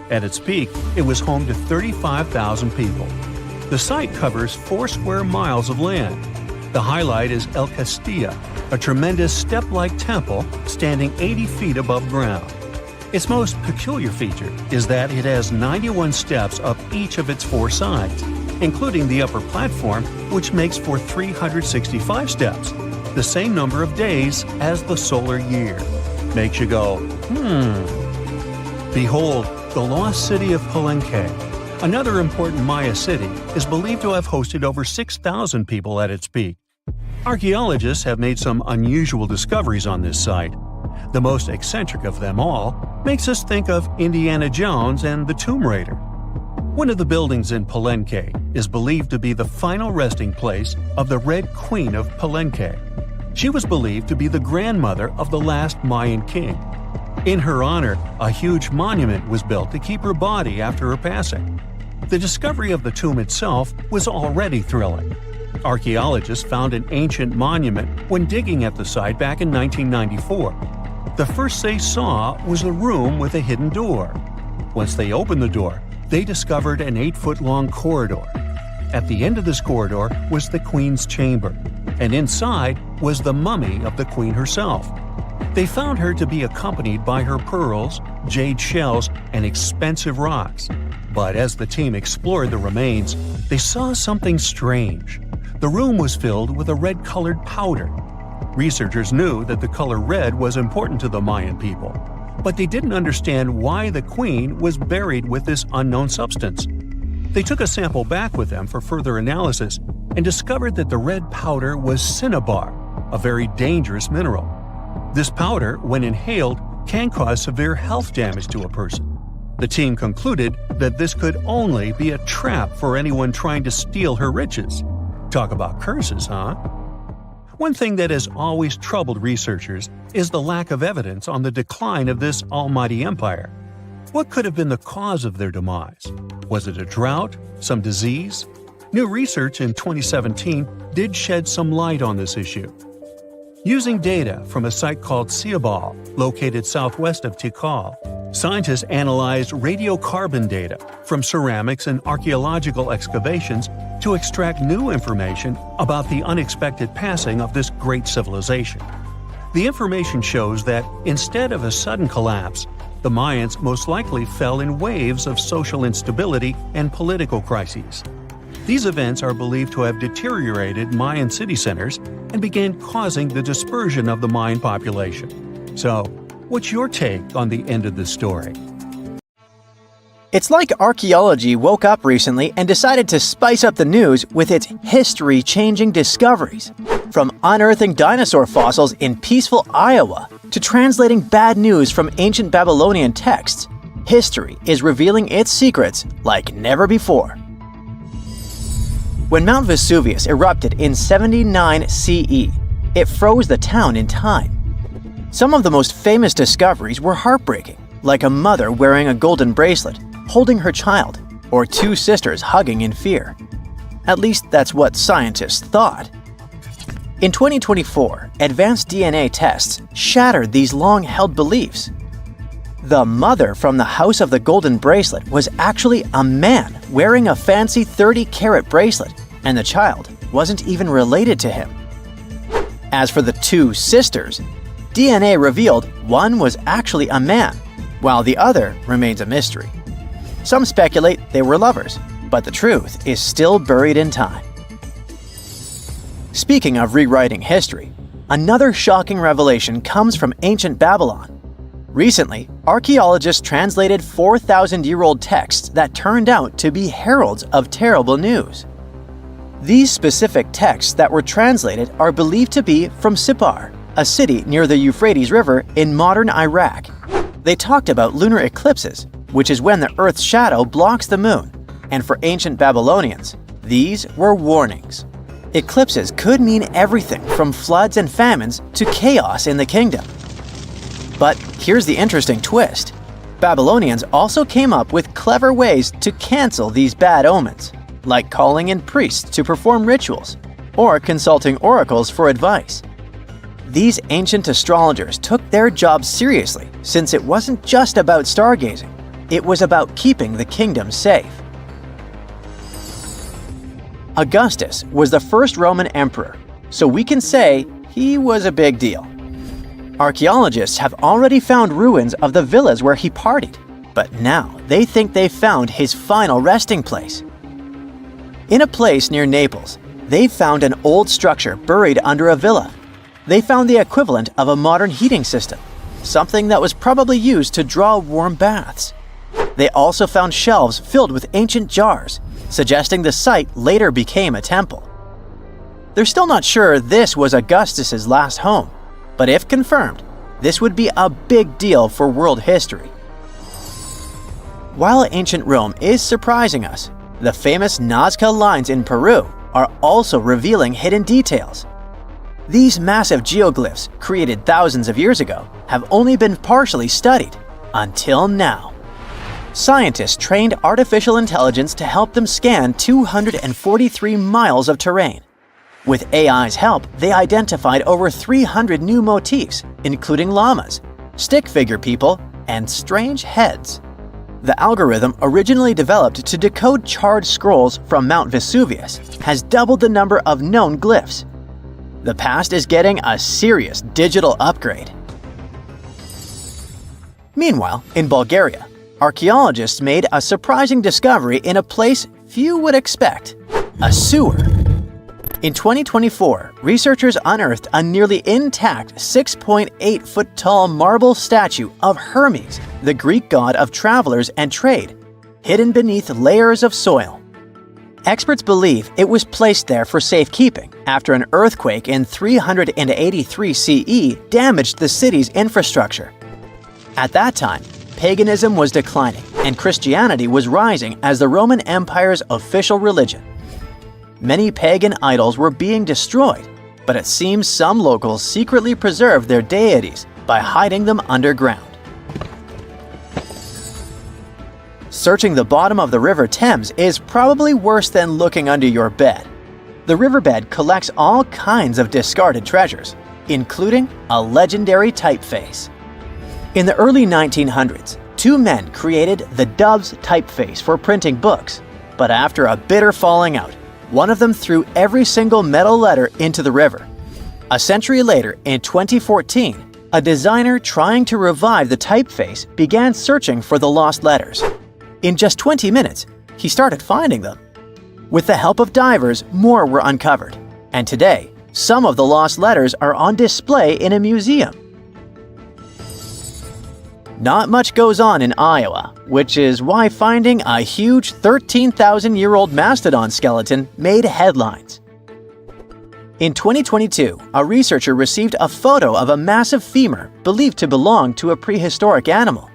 At its peak, it was home to 35,000 people. The site covers 4 square miles of land. The highlight is El Castillo, a tremendous step-like temple standing 80 feet above ground. Its most peculiar feature is that it has 91 steps up each of its 4 sides, including the upper platform, which makes for 365 steps, the same number of days as the solar year. Makes you go, Behold, the lost city of Palenque. Another important Maya city is believed to have hosted over 6,000 people at its peak. Archaeologists have made some unusual discoveries on this site. The most eccentric of them all makes us think of Indiana Jones and the Tomb Raider. One of the buildings in Palenque is believed to be the final resting place of the Red Queen of Palenque. She was believed to be the grandmother of the last Mayan king. In her honor, a huge monument was built to keep her body after her passing. The discovery of the tomb itself was already thrilling. Archaeologists found an ancient monument when digging at the site back in 1994. The first they saw was a room with a hidden door. Once they opened the door, they discovered an 8-foot-long corridor. At the end of this corridor was the queen's chamber, and inside was the mummy of the queen herself. They found her to be accompanied by her pearls, jade shells, and expensive rocks. But as the team explored the remains, they saw something strange. The room was filled with a red-colored powder. Researchers knew that the color red was important to the Mayan people, but they didn't understand why the queen was buried with this unknown substance. They took a sample back with them for further analysis and discovered that the red powder was cinnabar, a very dangerous mineral. This powder, when inhaled, can cause severe health damage to a person. The team concluded that this could only be a trap for anyone trying to steal her riches. Talk about curses, huh? One thing that has always troubled researchers is the lack of evidence on the decline of this almighty empire. What could have been the cause of their demise? Was it a drought? Some disease? New research in 2017 did shed some light on this issue. Using data from a site called Xibalba, located southwest of Tikal, scientists analyzed radiocarbon data from ceramics and archaeological excavations to extract new information about the unexpected passing of this great civilization. The information shows that instead of a sudden collapse, the Mayans most likely fell in waves of social instability and political crises. These events are believed to have deteriorated Mayan city centers and began causing the dispersion of the Mayan population. So, what's your take on the end of this story? It's like archaeology woke up recently and decided to spice up the news with its history-changing discoveries. From unearthing dinosaur fossils in peaceful Iowa to translating bad news from ancient Babylonian texts, history is revealing its secrets like never before. When Mount Vesuvius erupted in 79 CE, it froze the town in time. Some of the most famous discoveries were heartbreaking, like a mother wearing a golden bracelet, holding her child, or two sisters hugging in fear. At least that's what scientists thought. In 2024, advanced DNA tests shattered these long-held beliefs. The mother from the House of the Golden Bracelet was actually a man wearing a fancy 30-carat bracelet, and the child wasn't even related to him. As for the two sisters, DNA revealed one was actually a man, while the other remains a mystery. Some speculate they were lovers, but the truth is still buried in time. Speaking of rewriting history, another shocking revelation comes from ancient Babylon. Recently, archaeologists translated 4,000-year-old texts that turned out to be heralds of terrible news. These specific texts that were translated are believed to be from Sippar, a city near the Euphrates River in modern Iraq. They talked about lunar eclipses, which is when the Earth's shadow blocks the moon, and for ancient Babylonians, these were warnings. Eclipses could mean everything from floods and famines to chaos in the kingdom. But here's the interesting twist. Babylonians also came up with clever ways to cancel these bad omens, like calling in priests to perform rituals, or consulting oracles for advice. These ancient astrologers took their job seriously, since it wasn't just about stargazing, it was about keeping the kingdom safe. Augustus was the first Roman emperor, so we can say he was a big deal. Archaeologists have already found ruins of the villas where he partied, but now they think they've found his final resting place. In a place near Naples, they found an old structure buried under a villa. They found the equivalent of a modern heating system, something that was probably used to draw warm baths. They also found shelves filled with ancient jars, suggesting the site later became a temple. They're still not sure this was Augustus's last home, but if confirmed, this would be a big deal for world history. While ancient Rome is surprising us, the famous Nazca lines in Peru are also revealing hidden details. These massive geoglyphs, created thousands of years ago, have only been partially studied until now. Scientists trained artificial intelligence to help them scan 243 miles of terrain. With AI's help, they identified over 300 new motifs, including llamas, stick figure people, and strange heads. The algorithm, originally developed to decode charred scrolls from Mount Vesuvius, has doubled the number of known glyphs. The past is getting a serious digital upgrade. Meanwhile, in Bulgaria, archaeologists made a surprising discovery in a place few would expect: a sewer. In 2024, researchers unearthed a nearly intact 6.8-foot-tall marble statue of Hermes, the Greek god of travelers and trade, hidden beneath layers of soil. Experts believe it was placed there for safekeeping after an earthquake in 383 CE damaged the city's infrastructure. At that time, paganism was declining and Christianity was rising as the Roman Empire's official religion. Many pagan idols were being destroyed, but it seems some locals secretly preserved their deities by hiding them underground. Searching the bottom of the River Thames is probably worse than looking under your bed. The riverbed collects all kinds of discarded treasures, including a legendary typeface. In the early 1900s, two men created the Dove's typeface for printing books, but after a bitter falling out, one of them threw every single metal letter into the river. A century later, in 2014, a designer trying to revive the typeface began searching for the lost letters. In just 20 minutes, he started finding them. With the help of divers, more were uncovered, and today, some of the lost letters are on display in a museum. Not much goes on in Iowa, which is why finding a huge 13,000-year-old mastodon skeleton made headlines. In 2022, a researcher received a photo of a massive femur believed to belong to a prehistoric animal.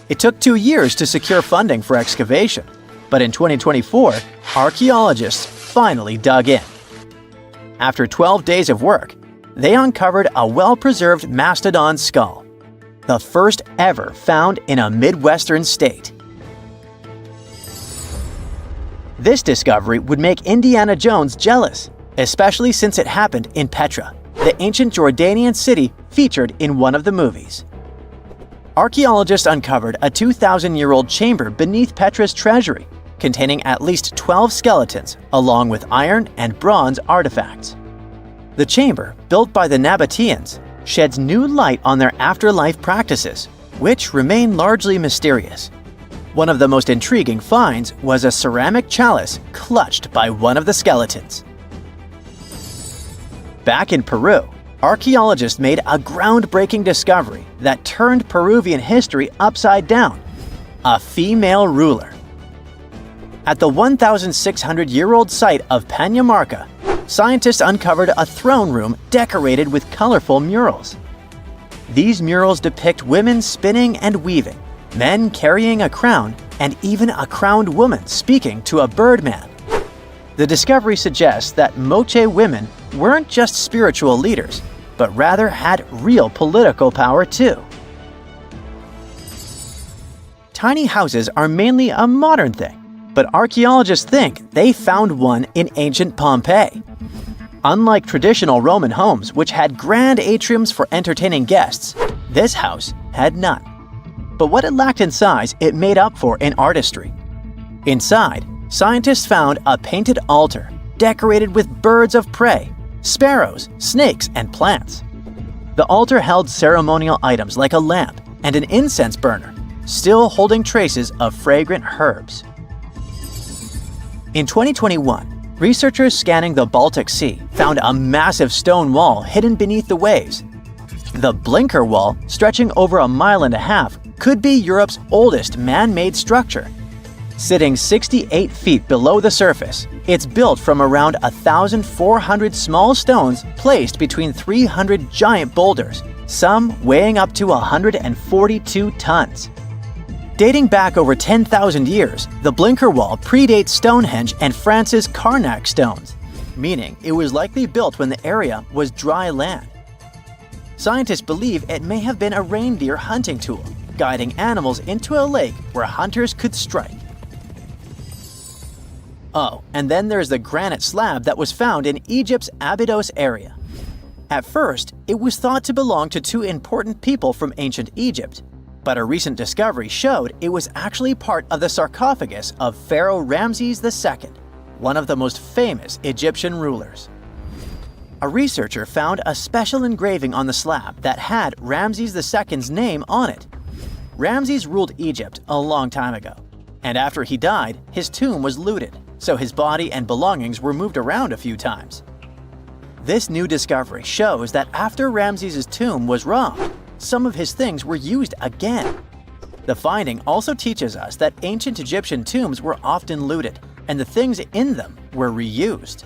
It took 2 years to secure funding for excavation, but in 2024, archaeologists finally dug in. After 12 days of work, they uncovered a well-preserved mastodon skull, the first ever found in a Midwestern state. This discovery would make Indiana Jones jealous, especially since it happened in Petra, the ancient Jordanian city featured in one of the movies. Archaeologists uncovered a 2,000-year-old chamber beneath Petra's treasury, containing at least 12 skeletons along with iron and bronze artifacts. The chamber, built by the Nabateans, sheds new light on their afterlife practices, which remain largely mysterious. One of the most intriguing finds was a ceramic chalice clutched by one of the skeletons. Back in Peru, archaeologists made a groundbreaking discovery that turned Peruvian history upside down: a female ruler. At the 1,600-year-old site of Pañamarca, scientists uncovered a throne room decorated with colorful murals. These murals depict women spinning and weaving, men carrying a crown, and even a crowned woman speaking to a birdman. The discovery suggests that Moche women weren't just spiritual leaders, but rather had real political power too. Tiny houses are mainly a modern thing, but archaeologists think they found one in ancient Pompeii. Unlike traditional Roman homes, which had grand atriums for entertaining guests, this house had none. But what it lacked in size, it made up for in artistry. Inside, scientists found a painted altar decorated with birds of prey, sparrows, snakes, and plants. The altar held ceremonial items like a lamp and an incense burner, still holding traces of fragrant herbs. In 2021, researchers scanning the Baltic Sea found a massive stone wall hidden beneath the waves. The Blinker Wall, stretching over 1.5 miles, could be Europe's oldest man-made structure. Sitting 68 feet below the surface, it's built from around 1,400 small stones placed between 300 giant boulders, some weighing up to 142 tons. Dating back over 10,000 years, the Blinker Wall predates Stonehenge and France's Karnak stones, meaning it was likely built when the area was dry land. Scientists believe it may have been a reindeer hunting tool, guiding animals into a lake where hunters could strike. Oh, and then there's the granite slab that was found in Egypt's Abydos area. At first, it was thought to belong to 2 important people from ancient Egypt, but a recent discovery showed it was actually part of the sarcophagus of Pharaoh Ramses II, one of the most famous Egyptian rulers. A researcher found a special engraving on the slab that had Ramses II's name on it. Ramses ruled Egypt a long time ago, and after he died, his tomb was looted, so his body and belongings were moved around a few times. This new discovery shows that after Ramses' tomb was robbed, some of his things were used again. The finding also teaches us that ancient Egyptian tombs were often looted, and the things in them were reused.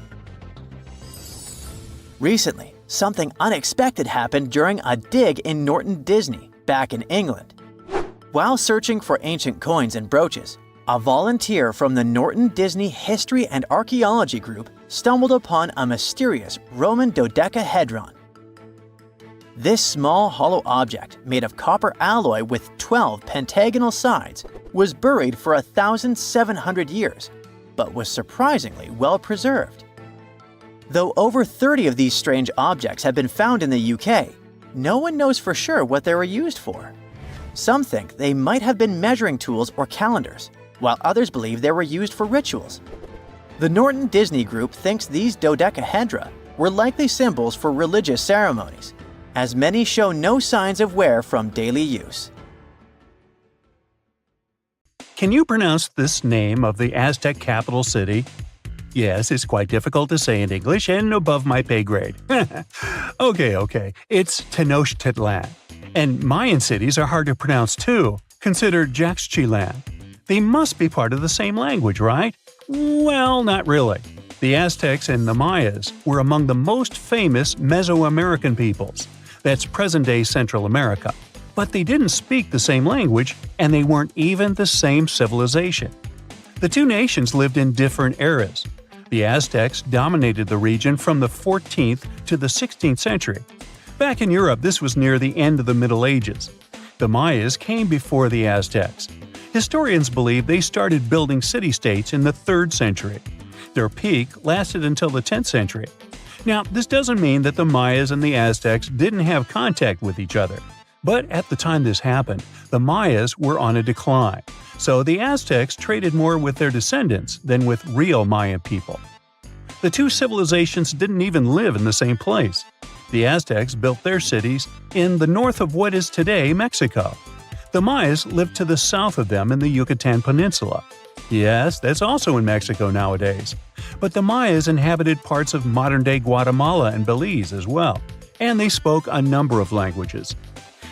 Recently, something unexpected happened during a dig in Norton Disney, back in England. While searching for ancient coins and brooches, a volunteer from the Norton Disney History and Archaeology group stumbled upon a mysterious Roman dodecahedron. This small hollow object, made of copper alloy with 12 pentagonal sides, was buried for 1,700 years, but was surprisingly well preserved. Though over 30 of these strange objects have been found in the UK, no one knows for sure what they were used for. Some think they might have been measuring tools or calendars, while others believe they were used for rituals. The Norton Disney Group thinks these dodecahedra were likely symbols for religious ceremonies, as many show no signs of wear from daily use. Can you pronounce this name of the Aztec capital city? Yes, it's quite difficult to say in English and above my pay grade. Okay, it's Tenochtitlan. And Mayan cities are hard to pronounce too. Consider Jaxchilan. They must be part of the same language, right? Well, not really. The Aztecs and the Mayas were among the most famous Mesoamerican peoples. That's present-day Central America. But they didn't speak the same language, and they weren't even the same civilization. The two nations lived in different eras. The Aztecs dominated the region from the 14th to the 16th century. Back in Europe, this was near the end of the Middle Ages. The Mayas came before the Aztecs. Historians believe they started building city-states in the 3rd century. Their peak lasted until the 10th century. Now, this doesn't mean that the Mayas and the Aztecs didn't have contact with each other. But at the time this happened, the Mayas were on a decline, so the Aztecs traded more with their descendants than with real Mayan people. The two civilizations didn't even live in the same place. The Aztecs built their cities in the north of what is today Mexico. The Mayas lived to the south of them in the Yucatan Peninsula. Yes, that's also in Mexico nowadays. But the Mayas inhabited parts of modern-day Guatemala and Belize as well, and they spoke a number of languages.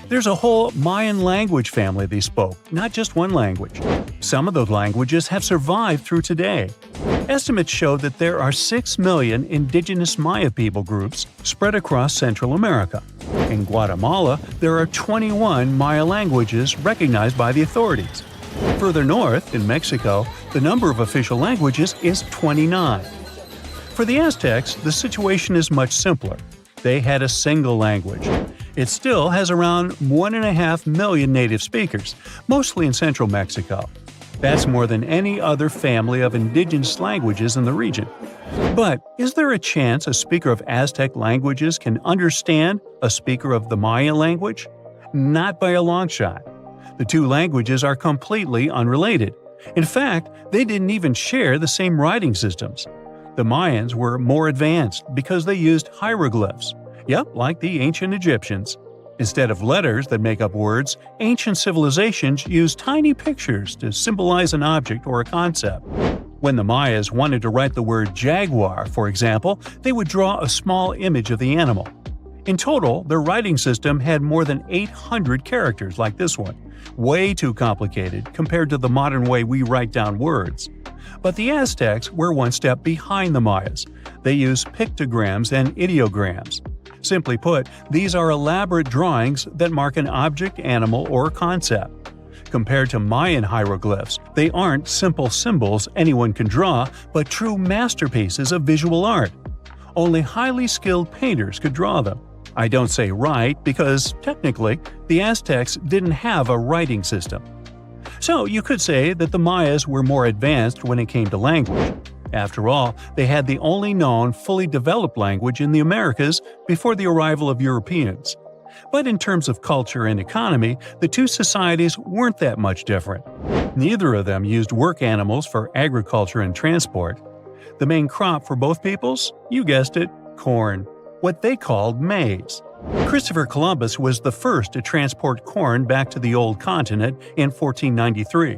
There's a whole Mayan language family they spoke, not just one language. Some of those languages have survived through today. Estimates show that there are 6 million indigenous Maya people groups spread across Central America. In Guatemala, there are 21 Maya languages recognized by the authorities. Further north, in Mexico, the number of official languages is 29. For the Aztecs, the situation is much simpler. They had a single language. It still has around 1.5 million native speakers, mostly in central Mexico. That's more than any other family of indigenous languages in the region. But is there a chance a speaker of Aztec languages can understand a speaker of the Maya language? Not by a long shot. The two languages are completely unrelated. In fact, they didn't even share the same writing systems. The Mayans were more advanced because they used hieroglyphs. Yep, like the ancient Egyptians. Instead of letters that make up words, ancient civilizations used tiny pictures to symbolize an object or a concept. When the Mayas wanted to write the word jaguar, for example, they would draw a small image of the animal. In total, their writing system had more than 800 characters like this one. Way too complicated compared to the modern way we write down words. But the Aztecs were one step behind the Mayas. They used pictograms and ideograms. Simply put, these are elaborate drawings that mark an object, animal, or concept. Compared to Mayan hieroglyphs, they aren't simple symbols anyone can draw, but true masterpieces of visual art. Only highly skilled painters could draw them. I don't say write because, technically, the Aztecs didn't have a writing system. So you could say that the Mayas were more advanced when it came to language. After all, they had the only known fully developed language in the Americas before the arrival of Europeans. But in terms of culture and economy, the two societies weren't that much different. Neither of them used work animals for agriculture and transport. The main crop for both peoples? You guessed it, corn. What they called maize. Christopher Columbus was the first to transport corn back to the old continent in 1493.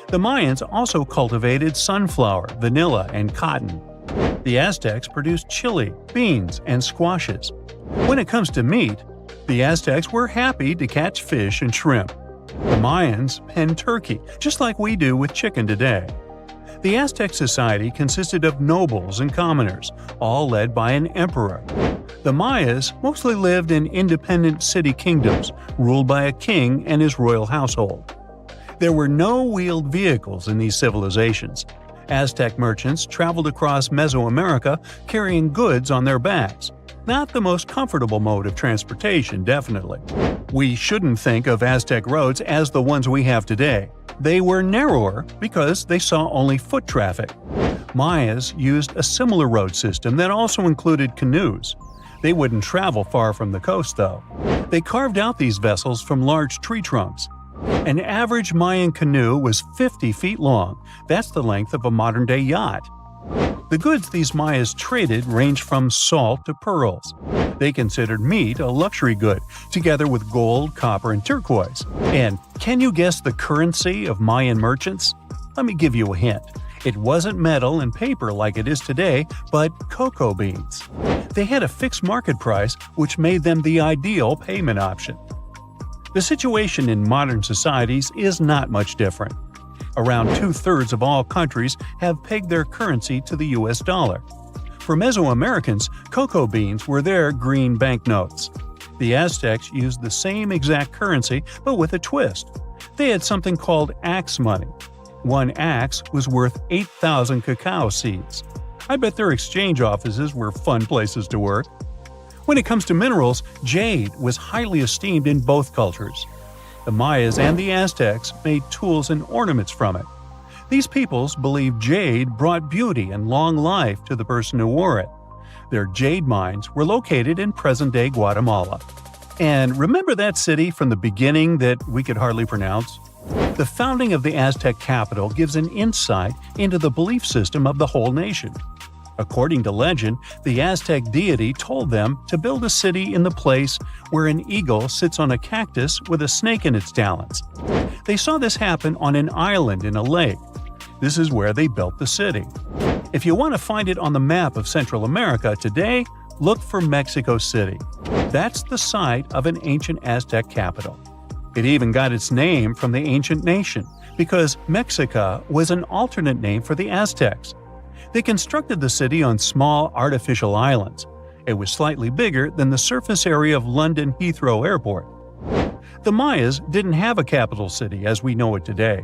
The Mayans also cultivated sunflower, vanilla, and cotton. The Aztecs produced chili, beans, and squashes. When it comes to meat, the Aztecs were happy to catch fish and shrimp. The Mayans penned turkey, just like we do with chicken today. The Aztec society consisted of nobles and commoners, all led by an emperor. The Mayas mostly lived in independent city kingdoms, ruled by a king and his royal household. There were no wheeled vehicles in these civilizations. Aztec merchants traveled across Mesoamerica carrying goods on their backs. Not the most comfortable mode of transportation, definitely. We shouldn't think of Aztec roads as the ones we have today. They were narrower because they saw only foot traffic. Mayas used a similar road system that also included canoes. They wouldn't travel far from the coast, though. They carved out these vessels from large tree trunks. An average Mayan canoe was 50 feet long. That's the length of a modern-day yacht. The goods these Mayas traded ranged from salt to pearls. They considered meat a luxury good, together with gold, copper, and turquoise. And can you guess the currency of Mayan merchants? Let me give you a hint. It wasn't metal and paper like it is today, but cocoa beans. They had a fixed market price, which made them the ideal payment option. The situation in modern societies is not much different. Around 2/3 of all countries have pegged their currency to the US dollar. For Mesoamericans, cocoa beans were their green banknotes. The Aztecs used the same exact currency, but with a twist. They had something called axe money. One axe was worth 8,000 cacao seeds. I bet their exchange offices were fun places to work. When it comes to minerals, jade was highly esteemed in both cultures. The Mayas and the Aztecs made tools and ornaments from it. These peoples believed jade brought beauty and long life to the person who wore it. Their jade mines were located in present-day Guatemala. And remember that city from the beginning that we could hardly pronounce? The founding of the Aztec capital gives an insight into the belief system of the whole nation. According to legend, the Aztec deity told them to build a city in the place where an eagle sits on a cactus with a snake in its talons. They saw this happen on an island in a lake. This is where they built the city. If you want to find it on the map of Central America today, look for Mexico City. That's the site of an ancient Aztec capital. It even got its name from the ancient nation, because Mexica was an alternate name for the Aztecs. They constructed the city on small artificial islands. It was slightly bigger than the surface area of London Heathrow Airport. The Mayas didn't have a capital city as we know it today.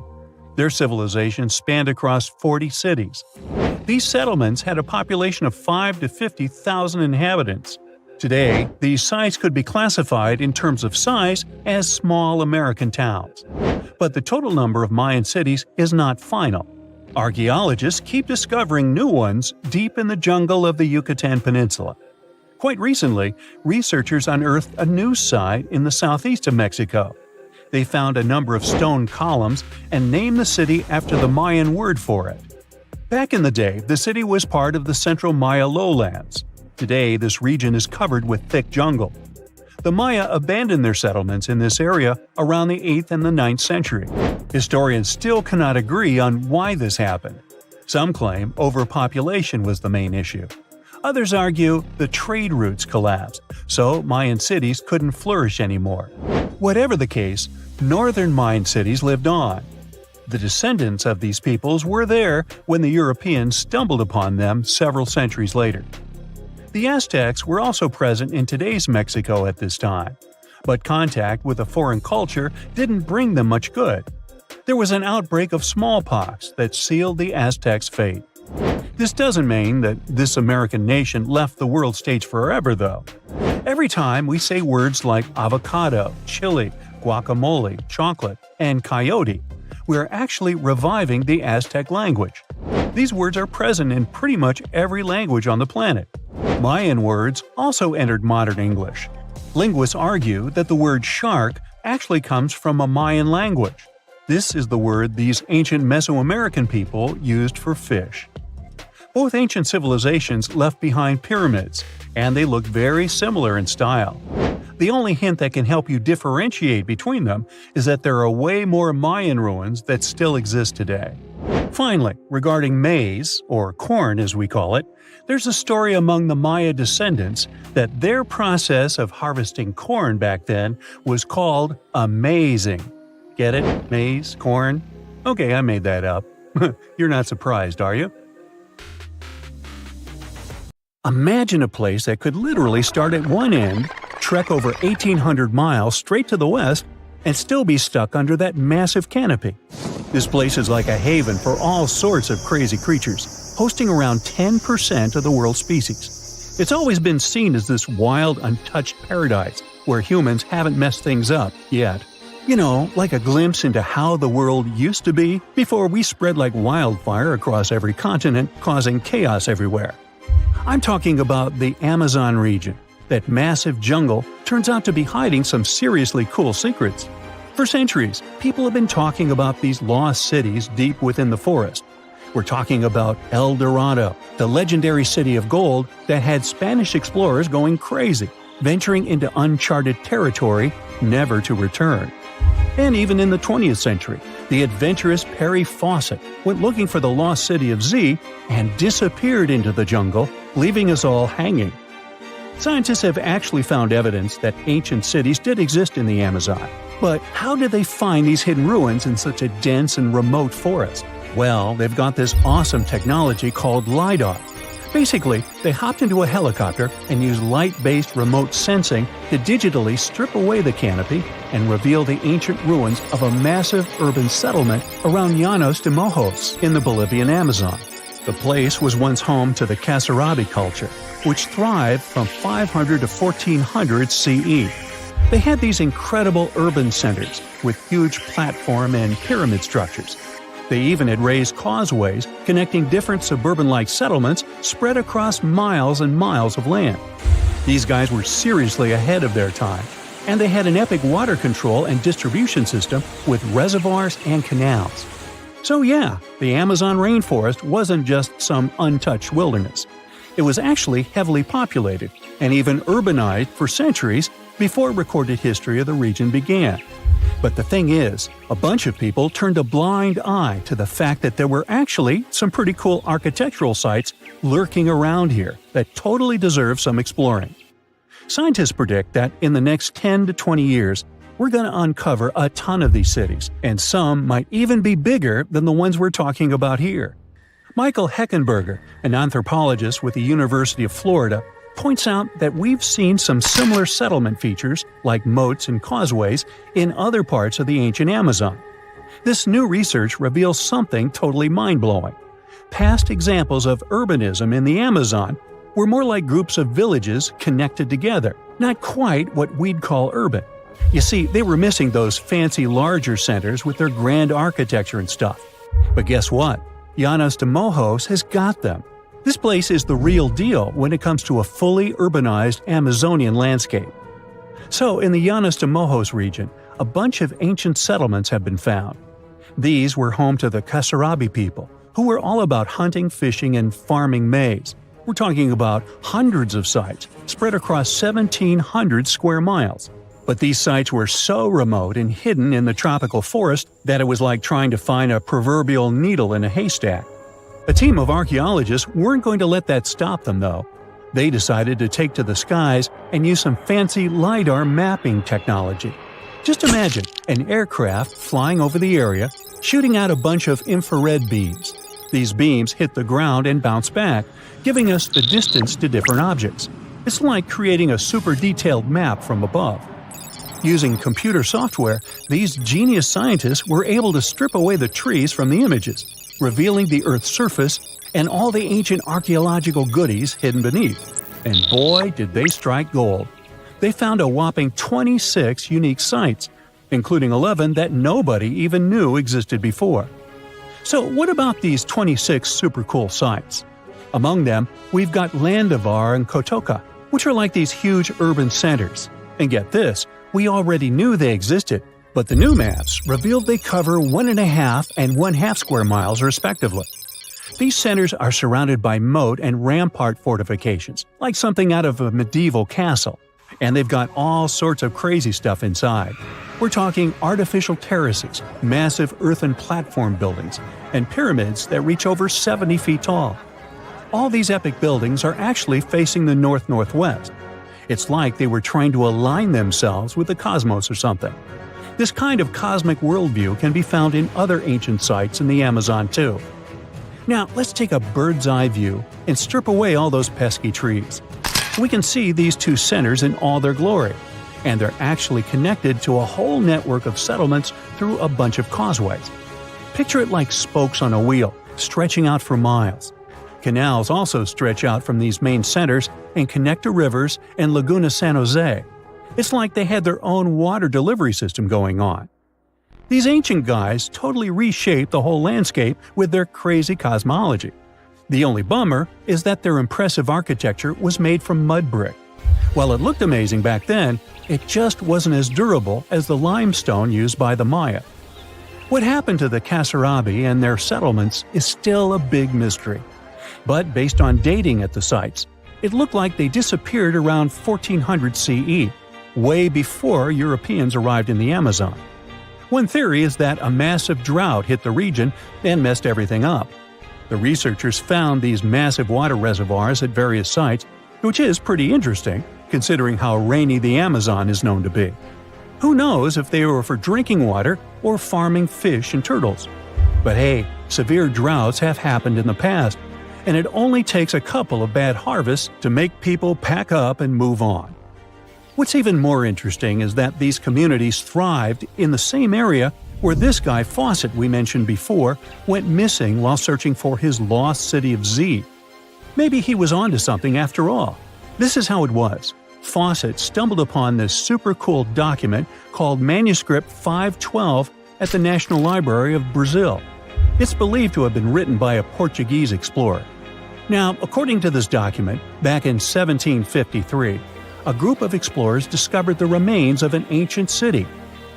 Their civilization spanned across 40 cities. These settlements had a population of 5 to 50,000 inhabitants. Today, these sites could be classified in terms of size as small American towns. But the total number of Mayan cities is not final. Archaeologists keep discovering new ones deep in the jungle of the Yucatan Peninsula. Quite recently, researchers unearthed a new site in the southeast of Mexico. They found a number of stone columns and named the city after the Mayan word for it. Back in the day, the city was part of the central Maya lowlands. Today, this region is covered with thick jungle. The Maya abandoned their settlements in this area around the 8th and the 9th century. Historians still cannot agree on why this happened. Some claim overpopulation was the main issue. Others argue the trade routes collapsed, so Mayan cities couldn't flourish anymore. Whatever the case, northern Mayan cities lived on. The descendants of these peoples were there when the Europeans stumbled upon them several centuries later. The Aztecs were also present in today's Mexico at this time, but contact with a foreign culture didn't bring them much good. There was an outbreak of smallpox that sealed the Aztecs' fate. This doesn't mean that this American nation left the world stage forever, though. Every time we say words like avocado, chili, guacamole, chocolate, and coyote, we're actually reviving the Aztec language. These words are present in pretty much every language on the planet. Mayan words also entered modern English. Linguists argue that the word shark actually comes from a Mayan language. This is the word these ancient Mesoamerican people used for fish. Both ancient civilizations left behind pyramids, and they look very similar in style. The only hint that can help you differentiate between them is that there are way more Mayan ruins that still exist today. Finally, regarding maize, or corn as we call it, there's a story among the Maya descendants that their process of harvesting corn back then was called amazing. Get it? Maize? Corn? Okay, I made that up. You're not surprised, are you? Imagine a place that could literally start at one end, trek over 1,800 miles straight to the west, and still be stuck under that massive canopy. This place is like a haven for all sorts of crazy creatures, hosting around 10% of the world's species. It's always been seen as this wild, untouched paradise where humans haven't messed things up yet. You know, like a glimpse into how the world used to be before we spread like wildfire across every continent, causing chaos everywhere. I'm talking about the Amazon region. That massive jungle turns out to be hiding some seriously cool secrets. For centuries, people have been talking about these lost cities deep within the forest. We're talking about El Dorado, the legendary city of gold that had Spanish explorers going crazy, venturing into uncharted territory, never to return. And even in the 20th century, the adventurous Perry Fawcett went looking for the lost city of Z and disappeared into the jungle, leaving us all hanging. Scientists have actually found evidence that ancient cities did exist in the Amazon. But how did they find these hidden ruins in such a dense and remote forest? Well, they've got this awesome technology called Lidar. Basically, they hopped into a helicopter and used light-based remote sensing to digitally strip away the canopy and reveal the ancient ruins of a massive urban settlement around Llanos de Mojos in the Bolivian Amazon. The place was once home to the Kasarabi culture, which thrived from 500 to 1400 CE. They had these incredible urban centers with huge platform and pyramid structures. They even had raised causeways connecting different suburban-like settlements spread across miles and miles of land. These guys were seriously ahead of their time, and they had an epic water control and distribution system with reservoirs and canals. So yeah, the Amazon rainforest wasn't just some untouched wilderness. It was actually heavily populated and even urbanized for centuries before recorded history of the region began. But the thing is, a bunch of people turned a blind eye to the fact that there were actually some pretty cool architectural sites lurking around here that totally deserve some exploring. Scientists predict that in the next 10 to 20 years, we're going to uncover a ton of these cities, and some might even be bigger than the ones we're talking about here. Michael Heckenberger, an anthropologist with the University of Florida, points out that we've seen some similar settlement features, like moats and causeways, in other parts of the ancient Amazon. This new research reveals something totally mind-blowing. Past examples of urbanism in the Amazon were more like groups of villages connected together, not quite what we'd call urban. You see, they were missing those fancy larger centers with their grand architecture and stuff. But guess what? Llanos de Mojos has got them. This place is the real deal when it comes to a fully urbanized Amazonian landscape. So, in the Llanos de Mojos region, a bunch of ancient settlements have been found. These were home to the Kasarabi people, who were all about hunting, fishing, and farming maize. We're talking about hundreds of sites, spread across 1,700 square miles. But these sites were so remote and hidden in the tropical forest that it was like trying to find a proverbial needle in a haystack. A team of archaeologists weren't going to let that stop them, though. They decided to take to the skies and use some fancy LiDAR mapping technology. Just imagine an aircraft flying over the area, shooting out a bunch of infrared beams. These beams hit the ground and bounce back, giving us the distance to different objects. It's like creating a super detailed map from above. Using computer software, these genius scientists were able to strip away the trees from the images, revealing the Earth's surface and all the ancient archaeological goodies hidden beneath. And boy, did they strike gold. They found a whopping 26 unique sites, including 11 that nobody even knew existed before. So what about these 26 super cool sites? Among them, we've got Landavar and Kotoka, which are like these huge urban centers. And get this, we already knew they existed, but the new maps revealed they cover 1.5 and 1/2 square miles respectively. These centers are surrounded by moat and rampart fortifications, like something out of a medieval castle. And they've got all sorts of crazy stuff inside. We're talking artificial terraces, massive earthen platform buildings, and pyramids that reach over 70 feet tall. All these epic buildings are actually facing the north-northwest. It's like they were trying to align themselves with the cosmos or something. This kind of cosmic worldview can be found in other ancient sites in the Amazon too. Now, let's take a bird's-eye view and strip away all those pesky trees. We can see these two centers in all their glory, and they're actually connected to a whole network of settlements through a bunch of causeways. Picture it like spokes on a wheel, stretching out for miles. Canals also stretch out from these main centers and connect to rivers and Laguna San Jose. It's like they had their own water delivery system going on. These ancient guys totally reshaped the whole landscape with their crazy cosmology. The only bummer is that their impressive architecture was made from mud brick. While it looked amazing back then, it just wasn't as durable as the limestone used by the Maya. What happened to the Kasarabi and their settlements is still a big mystery. But based on dating at the sites, it looked like they disappeared around 1400 CE, way before Europeans arrived in the Amazon. One theory is that a massive drought hit the region and messed everything up. The researchers found these massive water reservoirs at various sites, which is pretty interesting, considering how rainy the Amazon is known to be. Who knows if they were for drinking water or farming fish and turtles? But hey, severe droughts have happened in the past, and it only takes a couple of bad harvests to make people pack up and move on. What's even more interesting is that these communities thrived in the same area where this guy Fawcett we mentioned before went missing while searching for his lost city of Z. Maybe he was onto something after all. This is how it was. Fawcett stumbled upon this super cool document called Manuscript 512 at the National Library of Brazil. It's believed to have been written by a Portuguese explorer. Now, according to this document, back in 1753, a group of explorers discovered the remains of an ancient city.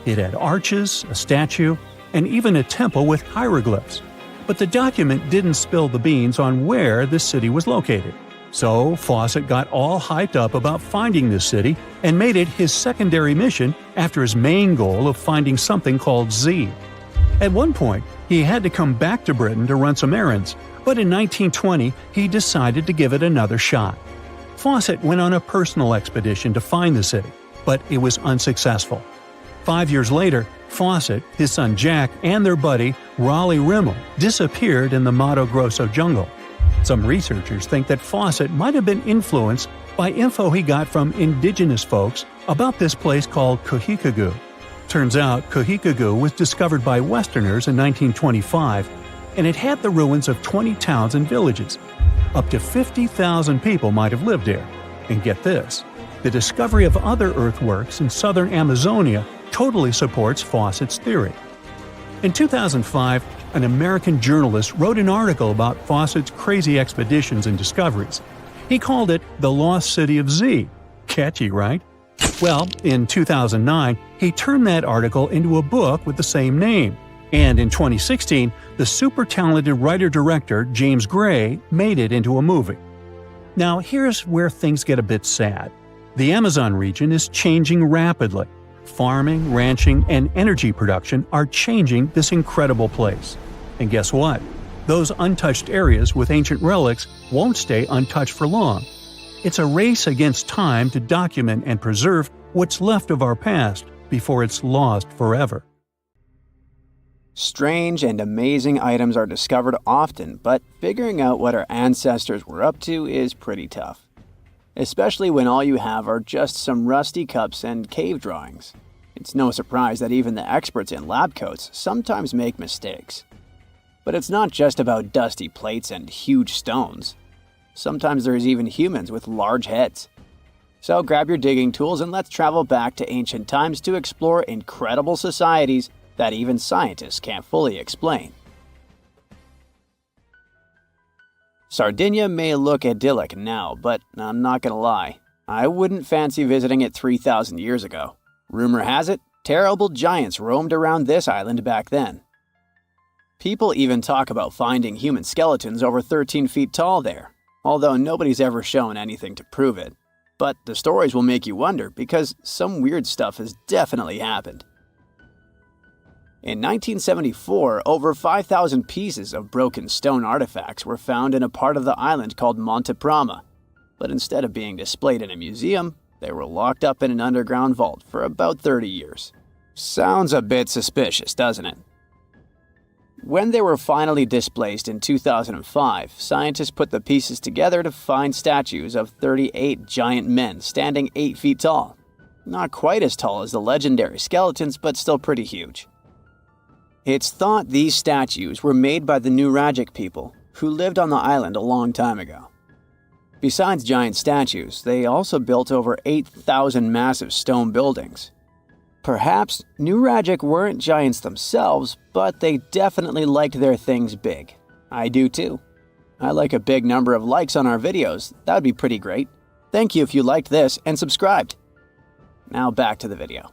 It had arches, a statue, and even a temple with hieroglyphs. But the document didn't spill the beans on where this city was located. So Fawcett got all hyped up about finding this city and made it his secondary mission after his main goal of finding something called Z. At one point, he had to come back to Britain to run some errands, but in 1920 he decided to give it another shot. Fawcett went on a personal expedition to find the city, but it was unsuccessful. 5 years later, Fawcett, his son Jack, and their buddy Raleigh Rimmel disappeared in the Mato Grosso jungle. Some researchers think that Fawcett might have been influenced by info he got from indigenous folks about this place called Cahokia. Turns out Cahokia was discovered by Westerners in 1925, and it had the ruins of 20 towns and villages. Up to 50,000 people might have lived there. And get this, the discovery of other earthworks in southern Amazonia totally supports Fawcett's theory. In 2005, an American journalist wrote an article about Fawcett's crazy expeditions and discoveries. He called it The Lost City of Z. Catchy, right? Well, in 2009, he turned that article into a book with the same name. And in 2016, the super talented writer-director James Gray made it into a movie. Now, here's where things get a bit sad. The Amazon region is changing rapidly. Farming, ranching, and energy production are changing this incredible place. And guess what? Those untouched areas with ancient relics won't stay untouched for long. It's a race against time to document and preserve what's left of our past before it's lost forever. Strange and amazing items are discovered often, but figuring out what our ancestors were up to is pretty tough. Especially when all you have are just some rusty cups and cave drawings. It's no surprise that even the experts in lab coats sometimes make mistakes. But it's not just about dusty plates and huge stones. Sometimes there's even humans with large heads. So grab your digging tools and let's travel back to ancient times to explore incredible societies that even scientists can't fully explain. Sardinia may look idyllic now, but I'm not gonna lie, I wouldn't fancy visiting it 3,000 years ago. Rumor has it, terrible giants roamed around this island back then. People even talk about finding human skeletons over 13 feet tall there, although nobody's ever shown anything to prove it. But the stories will make you wonder because some weird stuff has definitely happened. In 1974, over 5,000 pieces of broken stone artifacts were found in a part of the island called Monte Prama, but instead of being displayed in a museum, they were locked up in an underground vault for about 30 years. Sounds a bit suspicious, doesn't it? When they were finally displaced in 2005, scientists put the pieces together to find statues of 38 giant men standing 8 feet tall. Not quite as tall as the legendary skeletons, but still pretty huge. It's thought these statues were made by the Nuragic people, who lived on the island a long time ago. Besides giant statues, they also built over 8,000 massive stone buildings. Perhaps Nuragic weren't giants themselves, but they definitely liked their things big. I do too. I like a big number of likes on our videos. That would be pretty great. Thank you if you liked this and subscribed. Now back to the video.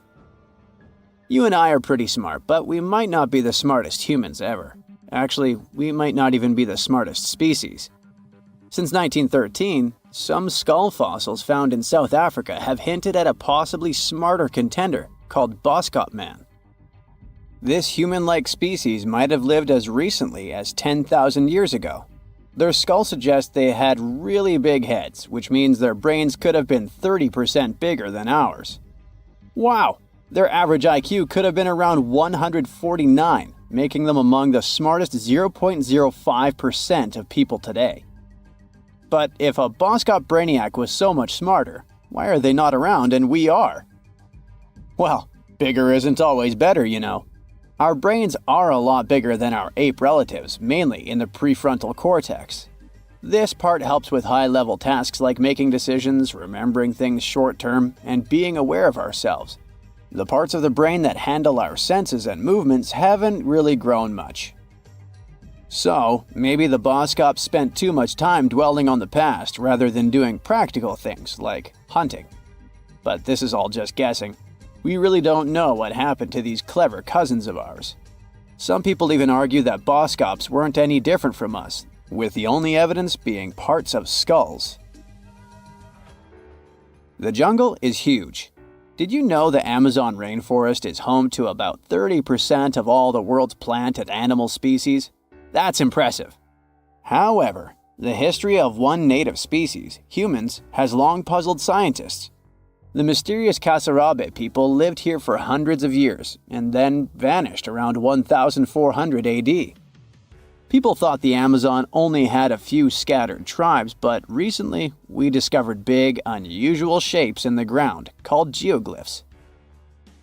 You and I are pretty smart, but we might not be the smartest humans ever. Actually, we might not even be the smartest species. Since 1913, some skull fossils found in South Africa have hinted at a possibly smarter contender called Boskop Man. This human-like species might have lived as recently as 10,000 years ago. Their skull suggests they had really big heads, which means their brains could have been 30% bigger than ours. Wow! Their average IQ could have been around 149, making them among the smartest 0.05% of people today. But if a Boskop brainiac was so much smarter, why are they not around and we are? Well, bigger isn't always better, you know. Our brains are a lot bigger than our ape relatives, mainly in the prefrontal cortex. This part helps with high-level tasks like making decisions, remembering things short-term, and being aware of ourselves. The parts of the brain that handle our senses and movements haven't really grown much. So, maybe the Boskops spent too much time dwelling on the past rather than doing practical things like hunting. But this is all just guessing. We really don't know what happened to these clever cousins of ours. Some people even argue that Boskops weren't any different from us, with the only evidence being parts of skulls. The jungle is huge. Did you know the Amazon rainforest is home to about 30% of all the world's plant and animal species? That's impressive. However, the history of one native species, humans, has long puzzled scientists. The mysterious Kasarabe people lived here for hundreds of years and then vanished around 1400 AD. People thought the Amazon only had a few scattered tribes, but recently we discovered big, unusual shapes in the ground called geoglyphs.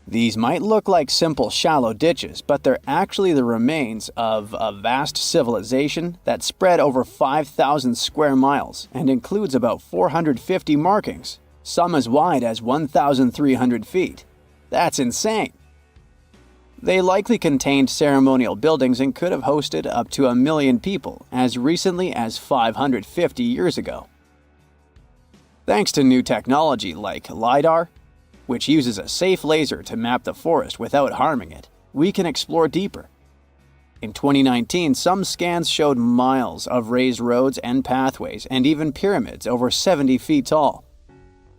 These might look like simple shallow ditches, but they're actually the remains of a vast civilization that spread over 5,000 square miles and includes about 450 markings, some as wide as 1,300 feet. That's insane! They likely contained ceremonial buildings and could have hosted up to 1 million people as recently as 550 years ago. Thanks to new technology like Lidar, which uses a safe laser to map the forest without harming it, we can explore deeper. In 2019, some scans showed miles of raised roads and pathways and even pyramids over 70 feet tall.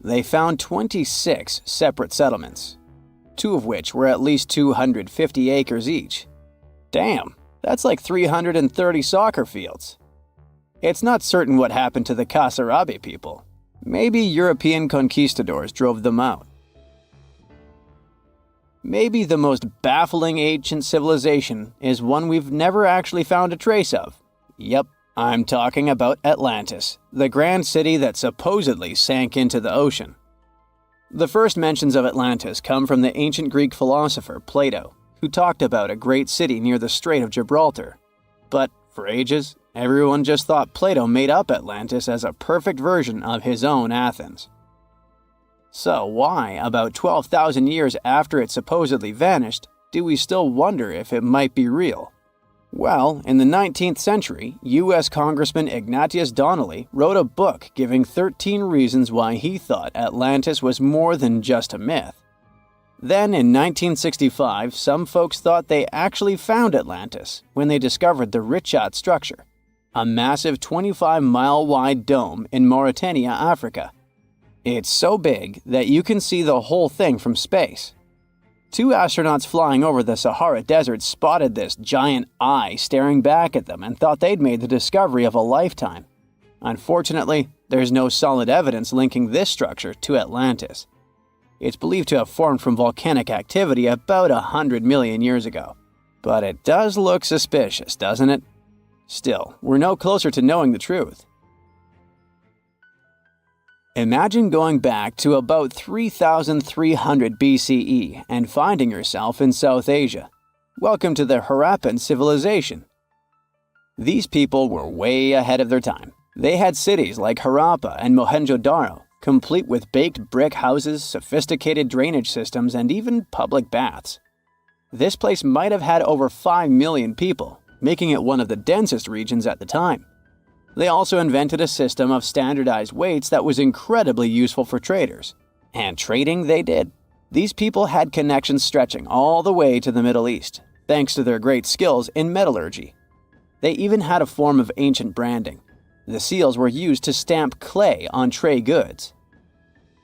They found 26 separate settlements, 2 of which were at least 250 acres each. Damn, that's like 330 soccer fields. It's not certain what happened to the Kasarabe people. Maybe European conquistadors drove them out. Maybe the most baffling ancient civilization is one we've never actually found a trace of. Yep, I'm talking about Atlantis, the grand city that supposedly sank into the ocean. The first mentions of Atlantis come from the ancient Greek philosopher Plato, who talked about a great city near the Strait of Gibraltar. But for ages, everyone just thought Plato made up Atlantis as a perfect version of his own Athens. So why, about 12,000 years after it supposedly vanished, do we still wonder if it might be real? Well, in the 19th century, U.S. Congressman Ignatius Donnelly wrote a book giving 13 reasons why he thought Atlantis was more than just a myth. Then, in 1965, some folks thought they actually found Atlantis when they discovered the Richat structure, a massive 25-mile-wide dome in Mauritania, Africa. It's so big that you can see the whole thing from space. 2 astronauts flying over the Sahara Desert spotted this giant eye staring back at them and thought they'd made the discovery of a lifetime. Unfortunately, there's no solid evidence linking this structure to Atlantis. It's believed to have formed from volcanic activity about 100 million years ago. But it does look suspicious, doesn't it? Still, we're no closer to knowing the truth. Imagine going back to about 3,300 BCE and finding yourself in South Asia. Welcome to the Harappan civilization. These people were way ahead of their time. They had cities like Harappa and Mohenjo-Daro, complete with baked brick houses, sophisticated drainage systems, and even public baths. This place might have had over 5 million people, making it one of the densest regions at the time. They also invented a system of standardized weights that was incredibly useful for traders. And trading they did. These people had connections stretching all the way to the Middle East, thanks to their great skills in metallurgy. They even had a form of ancient branding. The seals were used to stamp clay on tray goods.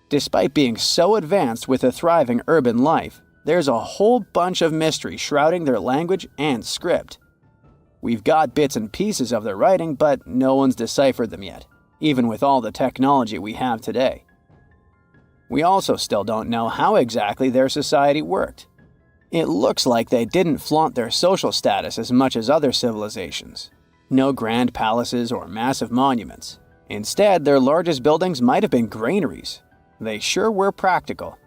Despite being so advanced with a thriving urban life, there's a whole bunch of mystery shrouding their language and script. We've got bits and pieces of their writing, but no one's deciphered them yet, even with all the technology we have today. We also still don't know how exactly their society worked. It looks like they didn't flaunt their social status as much as other civilizations. No grand palaces or massive monuments. Instead, their largest buildings might have been granaries. They sure were practical.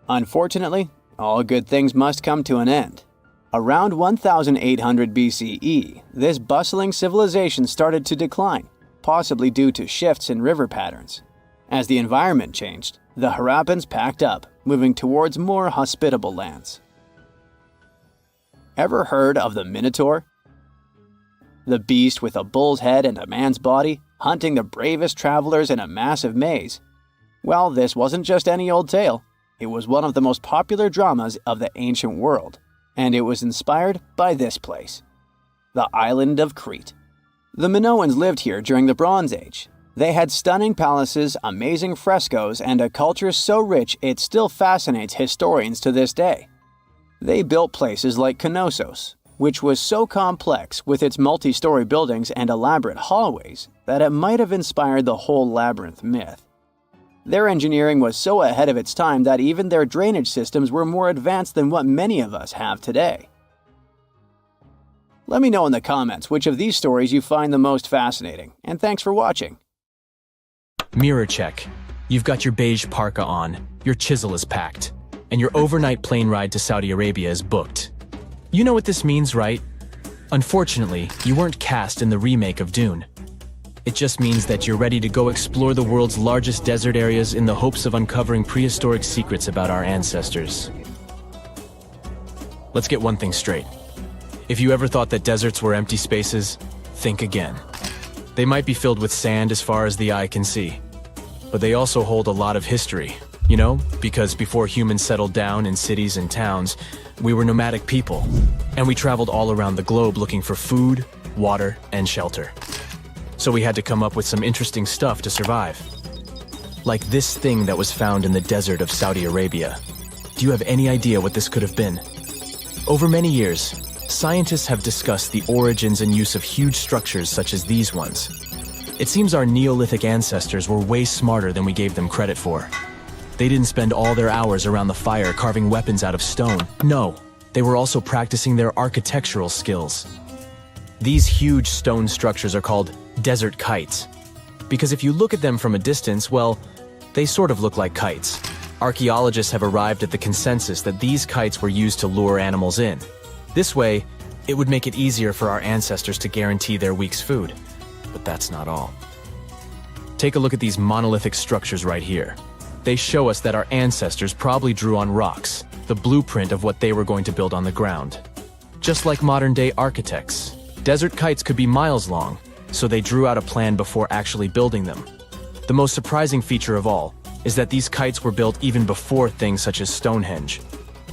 Unfortunately, all good things must come to an end. Around 1800 BCE, this bustling civilization started to decline, possibly due to shifts in river patterns. As the environment changed, the Harappans packed up, moving towards more hospitable lands. Ever heard of the Minotaur? The beast with a bull's head and a man's body, hunting the bravest travelers in a massive maze. Well, this wasn't just any old tale. It was one of the most popular dramas of the ancient world, and it was inspired by this place, the island of Crete. The Minoans lived here during the Bronze Age. They had stunning palaces, amazing frescoes, and a culture so rich it still fascinates historians to this day. They built places like Knossos, which was so complex with its multi-story buildings and elaborate hallways that it might have inspired the whole labyrinth myth. Their engineering was so ahead of its time that even their drainage systems were more advanced than what many of us have today. Let me know in the comments which of these stories you find the most fascinating, and thanks for watching. Mirror check. You've got your beige parka on, your chisel is packed, and your overnight plane ride to Saudi Arabia is booked. You know what this means, right? Unfortunately, you weren't cast in the remake of Dune. It just means that you're ready to go explore the world's largest desert areas in the hopes of uncovering prehistoric secrets about our ancestors. Let's get one thing straight. If you ever thought that deserts were empty spaces, think again. They might be filled with sand as far as the eye can see, but they also hold a lot of history, you know, because before humans settled down in cities and towns, we were nomadic people, and we traveled all around the globe looking for food, water, and shelter. So we had to come up with some interesting stuff to survive. Like this thing that was found in the desert of Saudi Arabia. Do you have any idea what this could have been? Over many years, scientists have discussed the origins and use of huge structures such as these ones. It seems our Neolithic ancestors were way smarter than we gave them credit for. They didn't spend all their hours around the fire carving weapons out of stone. No, they were also practicing their architectural skills. These huge stone structures are called desert kites, because if you look at them from a distance, well, they sort of look like kites. Archaeologists have arrived at the consensus that these kites were used to lure animals in. This way, it would make it easier for our ancestors to guarantee their week's food. But that's not all. Take a look at these monolithic structures right here. They show us that our ancestors probably drew on rocks, the blueprint of what they were going to build on the ground. Just like modern-day architects, desert kites could be miles long, so they drew out a plan before actually building them. The most surprising feature of all is that these kites were built even before things such as Stonehenge.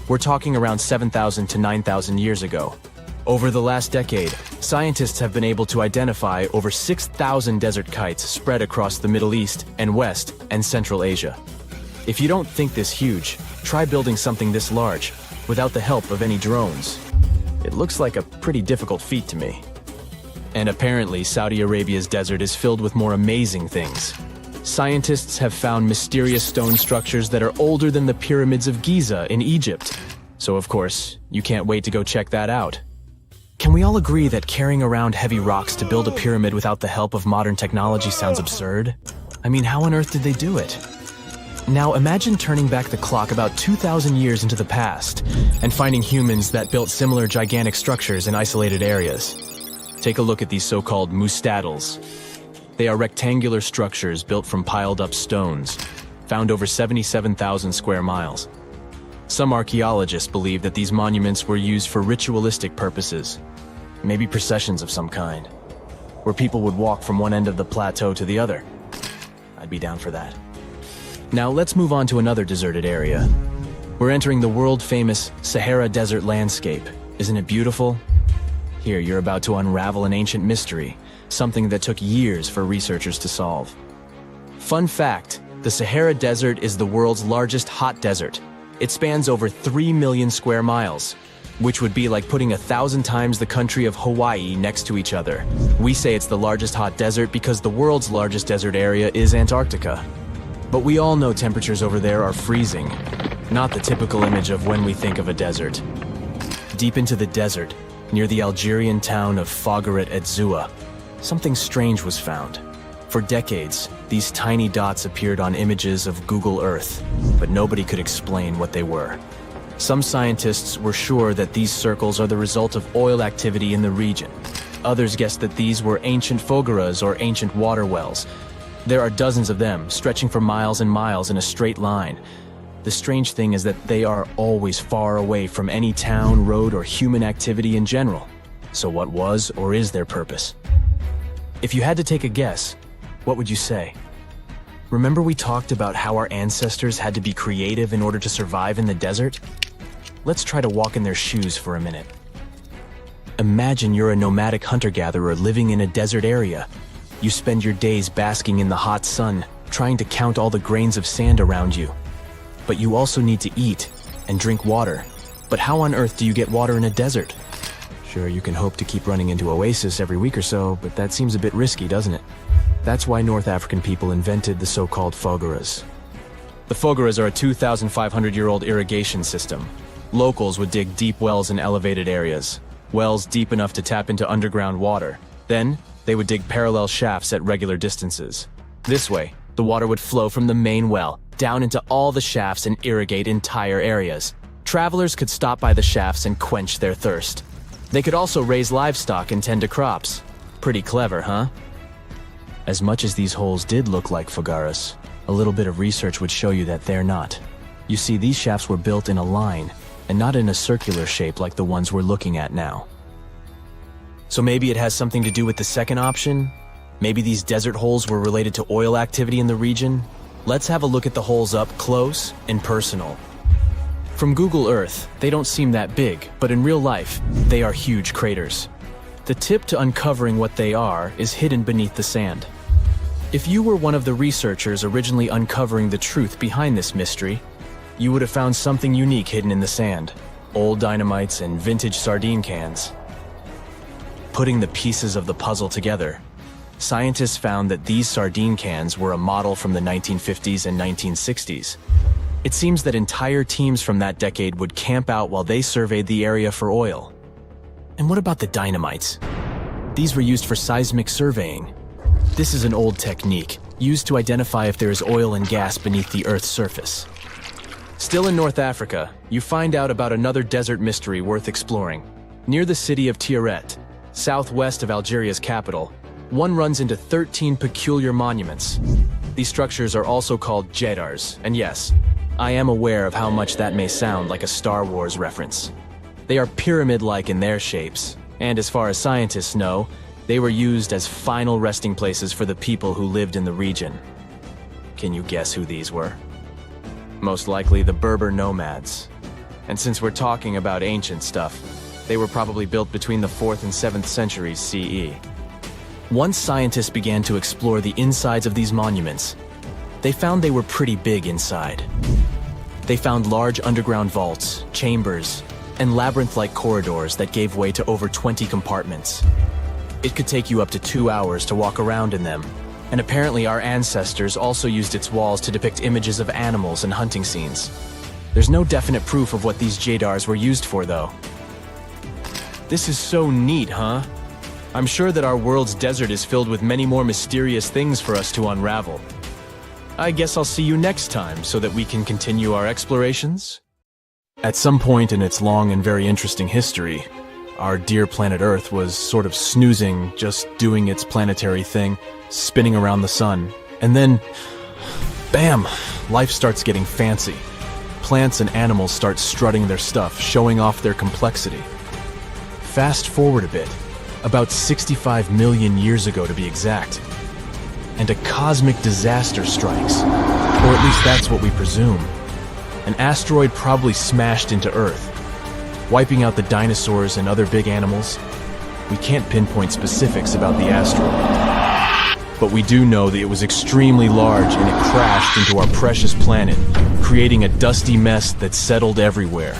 We're talking around 7,000 to 9,000 years ago. Over the last decade, scientists have been able to identify over 6,000 desert kites spread across the Middle East and West and Central Asia. If you don't think this huge, try building something this large without the help of any drones. It looks like a pretty difficult feat to me. And apparently, Saudi Arabia's desert is filled with more amazing things. Scientists have found mysterious stone structures that are older than the pyramids of Giza in Egypt. So of course, you can't wait to go check that out. Can we all agree that carrying around heavy rocks to build a pyramid without the help of modern technology sounds absurd? I mean, how on earth did they do it? Now imagine turning back the clock about 2,000 years into the past and finding humans that built similar gigantic structures in isolated areas. Take a look at these so-called mustadels. They are rectangular structures built from piled-up stones, found over 77,000 square miles. Some archaeologists believe that these monuments were used for ritualistic purposes, maybe processions of some kind, where people would walk from one end of the plateau to the other. I'd be down for that. Now let's move on to another deserted area. We're entering the world-famous Sahara Desert landscape. Isn't it beautiful? Here, you're about to unravel an ancient mystery, something that took years for researchers to solve. Fun fact, the Sahara Desert is the world's largest hot desert. It spans over 3 million square miles, which would be like putting 1,000 times the country of Hawaii next to each other. We say it's the largest hot desert because the world's largest desert area is Antarctica. But we all know temperatures over there are freezing, not the typical image of when we think of a desert. Deep into the desert, near the Algerian town of Fogaret et Zua, something strange was found. For decades, these tiny dots appeared on images of Google Earth, but nobody could explain what they were. Some scientists were sure that these circles are the result of oil activity in the region. Others guessed that these were ancient fogaras or ancient water wells. There are dozens of them, stretching for miles and miles in a straight line. The strange thing is that they are always far away from any town, road, or human activity in general. So what was or is their purpose? If you had to take a guess, what would you say? Remember we talked about how our ancestors had to be creative in order to survive in the desert? Let's try to walk in their shoes for a minute. Imagine you're a nomadic hunter-gatherer living in a desert area. You spend your days basking in the hot sun, trying to count all the grains of sand around you. But you also need to eat and drink water. But how on earth do you get water in a desert? Sure, you can hope to keep running into oasis every week or so, but that seems a bit risky, doesn't it? That's why North African people invented the so-called fogaras. The fogaras are a 2,500-year-old irrigation system. Locals would dig deep wells in elevated areas, wells deep enough to tap into underground water. Then, they would dig parallel shafts at regular distances. This way, the water would flow from the main well down into all the shafts and irrigate entire areas. Travelers could stop by the shafts and quench their thirst. They could also raise livestock and tend to crops. Pretty clever, huh? As much as these holes did look like fogaras, a little bit of research would show you that they're not. You see, these shafts were built in a line, and not in a circular shape like the ones we're looking at now. So maybe it has something to do with the second option? Maybe these desert holes were related to oil activity in the region? Let's have a look at the holes up close and personal. From Google Earth, they don't seem that big, but in real life, they are huge craters. The tip to uncovering what they are is hidden beneath the sand. If you were one of the researchers originally uncovering the truth behind this mystery, you would have found something unique hidden in the sand. Old dynamites and vintage sardine cans. Putting the pieces of the puzzle together, scientists found that these sardine cans were a model from the 1950s and 1960s. It seems that entire teams from that decade would camp out while they surveyed the area for oil. And what about the dynamites? These were used for seismic surveying. This is an old technique, used to identify if there is oil and gas beneath the Earth's surface. Still in North Africa, you find out about another desert mystery worth exploring. Near the city of Tiaret, southwest of Algeria's capital, one runs into 13 peculiar monuments. These structures are also called jedars, and yes, I am aware of how much that may sound like a Star Wars reference. They are pyramid-like in their shapes, and as far as scientists know, they were used as final resting places for the people who lived in the region. Can you guess who these were? Most likely the Berber nomads. And since we're talking about ancient stuff, they were probably built between the 4th and 7th centuries CE. Once scientists began to explore the insides of these monuments, they found they were pretty big inside. They found large underground vaults, chambers, and labyrinth-like corridors that gave way to over 20 compartments. It could take you up to 2 hours to walk around in them, and apparently our ancestors also used its walls to depict images of animals and hunting scenes. There's no definite proof of what these jedars were used for, though. This is so neat, huh? I'm sure that our world's desert is filled with many more mysterious things for us to unravel. I guess I'll see you next time so that we can continue our explorations. At some point in its long and very interesting history, our dear planet Earth was sort of snoozing, just doing its planetary thing, spinning around the sun. And then, bam, life starts getting fancy. Plants and animals start strutting their stuff, showing off their complexity. Fast forward a bit, about 65 million years ago to be exact, and a cosmic disaster strikes, or at least that's what we presume. An asteroid probably smashed into Earth, wiping out the dinosaurs and other big animals. We can't pinpoint specifics about the asteroid, but we do know that it was extremely large and it crashed into our precious planet, creating a dusty mess that settled everywhere.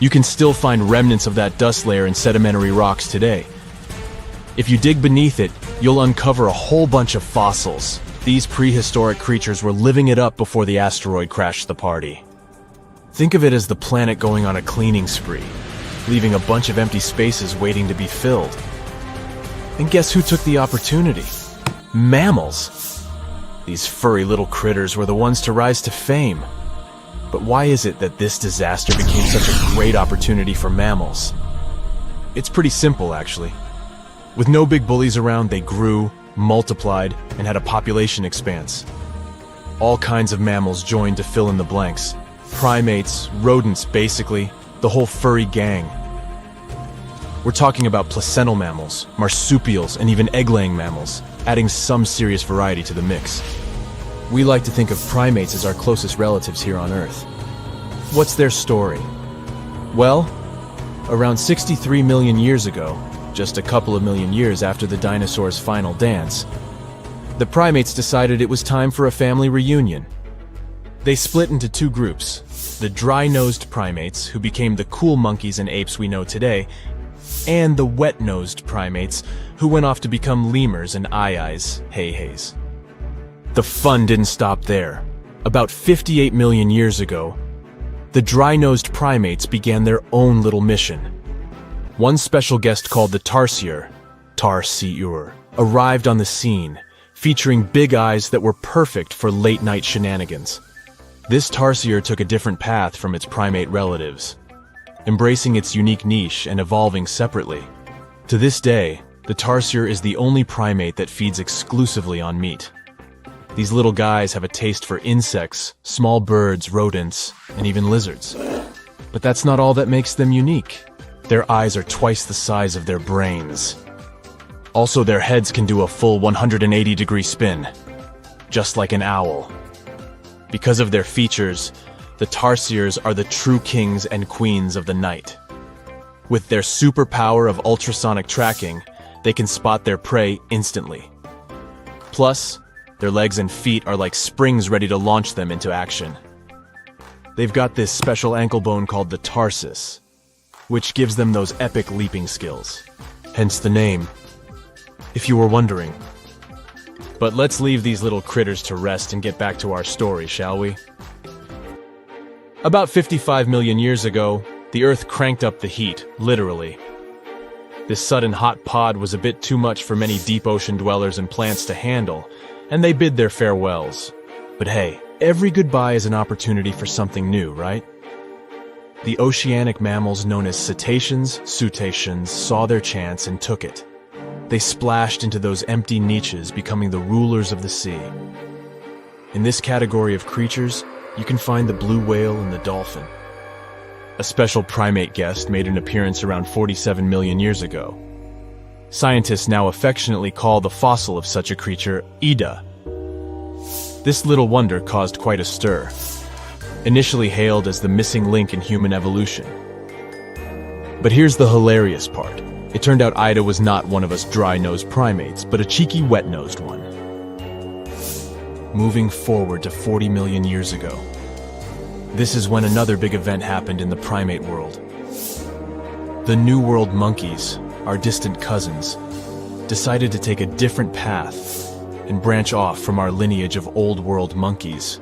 You can still find remnants of that dust layer in sedimentary rocks today. If you dig beneath it, you'll uncover a whole bunch of fossils, These prehistoric creatures were living it up before the asteroid crashed the party. Think of it as the planet going on a cleaning spree, leaving a bunch of empty spaces waiting to be filled. And guess who took the opportunity? Mammals! These furry little critters were the ones to rise to fame. But why is it that this disaster became such a great opportunity for mammals? It's pretty simple, actually. With no big bullies around, they grew, multiplied, and had a population expanse. All kinds of mammals joined to fill in the blanks. Primates, rodents, basically, the whole furry gang. We're talking about placental mammals, marsupials, and even egg-laying mammals, adding some serious variety to the mix. We like to think of primates as our closest relatives here on Earth. What's their story? Well, around 63 million years ago, just a couple of million years after the dinosaurs' final dance, the primates decided it was time for a family reunion. They split into two groups, the dry-nosed primates, who became the cool monkeys and apes we know today, and the wet-nosed primates, who went off to become lemurs and aye-ayes, hey-hays. The fun didn't stop there. About 58 million years ago, the dry-nosed primates began their own little mission. One special guest called the tarsier, arrived on the scene, featuring big eyes that were perfect for late-night shenanigans. This tarsier took a different path from its primate relatives, embracing its unique niche and evolving separately. To this day, the tarsier is the only primate that feeds exclusively on meat. These little guys have a taste for insects, small birds, rodents, and even lizards. But that's not all that makes them unique. Their eyes are twice the size of their brains. Also, their heads can do a full 180-degree spin, just like an owl. Because of their features, the tarsiers are the true kings and queens of the night. With their superpower of ultrasonic tracking, they can spot their prey instantly. Plus, their legs and feet are like springs ready to launch them into action. They've got this special ankle bone called the tarsus, which gives them those epic leaping skills. Hence the name, if you were wondering. But let's leave these little critters to rest and get back to our story, shall we? About 55 million years ago, the Earth cranked up the heat, literally. This sudden hot pod was a bit too much for many deep ocean dwellers and plants to handle, and they bid their farewells. But hey, every goodbye is an opportunity for something new, right? The oceanic mammals known as cetaceans, saw their chance and took it. They splashed into those empty niches, becoming the rulers of the sea. In this category of creatures, you can find the blue whale and the dolphin. A special primate guest made an appearance around 47 million years ago. Scientists now affectionately call the fossil of such a creature Ida. This little wonder caused quite a stir, initially hailed as the missing link in human evolution. But here's the hilarious part. It turned out Ida was not one of us dry-nosed primates, but a cheeky wet-nosed one. Moving forward to 40 million years ago, this is when another big event happened in the primate world. The New World monkeys, our distant cousins, decided to take a different path and branch off from our lineage of Old World monkeys.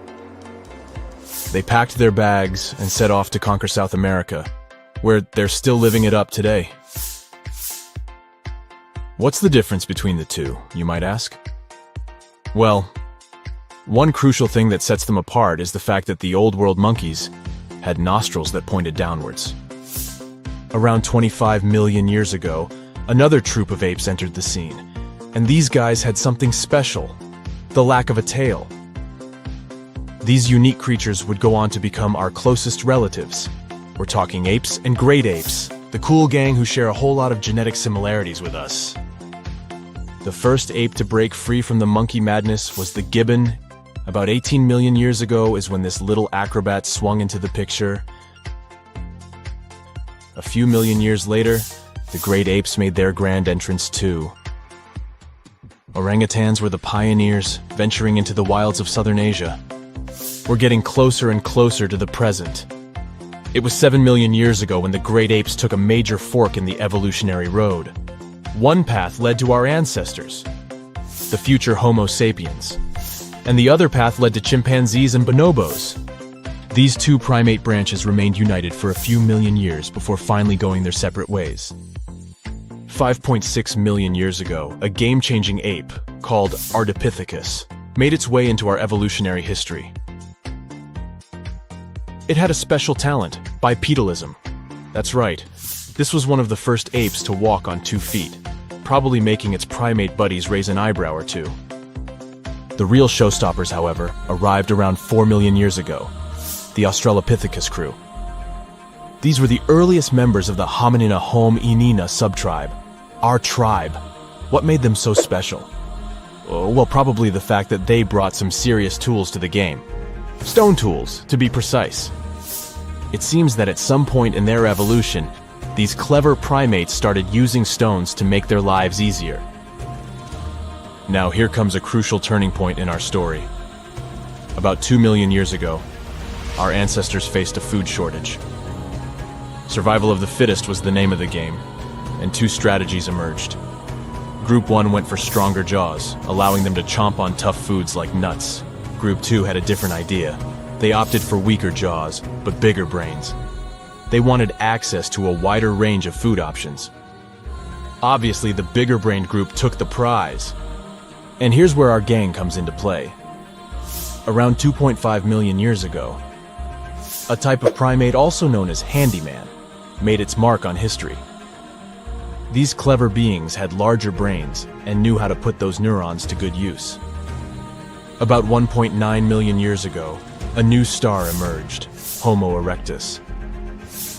They packed their bags and set off to conquer South America, where they're still living it up today. What's the difference between the two, you might ask? Well, one crucial thing that sets them apart is the fact that the Old World monkeys had nostrils that pointed downwards. Around 25 million years ago, another troop of apes entered the scene, and these guys had something special: the lack of a tail. These unique creatures would go on to become our closest relatives. We're talking apes and great apes, the cool gang who share a whole lot of genetic similarities with us. The first ape to break free from the monkey madness was the gibbon. About 18 million years ago is when this little acrobat swung into the picture. A few million years later, the great apes made their grand entrance too. Orangutans were the pioneers, venturing into the wilds of southern Asia. We're getting closer and closer to the present. It was 7 million years ago when the great apes took a major fork in the evolutionary road. One path led to our ancestors, the future Homo sapiens. and the other path led to chimpanzees and bonobos. These two primate branches remained united for a few million years before finally going their separate ways. 5.6 million years ago, a game-changing ape, called Ardipithecus, made its way into our evolutionary history. It had a special talent, bipedalism. That's right, this was one of the first apes to walk on 2 feet, probably making its primate buddies raise an eyebrow or two. The real showstoppers, however, arrived around 4 million years ago, the Australopithecus crew. These were the earliest members of the Hominina hominina subtribe, our tribe. What made them so special? Well, probably the fact that they brought some serious tools to the game. Stone tools, to be precise. It seems that at some point in their evolution, these clever primates started using stones to make their lives easier. Now here comes a crucial turning point in our story. About 2 million years ago, our ancestors faced a food shortage. Survival of the fittest was the name of the game, and 2 strategies emerged. Group 1 went for stronger jaws, allowing them to chomp on tough foods like nuts. Group 2 had a different idea. They opted for weaker jaws, but bigger brains. They wanted access to a wider range of food options. Obviously, the bigger-brained group took the prize. And here's where our gang comes into play. Around 2.5 million years ago, a type of primate also known as handyman made its mark on history. These clever beings had larger brains and knew how to put those neurons to good use. About 1.9 million years ago, a new star emerged, Homo erectus.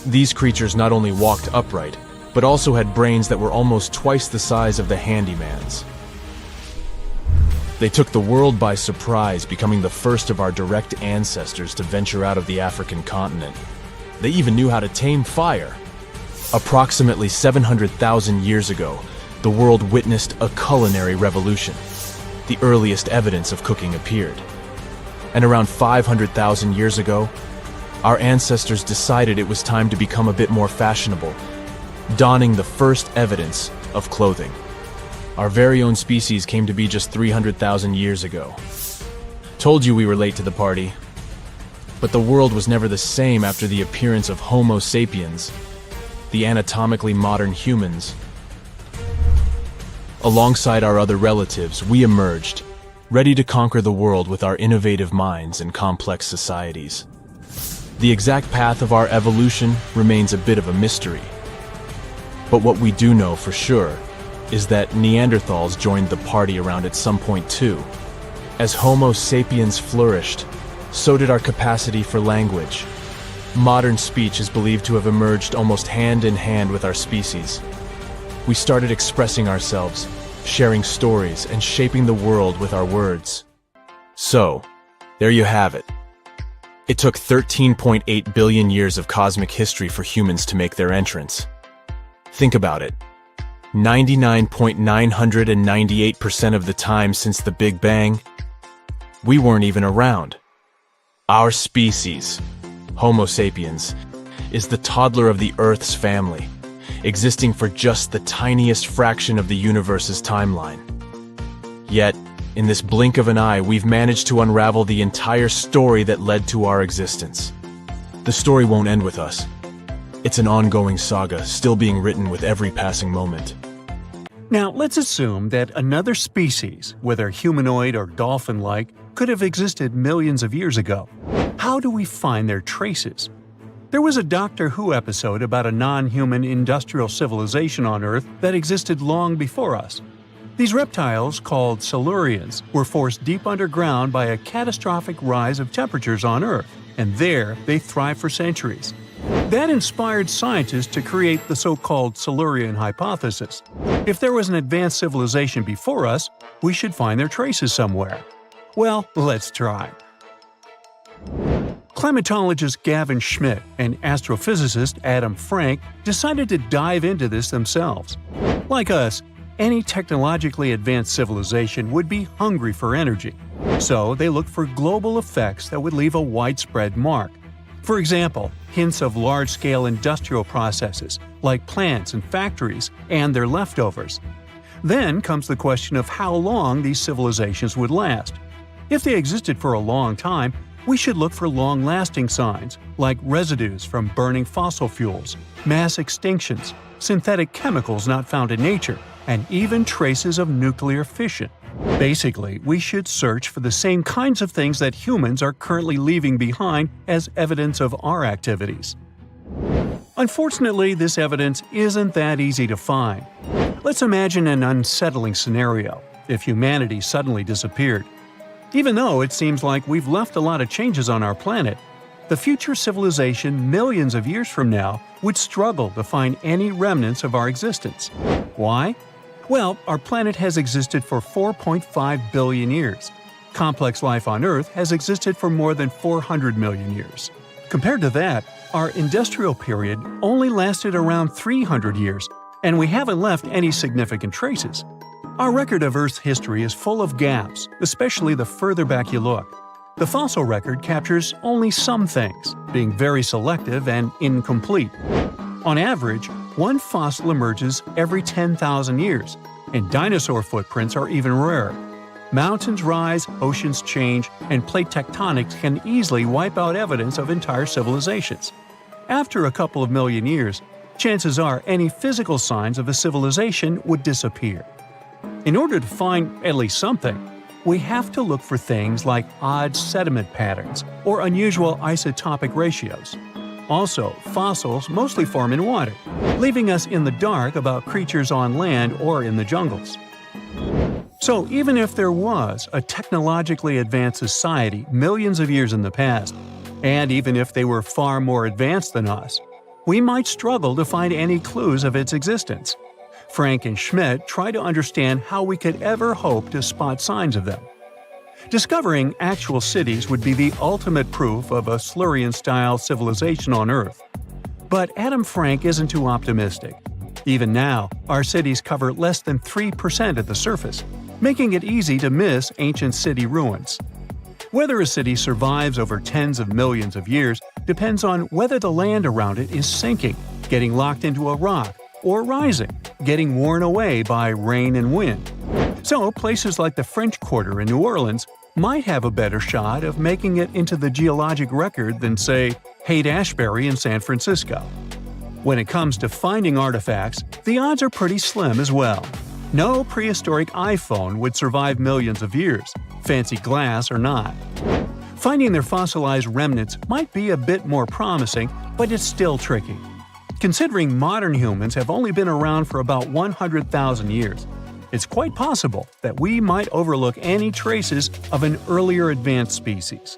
These creatures not only walked upright, but also had brains that were almost twice the size of the handyman's. They took the world by surprise, becoming the first of our direct ancestors to venture out of the African continent. They even knew how to tame fire. Approximately 700,000 years ago, the world witnessed a culinary revolution. The earliest evidence of cooking appeared. And around 500,000 years ago, our ancestors decided it was time to become a bit more fashionable, donning the first evidence of clothing. Our very own species came to be just 300,000 years ago. Told you we were late to the party. But the world was never the same after the appearance of Homo sapiens, the anatomically modern humans. Alongside our other relatives, we emerged, ready to conquer the world with our innovative minds and complex societies. The exact path of our evolution remains a bit of a mystery. But what we do know for sure is that Neanderthals joined the party around at some point too. As Homo sapiens flourished, so did our capacity for language. Modern speech is believed to have emerged almost hand in hand with our species. We started expressing ourselves, sharing stories, and shaping the world with our words. So, there you have it. It took 13.8 billion years of cosmic history for humans to make their entrance. Think about it. 99.998% of the time since the Big Bang, we weren't even around. Our species, Homo sapiens, is the toddler of the Earth's family, existing for just the tiniest fraction of the universe's timeline. Yet, in this blink of an eye, we've managed to unravel the entire story that led to our existence. The story won't end with us. It's an ongoing saga, still being written with every passing moment. Now, let's assume that another species, whether humanoid or dolphin-like, could have existed millions of years ago. How do we find their traces? There was a Doctor Who episode about a non-human industrial civilization on Earth that existed long before us. These reptiles, called Silurians, were forced deep underground by a catastrophic rise of temperatures on Earth, and there they thrived for centuries. That inspired scientists to create the so-called Silurian hypothesis. If there was an advanced civilization before us, we should find their traces somewhere. Well, let's try. Climatologist Gavin Schmidt and astrophysicist Adam Frank decided to dive into this themselves. Like us, any technologically advanced civilization would be hungry for energy. So they looked for global effects that would leave a widespread mark. For example, hints of large-scale industrial processes, like plants and factories, and their leftovers. Then comes the question of how long these civilizations would last. If they existed for a long time, we should look for long-lasting signs, like residues from burning fossil fuels, mass extinctions, synthetic chemicals not found in nature, and even traces of nuclear fission. Basically, we should search for the same kinds of things that humans are currently leaving behind as evidence of our activities. Unfortunately, this evidence isn't that easy to find. Let's imagine an unsettling scenario if humanity suddenly disappeared. Even though it seems like we've left a lot of changes on our planet, the future civilization millions of years from now would struggle to find any remnants of our existence. Why? Well, our planet has existed for 4.5 billion years. Complex life on Earth has existed for more than 400 million years. Compared to that, our industrial period only lasted around 300 years, and we haven't left any significant traces. Our record of Earth's history is full of gaps, especially the further back you look. The fossil record captures only some things, being very selective and incomplete. On average, one fossil emerges every 10,000 years, and dinosaur footprints are even rarer. Mountains rise, oceans change, and plate tectonics can easily wipe out evidence of entire civilizations. After a couple of million years, chances are any physical signs of a civilization would disappear. In order to find at least something, we have to look for things like odd sediment patterns or unusual isotopic ratios. Also, fossils mostly form in water, leaving us in the dark about creatures on land or in the jungles. So even if there was a technologically advanced society millions of years in the past, and even if they were far more advanced than us, we might struggle to find any clues of its existence. Frank and Schmidt try to understand how we could ever hope to spot signs of them. Discovering actual cities would be the ultimate proof of a Silurian-style civilization on Earth. But Adam Frank isn't too optimistic. Even now, our cities cover less than 3% of the surface, making it easy to miss ancient city ruins. Whether a city survives over tens of millions of years depends on whether the land around it is sinking, getting locked into a rock, or rising, getting worn away by rain and wind. So places like the French Quarter in New Orleans might have a better shot of making it into the geologic record than, say, Haight-Ashbury in San Francisco. When it comes to finding artifacts, the odds are pretty slim as well. No prehistoric iPhone would survive millions of years, fancy glass or not. Finding their fossilized remnants might be a bit more promising, but it's still tricky. Considering modern humans have only been around for about 100,000 years, it's quite possible that we might overlook any traces of an earlier advanced species.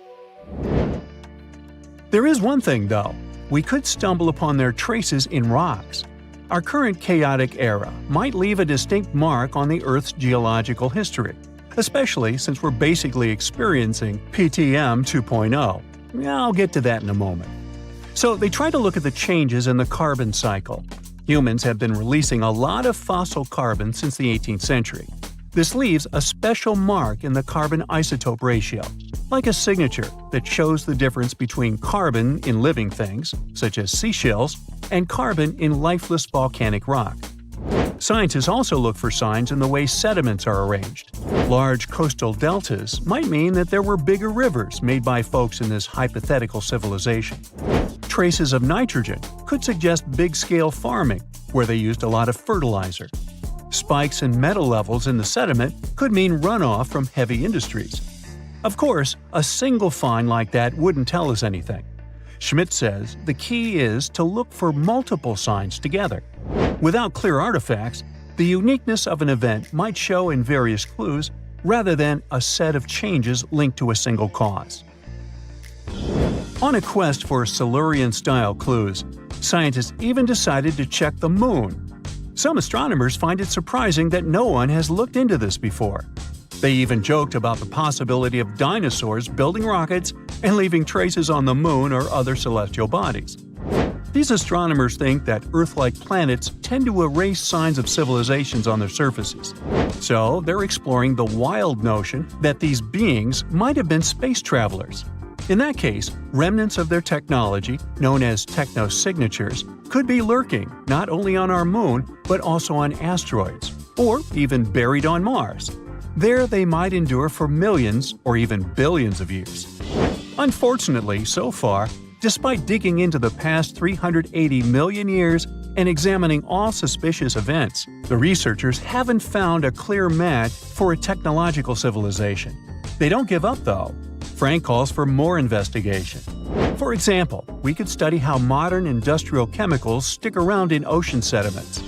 There is one thing, though. We could stumble upon their traces in rocks. Our current chaotic era might leave a distinct mark on the Earth's geological history, especially since we're basically experiencing PTM 2.0. I'll get to that in a moment. So they try to look at the changes in the carbon cycle. Humans have been releasing a lot of fossil carbon since the 18th century. This leaves a special mark in the carbon isotope ratio, like a signature that shows the difference between carbon in living things, such as seashells, and carbon in lifeless volcanic rock. Scientists also look for signs in the way sediments are arranged. Large coastal deltas might mean that there were bigger rivers made by folks in this hypothetical civilization. Traces of nitrogen could suggest big-scale farming, where they used a lot of fertilizer. Spikes in metal levels in the sediment could mean runoff from heavy industries. Of course, a single find like that wouldn't tell us anything. Schmidt says the key is to look for multiple signs together. Without clear artifacts, the uniqueness of an event might show in various clues rather than a set of changes linked to a single cause. On a quest for Silurian-style clues, scientists even decided to check the Moon. Some astronomers find it surprising that no one has looked into this before. They even joked about the possibility of dinosaurs building rockets and leaving traces on the Moon or other celestial bodies. These astronomers think that Earth-like planets tend to erase signs of civilizations on their surfaces. So they're exploring the wild notion that these beings might have been space travelers. In that case, remnants of their technology, known as technosignatures, could be lurking not only on our Moon, but also on asteroids, or even buried on Mars. There they might endure for millions or even billions of years. Unfortunately, so far, despite digging into the past 380 million years and examining all suspicious events, the researchers haven't found a clear match for a technological civilization. They don't give up, though. Frank calls for more investigation. For example, we could study how modern industrial chemicals stick around in ocean sediments.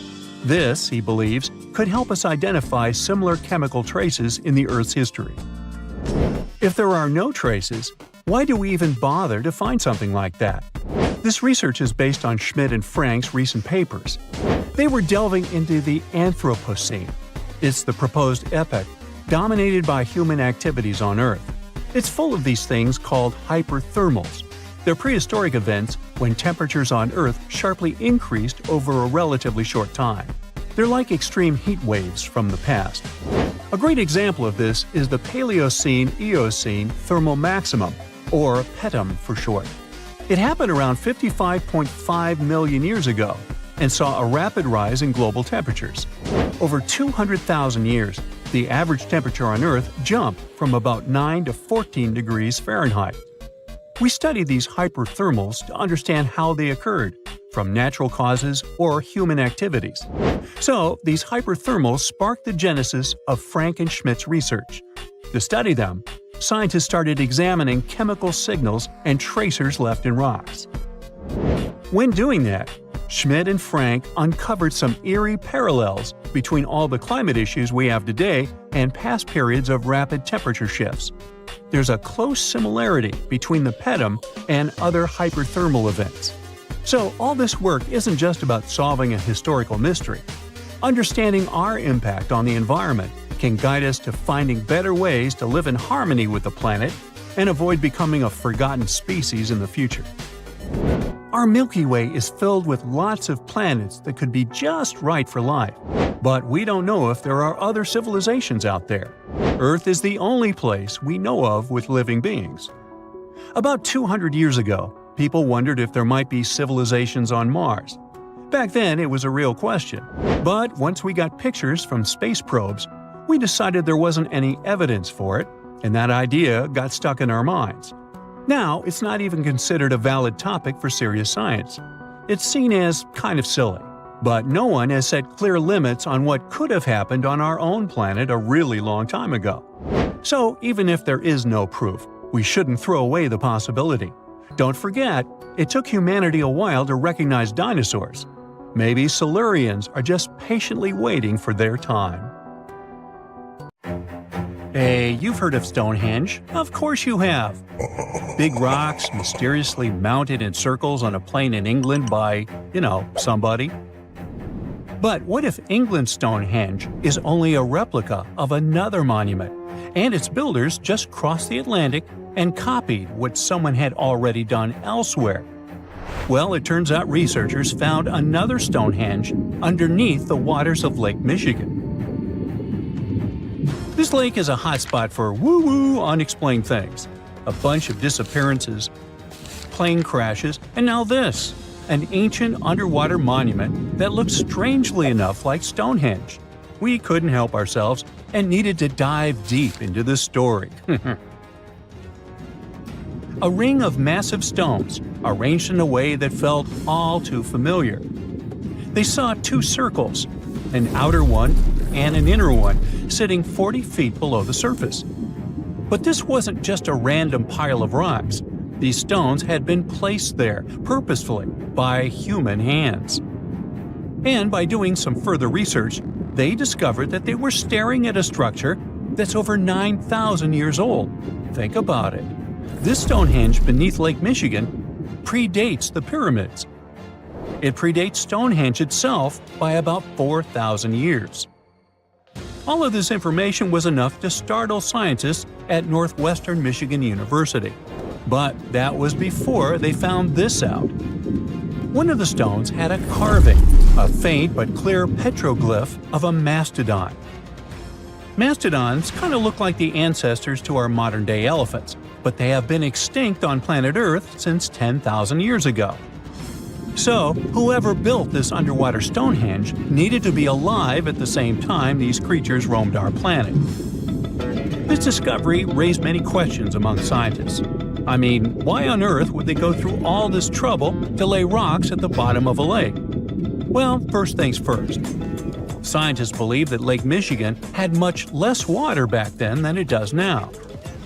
This, he believes, could help us identify similar chemical traces in the Earth's history. If there are no traces, why do we even bother to find something like that? This research is based on Schmidt and Frank's recent papers. They were delving into the Anthropocene. It's the proposed epoch, dominated by human activities on Earth. It's full of these things called hyperthermals. They're prehistoric events when temperatures on Earth sharply increased over a relatively short time. They're like extreme heat waves from the past. A great example of this is the Paleocene-Eocene thermal maximum, or PETM for short. It happened around 55.5 million years ago and saw a rapid rise in global temperatures. Over 200,000 years, the average temperature on Earth jumped from about 9 to 14 degrees Fahrenheit. We studied these hyperthermals to understand how they occurred, from natural causes or human activities. So, these hyperthermals sparked the genesis of Frank and Schmidt's research. To study them, scientists started examining chemical signals and tracers left in rocks. When doing that, Schmidt and Frank uncovered some eerie parallels between all the climate issues we have today and past periods of rapid temperature shifts. There's a close similarity between the PETM and other hyperthermal events. So all this work isn't just about solving a historical mystery. Understanding our impact on the environment can guide us to finding better ways to live in harmony with the planet and avoid becoming a forgotten species in the future. Our Milky Way is filled with lots of planets that could be just right for life, but we don't know if there are other civilizations out there. Earth is the only place we know of with living beings. About 200 years ago, people wondered if there might be civilizations on Mars. Back then, it was a real question, but once we got pictures from space probes, we decided there wasn't any evidence for it, and that idea got stuck in our minds. Now, it's not even considered a valid topic for serious science. It's seen as kind of silly. But no one has set clear limits on what could have happened on our own planet a really long time ago. So, even if there is no proof, we shouldn't throw away the possibility. Don't forget, it took humanity a while to recognize dinosaurs. Maybe Silurians are just patiently waiting for their time. Hey, you've heard of Stonehenge. Of course you have. Big rocks mysteriously mounted in circles on a plain in England by, somebody. But what if England's Stonehenge is only a replica of another monument, and its builders just crossed the Atlantic and copied what someone had already done elsewhere? Well, it turns out researchers found another Stonehenge underneath the waters of Lake Michigan. This lake is a hotspot for woo-woo unexplained things. A bunch of disappearances, plane crashes, and now this, an ancient underwater monument that looks strangely enough like Stonehenge. We couldn't help ourselves and needed to dive deep into the story. A ring of massive stones, arranged in a way that felt all too familiar. They saw two circles, an outer one and an inner one, sitting 40 feet below the surface. But this wasn't just a random pile of rocks. These stones had been placed there, purposefully, by human hands. And by doing some further research, they discovered that they were staring at a structure that's over 9,000 years old. Think about it. This Stonehenge beneath Lake Michigan predates the pyramids. It predates Stonehenge itself by about 4,000 years. All of this information was enough to startle scientists at Northwestern Michigan University. But that was before they found this out. One of the stones had a carving, a faint but clear petroglyph of a mastodon. Mastodons kind of look like the ancestors to our modern-day elephants, but they have been extinct on planet Earth since 10,000 years ago. So, whoever built this underwater Stonehenge needed to be alive at the same time these creatures roamed our planet. This discovery raised many questions among scientists. I mean, why on earth would they go through all this trouble to lay rocks at the bottom of a lake? Well, first things first. Scientists believe that Lake Michigan had much less water back then than it does now.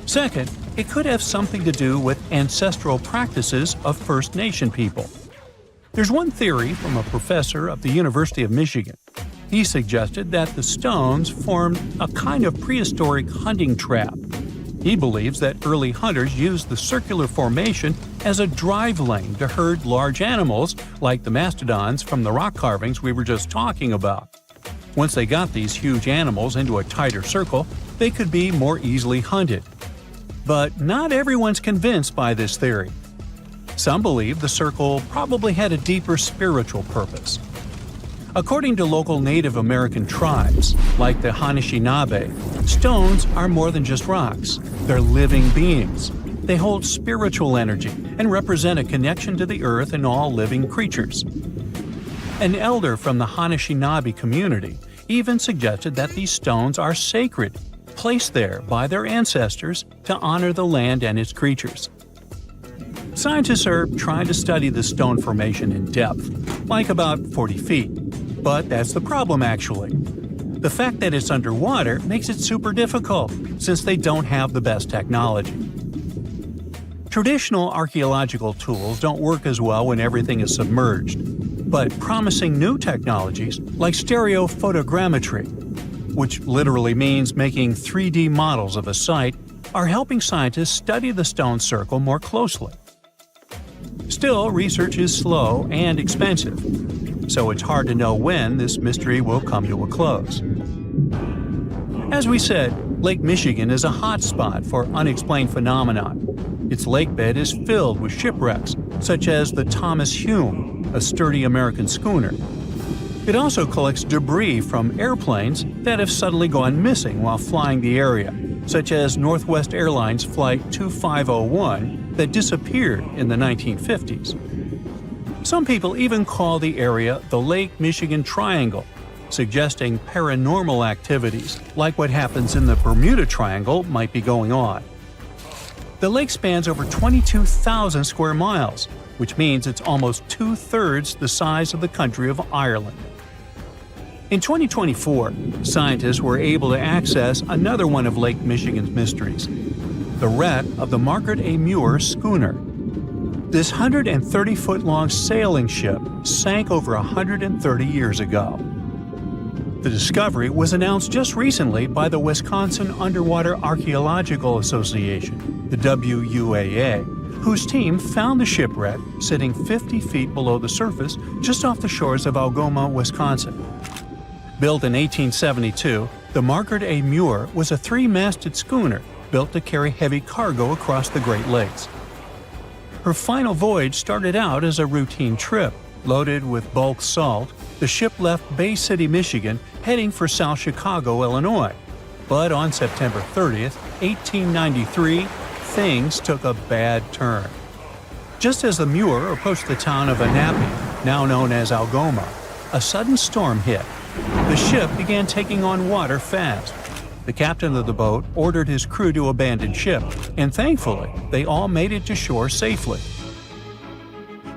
Second, it could have something to do with ancestral practices of First Nation people. There's one theory from a professor of the University of Michigan. He suggested that the stones formed a kind of prehistoric hunting trap. He believes that early hunters used the circular formation as a drive lane to herd large animals like the mastodons from the rock carvings we were just talking about. Once they got these huge animals into a tighter circle, they could be more easily hunted. But not everyone's convinced by this theory. Some believe the circle probably had a deeper spiritual purpose. According to local Native American tribes, like the Anishinaabe, stones are more than just rocks. They're living beings. They hold spiritual energy and represent a connection to the earth and all living creatures. An elder from the Anishinaabe community even suggested that these stones are sacred, placed there by their ancestors to honor the land and its creatures. Scientists are trying to study the stone formation in depth, like about 40 feet. But that's the problem, actually. The fact that it's underwater makes it super difficult, since they don't have the best technology. Traditional archaeological tools don't work as well when everything is submerged, but promising new technologies like stereophotogrammetry, which literally means making 3D models of a site, are helping scientists study the stone circle more closely. Still, research is slow and expensive, so it's hard to know when this mystery will come to a close. As we said, Lake Michigan is a hot spot for unexplained phenomena. Its lakebed is filled with shipwrecks, such as the Thomas Hume, a sturdy American schooner. It also collects debris from airplanes that have suddenly gone missing while flying the area, such as Northwest Airlines Flight 2501 that disappeared in the 1950s. Some people even call the area the Lake Michigan Triangle, suggesting paranormal activities like what happens in the Bermuda Triangle might be going on. The lake spans over 22,000 square miles, which means it's almost two-thirds the size of the country of Ireland. In 2024, scientists were able to access another one of Lake Michigan's mysteries, the wreck of the Margaret A. Muir schooner. This 130-foot-long sailing ship sank over 130 years ago. The discovery was announced just recently by the Wisconsin Underwater Archaeological Association, the WUAA, whose team found the shipwreck sitting 50 feet below the surface just off the shores of Algoma, Wisconsin. Built in 1872, the Margaret A. Muir was a three-masted schooner built to carry heavy cargo across the Great Lakes. Her final voyage started out as a routine trip. Loaded with bulk salt, the ship left Bay City, Michigan, heading for South Chicago, Illinois. But on September 30th, 1893, things took a bad turn. Just as the Muir approached the town of Annapolis, now known as Algoma, a sudden storm hit. The ship began taking on water fast. The captain of the boat ordered his crew to abandon ship, and thankfully, they all made it to shore safely.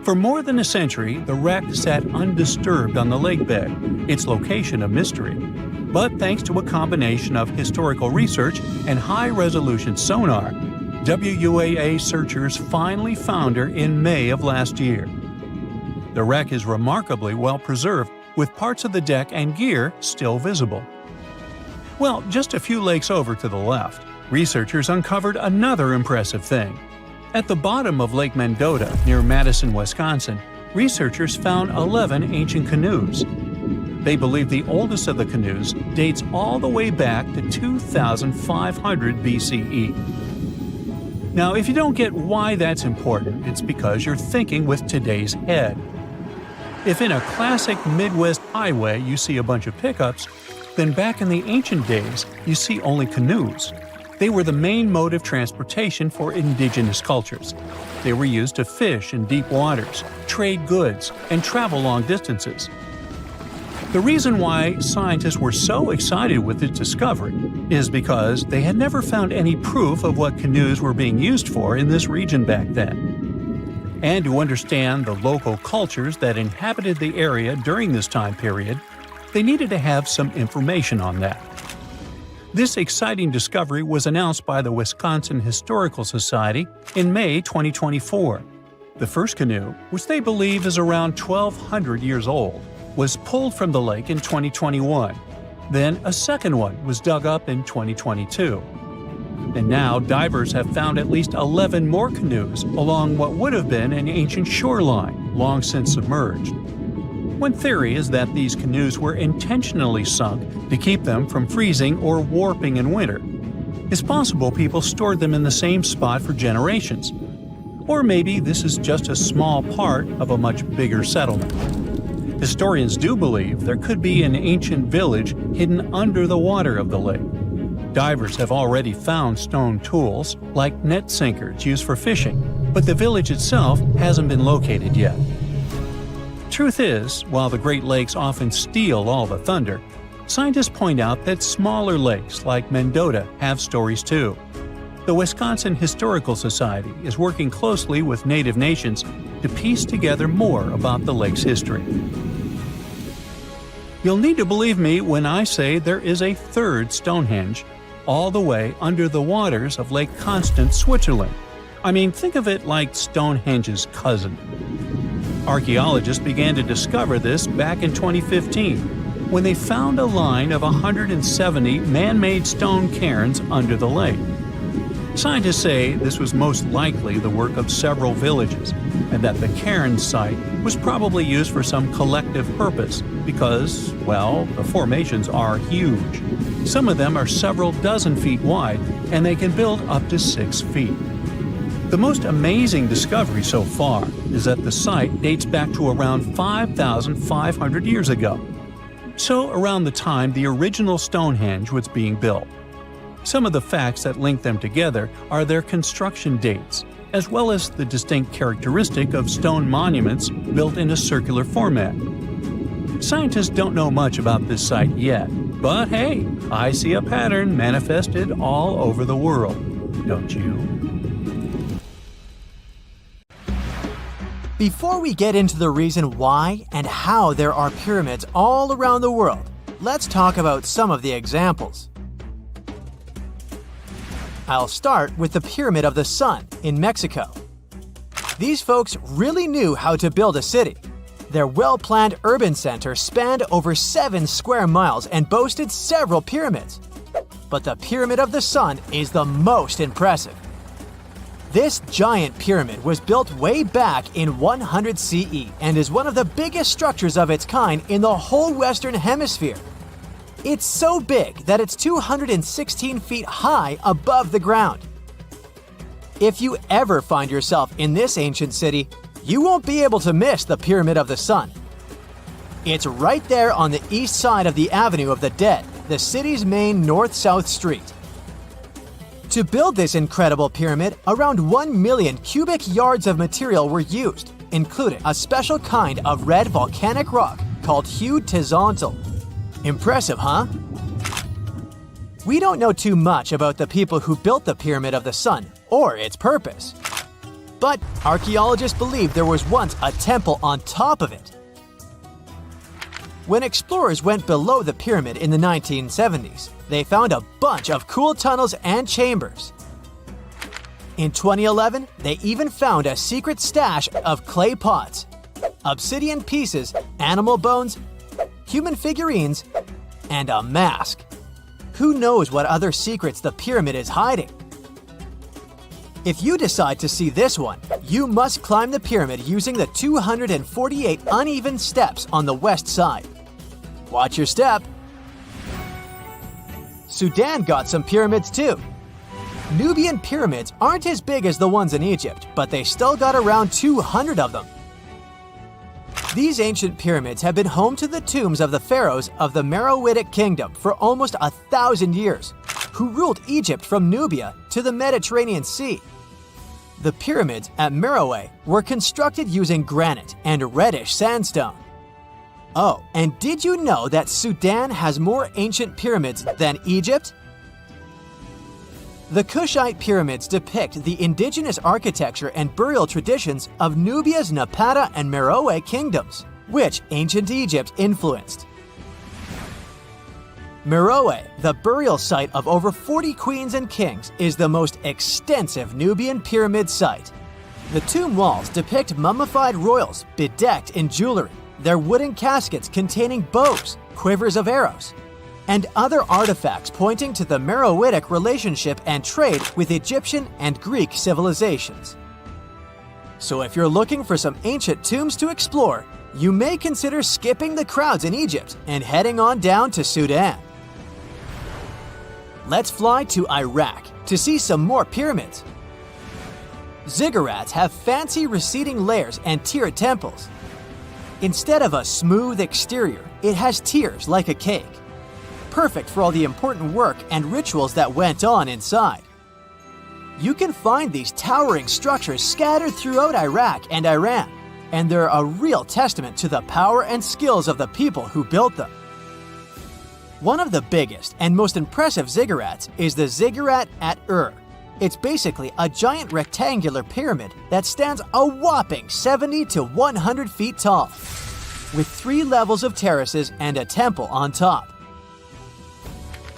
For more than a century, the wreck sat undisturbed on the lakebed, its location a mystery. But thanks to a combination of historical research and high-resolution sonar, WUAA searchers finally found her in May of last year. The wreck is remarkably well preserved, with parts of the deck and gear still visible. Well, just a few lakes over to the left, researchers uncovered another impressive thing. At the bottom of Lake Mendota, near Madison, Wisconsin, researchers found 11 ancient canoes. They believe the oldest of the canoes dates all the way back to 2500 BCE. Now, if you don't get why that's important, it's because you're thinking with today's head. If in a classic Midwest highway you see a bunch of pickups, then back in the ancient days you see only canoes. They were the main mode of transportation for indigenous cultures. They were used to fish in deep waters, trade goods, and travel long distances. The reason why scientists were so excited with its discovery is because they had never found any proof of what canoes were being used for in this region back then. And to understand the local cultures that inhabited the area during this time period, they needed to have some information on that. This exciting discovery was announced by the Wisconsin Historical Society in May 2024. The first canoe, which they believe is around 1,200 years old, was pulled from the lake in 2021. Then a second one was dug up in 2022. And now divers have found at least 11 more canoes along what would have been an ancient shoreline, long since submerged. One theory is that these canoes were intentionally sunk to keep them from freezing or warping in winter. It's possible people stored them in the same spot for generations. Or maybe this is just a small part of a much bigger settlement. Historians do believe there could be an ancient village hidden under the water of the lake. Divers have already found stone tools, like net sinkers used for fishing, but the village itself hasn't been located yet. Truth is, while the Great Lakes often steal all the thunder, scientists point out that smaller lakes like Mendota have stories too. The Wisconsin Historical Society is working closely with Native nations to piece together more about the lake's history. You'll need to believe me when I say there is a third Stonehenge, all the way under the waters of Lake Constance, Switzerland. I mean, think of it like Stonehenge's cousin. Archaeologists began to discover this back in 2015, when they found a line of 170 man-made stone cairns under the lake. Scientists say this was most likely the work of several villages, and that the cairn site was probably used for some collective purpose because, well, the formations are huge. Some of them are several dozen feet wide, and they can build up to 6 feet. The most amazing discovery so far is that the site dates back to around 5,500 years ago. So around the time the original Stonehenge was being built. Some of the facts that link them together are their construction dates, as well as the distinct characteristic of stone monuments built in a circular format. Scientists don't know much about this site yet, but hey, I see a pattern manifested all over the world, don't you? Before we get into the reason why and how there are pyramids all around the world, let's talk about some of the examples. I'll start with the Pyramid of the Sun in Mexico. These folks really knew how to build a city. Their well-planned urban center spanned over 7 square miles and boasted several pyramids. But the Pyramid of the Sun is the most impressive. This giant pyramid was built way back in 100 CE and is one of the biggest structures of its kind in the whole Western Hemisphere. It's so big that it's 216 feet high above the ground. If you ever find yourself in this ancient city, you won't be able to miss the Pyramid of the Sun. It's right there on the east side of the Avenue of the Dead, the city's main north-south street. To build this incredible pyramid, around 1 million cubic yards of material were used, including a special kind of red volcanic rock called hued tezontle. Impressive, huh? We don't know too much about the people who built the Pyramid of the Sun or its purpose. But archaeologists believe there was once a temple on top of it. When explorers went below the pyramid in the 1970s, they found a bunch of cool tunnels and chambers. In 2011, they even found a secret stash of clay pots, obsidian pieces, animal bones, human figurines, and a mask. Who knows what other secrets the pyramid is hiding? If you decide to see this one, you must climb the pyramid using the 248 uneven steps on the west side. Watch your step. Sudan got some pyramids too. Nubian pyramids aren't as big as the ones in Egypt, but they still got around 200 of them. These ancient pyramids have been home to the tombs of the pharaohs of the Meroitic Kingdom for almost 1,000 years, who ruled Egypt from Nubia to the Mediterranean Sea. The pyramids at Meroe were constructed using granite and reddish sandstone. Oh, and did you know that Sudan has more ancient pyramids than Egypt? The Kushite pyramids depict the indigenous architecture and burial traditions of Nubia's Napata and Meroe kingdoms, which ancient Egypt influenced. Meroe, the burial site of over 40 queens and kings, is the most extensive Nubian pyramid site. The tomb walls depict mummified royals bedecked in jewelry, their wooden caskets containing bows, quivers of arrows, and other artifacts pointing to the Meroitic relationship and trade with Egyptian and Greek civilizations. So if you're looking for some ancient tombs to explore, you may consider skipping the crowds in Egypt and heading on down to Sudan. Let's fly to Iraq to see some more pyramids. Ziggurats have fancy receding layers and tiered temples. Instead of a smooth exterior, it has tiers like a cake. Perfect for all the important work and rituals that went on inside. You can find these towering structures scattered throughout Iraq and Iran, and they're a real testament to the power and skills of the people who built them. One of the biggest and most impressive ziggurats is the ziggurat at Ur. It's basically a giant rectangular pyramid that stands a whopping 70 to 100 feet tall, with 3 levels of terraces and a temple on top.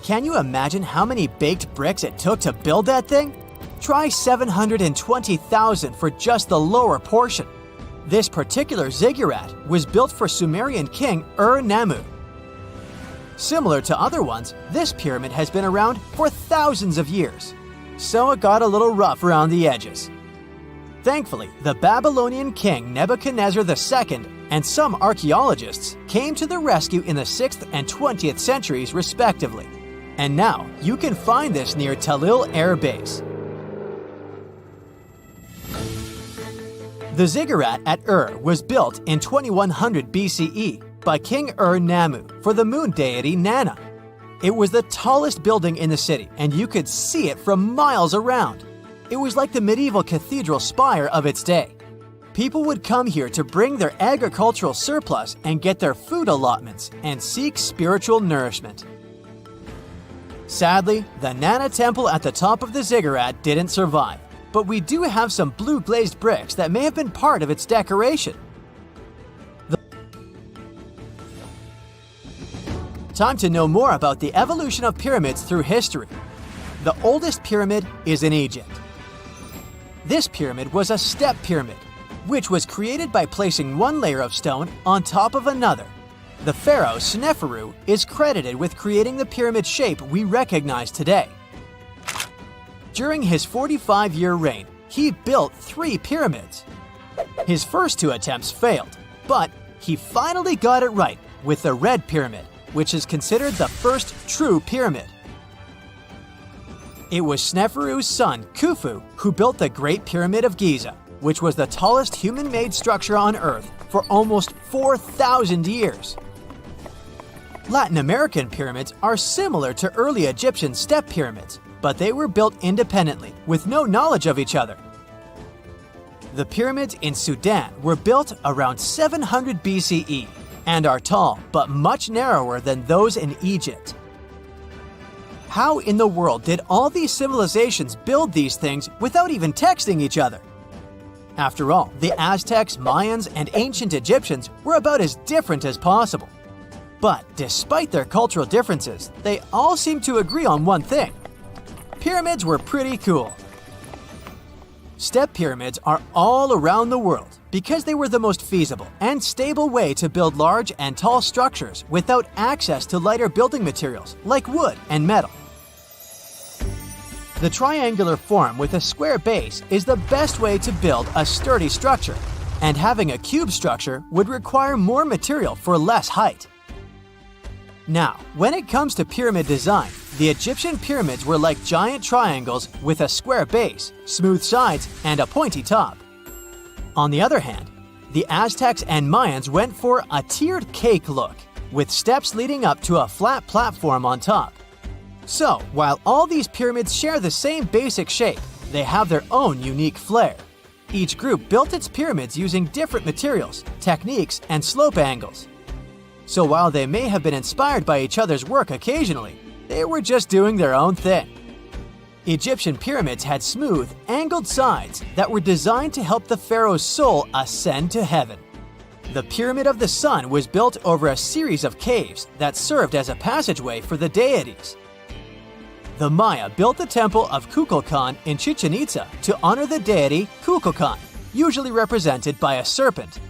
Can you imagine how many baked bricks it took to build that thing? Try 720,000 for just the lower portion. This particular ziggurat was built for Sumerian king Ur-Nammu. Similar to other ones, this pyramid has been around for thousands of years, so it got a little rough around the edges. Thankfully, the Babylonian king Nebuchadnezzar II and some archaeologists came to the rescue in the 6th and 20th centuries respectively, and now you can find this near Talil Air Base. The ziggurat at Ur was built in 2100 BCE by King Ur-Nammu for the moon deity Nana. It was the tallest building in the city, and you could see it from miles around. It was like the medieval cathedral spire of its day. People would come here to bring their agricultural surplus and get their food allotments and seek spiritual nourishment. Sadly, the Nana temple at the top of the ziggurat didn't survive, but we do have some blue glazed bricks that may have been part of its decoration. Time to know more about the evolution of pyramids through history. The oldest pyramid is in Egypt. This pyramid was a step pyramid, which was created by placing one layer of stone on top of another. The pharaoh Sneferu is credited with creating the pyramid shape we recognize today. During his 45-year reign, he built 3 pyramids. His first 2 attempts failed, but he finally got it right with the Red Pyramid, which is considered the first true pyramid. It was Sneferu's son, Khufu, who built the Great Pyramid of Giza, which was the tallest human-made structure on Earth for almost 4,000 years. Latin American pyramids are similar to early Egyptian step pyramids, but they were built independently, with no knowledge of each other. The pyramids in Sudan were built around 700 BCE and are tall but much narrower than those in Egypt. How in the world did all these civilizations build these things without even texting each other? After all, the Aztecs, Mayans, and ancient Egyptians were about as different as possible. But despite their cultural differences, they all seem to agree on one thing: pyramids were pretty cool. Step pyramids are all around the world because they were the most feasible and stable way to build large and tall structures without access to lighter building materials like wood and metal. The triangular form with a square base is the best way to build a sturdy structure, and having a cube structure would require more material for less height. Now, when it comes to pyramid design, the Egyptian pyramids were like giant triangles with a square base, smooth sides, and a pointy top. On the other hand, the Aztecs and Mayans went for a tiered cake look, with steps leading up to a flat platform on top. So, while all these pyramids share the same basic shape, they have their own unique flair. Each group built its pyramids using different materials, techniques, and slope angles. So while they may have been inspired by each other's work occasionally, they were just doing their own thing. Egyptian pyramids had smooth, angled sides that were designed to help the pharaoh's soul ascend to heaven. The Pyramid of the Sun was built over a series of caves that served as a passageway for the deities. The Maya built the temple of Kukulkan in Chichen Itza to honor the deity Kukulkan, usually represented by a serpent.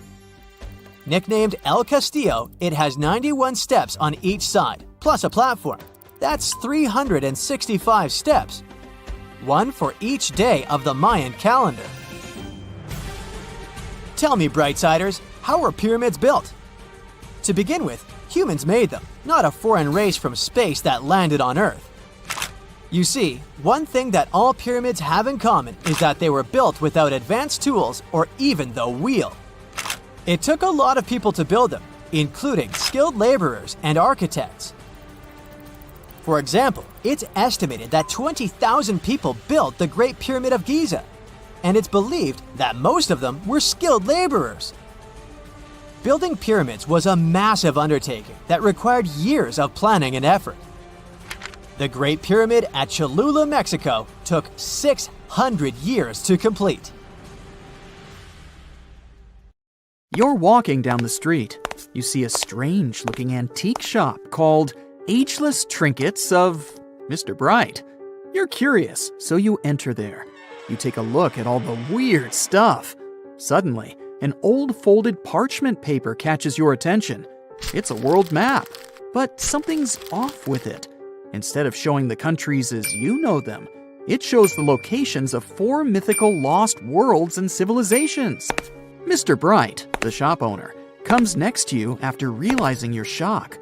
Nicknamed El Castillo, it has 91 steps on each side, plus a platform. That's 365 steps, one for each day of the Mayan calendar. Tell me, Brightsiders, how were pyramids built? To begin with, humans made them, not a foreign race from space that landed on Earth. You see, one thing that all pyramids have in common is that they were built without advanced tools or even the wheel. It took a lot of people to build them, including skilled laborers and architects. For example, it's estimated that 20,000 people built the Great Pyramid of Giza, and it's believed that most of them were skilled laborers. Building pyramids was a massive undertaking that required years of planning and effort. The Great Pyramid at Cholula, Mexico, took 600 years to complete. You're walking down the street. You see a strange-looking antique shop called Ageless Trinkets of Mr. Bright. You're curious, so you enter there. You take a look at all the weird stuff. Suddenly, an old folded parchment paper catches your attention. It's a world map, but something's off with it. Instead of showing the countries as you know them, it shows the locations of 4 mythical lost worlds and civilizations. Mr. Bright, the shop owner, comes next to you after realizing your shock.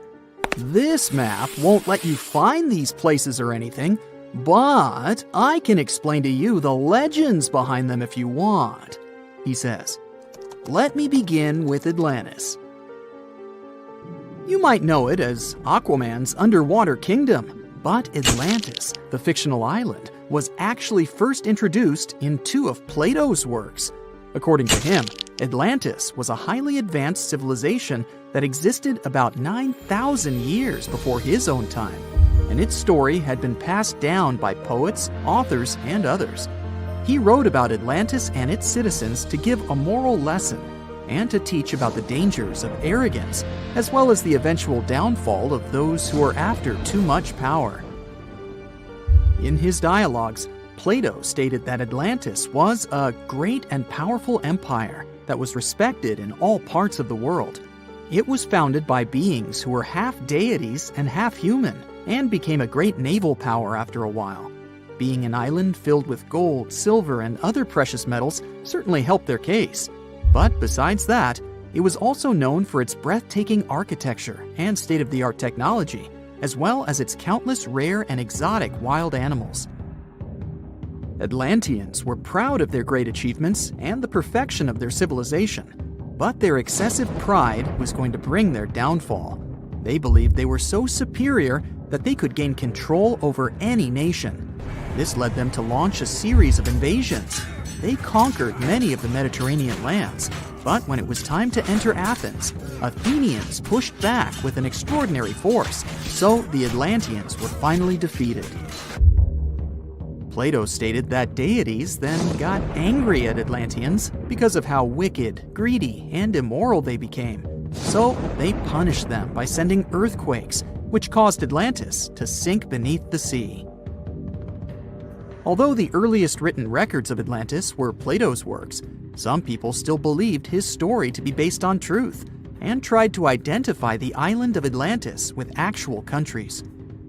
This map won't let you find these places or anything, but I can explain to you the legends behind them if you want, he says. Let me begin with Atlantis. You might know it as Aquaman's underwater kingdom, but Atlantis, the fictional island, was actually first introduced in 2 of Plato's works. According to him, Atlantis was a highly advanced civilization that existed about 9,000 years before his own time, and its story had been passed down by poets, authors, and others. He wrote about Atlantis and its citizens to give a moral lesson and to teach about the dangers of arrogance, as well as the eventual downfall of those who are after too much power. In his dialogues, Plato stated that Atlantis was a great and powerful empire that was respected in all parts of the world. It was founded by beings who were half deities and half human, and became a great naval power after a while. Being an island filled with gold, silver, and other precious metals certainly helped their case. But besides that, it was also known for its breathtaking architecture and state-of-the-art technology, as well as its countless rare and exotic wild animals. Atlanteans were proud of their great achievements and the perfection of their civilization, but their excessive pride was going to bring their downfall. They believed they were so superior that they could gain control over any nation. This led them to launch a series of invasions. They conquered many of the Mediterranean lands, but when it was time to enter Athens, Athenians pushed back with an extraordinary force, so the Atlanteans were finally defeated. Plato stated that deities then got angry at Atlanteans because of how wicked, greedy, and immoral they became. So they punished them by sending earthquakes, which caused Atlantis to sink beneath the sea. Although the earliest written records of Atlantis were Plato's works, some people still believed his story to be based on truth and tried to identify the island of Atlantis with actual countries.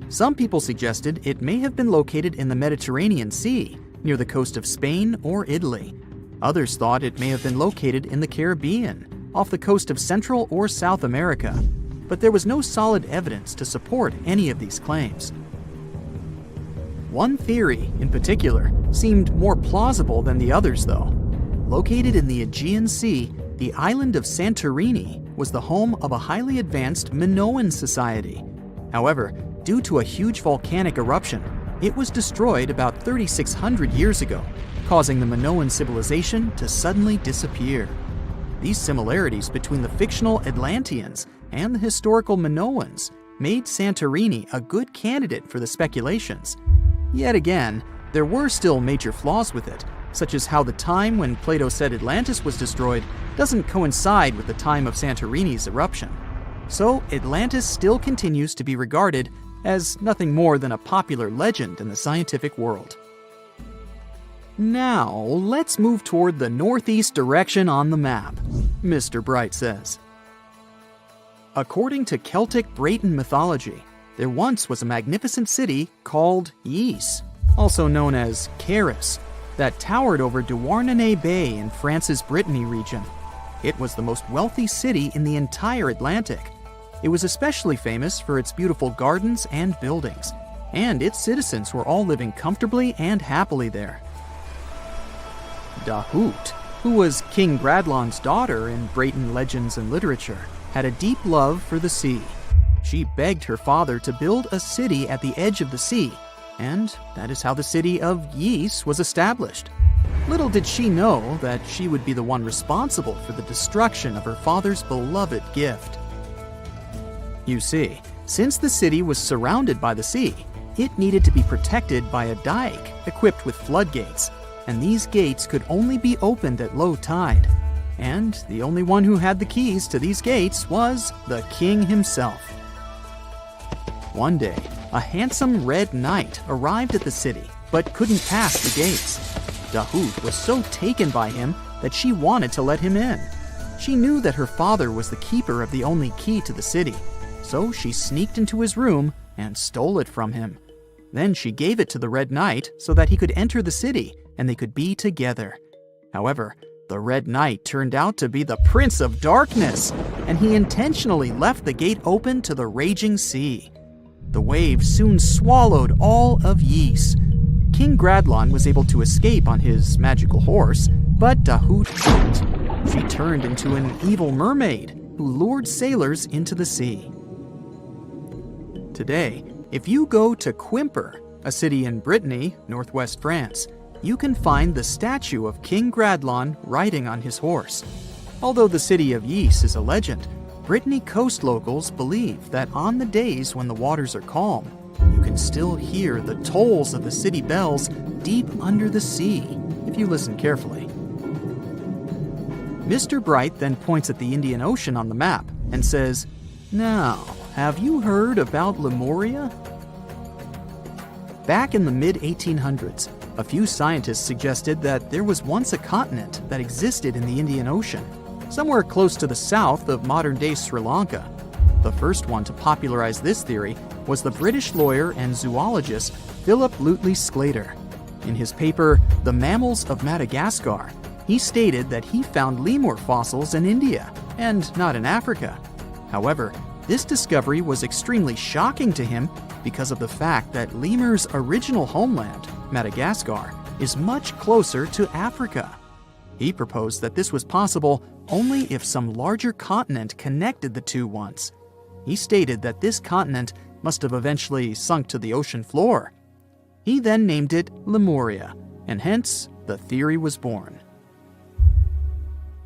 Some people suggested it may have been located in the Mediterranean Sea, near the coast of Spain or Italy. Others thought it may have been located in the Caribbean, off the coast of Central or South America, but there was no solid evidence to support any of these claims. One theory, in particular, seemed more plausible than the others, though. Located in the Aegean Sea, the island of Santorini was the home of a highly advanced Minoan society. However, due to a huge volcanic eruption, it was destroyed about 3,600 years ago, causing the Minoan civilization to suddenly disappear. These similarities between the fictional Atlanteans and the historical Minoans made Santorini a good candidate for the speculations. Yet again, there were still major flaws with it, such as how the time when Plato said Atlantis was destroyed doesn't coincide with the time of Santorini's eruption. So Atlantis still continues to be regarded as nothing more than a popular legend in the scientific world. Now, let's move toward the northeast direction on the map, Mr. Bright says. According to Celtic Breton mythology, there once was a magnificent city called Ys, also known as Caris, that towered over Douarnenez Bay in France's Brittany region. It was the most wealthy city in the entire Atlantic. It was especially famous for its beautiful gardens and buildings, and its citizens were all living comfortably and happily there. Dahut, who was King Bradlon's daughter in Breton legends and literature, had a deep love for the sea. She begged her father to build a city at the edge of the sea, and that is how the city of Ys was established. Little did she know that she would be the one responsible for the destruction of her father's beloved gift. You see, since the city was surrounded by the sea, it needed to be protected by a dike equipped with floodgates, and these gates could only be opened at low tide. And the only one who had the keys to these gates was the king himself. One day, a handsome red knight arrived at the city, but couldn't pass the gates. Dahut was so taken by him that she wanted to let him in. She knew that her father was the keeper of the only key to the city, so she sneaked into his room and stole it from him. Then she gave it to the Red Knight so that he could enter the city and they could be together. However, the Red Knight turned out to be the Prince of Darkness, and he intentionally left the gate open to the raging sea. The waves soon swallowed all of Ys. King Gradlon was able to escape on his magical horse, but Dahut couldn't. She turned into an evil mermaid who lured sailors into the sea. Today, if you go to Quimper, a city in Brittany, northwest France, you can find the statue of King Gradlon riding on his horse. Although the city of Ys is a legend, Brittany coast locals believe that on the days when the waters are calm, you can still hear the tolls of the city bells deep under the sea, if you listen carefully. Mr. Bright then points at the Indian Ocean on the map and says, "Now, have you heard about Lemuria?" Back in the mid-1800s, a few scientists suggested that there was once a continent that existed in the Indian Ocean, somewhere close to the south of modern-day Sri Lanka. The first one to popularize this theory was the British lawyer and zoologist Philip Lutley Sclater. In his paper, The Mammals of Madagascar, he stated that he found lemur fossils in India, and not in Africa. However, this discovery was extremely shocking to him because of the fact that lemurs' original homeland, Madagascar, is much closer to Africa. He proposed that this was possible only if some larger continent connected the two once. He stated that this continent must have eventually sunk to the ocean floor. He then named it Lemuria, and hence the theory was born.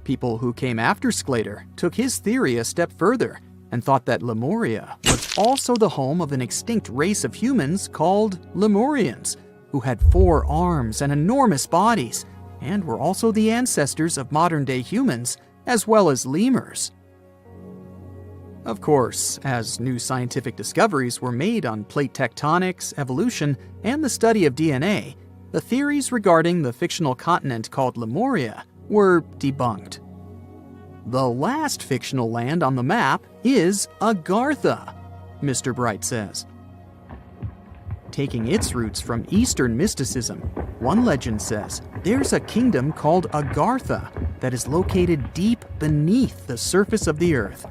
People who came after Sclater took his theory a step further and thought that Lemuria was also the home of an extinct race of humans called Lemurians, who had 4 arms and enormous bodies, and were also the ancestors of modern-day humans, as well as lemurs. Of course, as new scientific discoveries were made on plate tectonics, evolution, and the study of DNA, the theories regarding the fictional continent called Lemuria were debunked. The last fictional land on the map is Agartha, Mr. Bright says. Taking its roots from Eastern mysticism, one legend says there's a kingdom called Agartha that is located deep beneath the surface of the earth.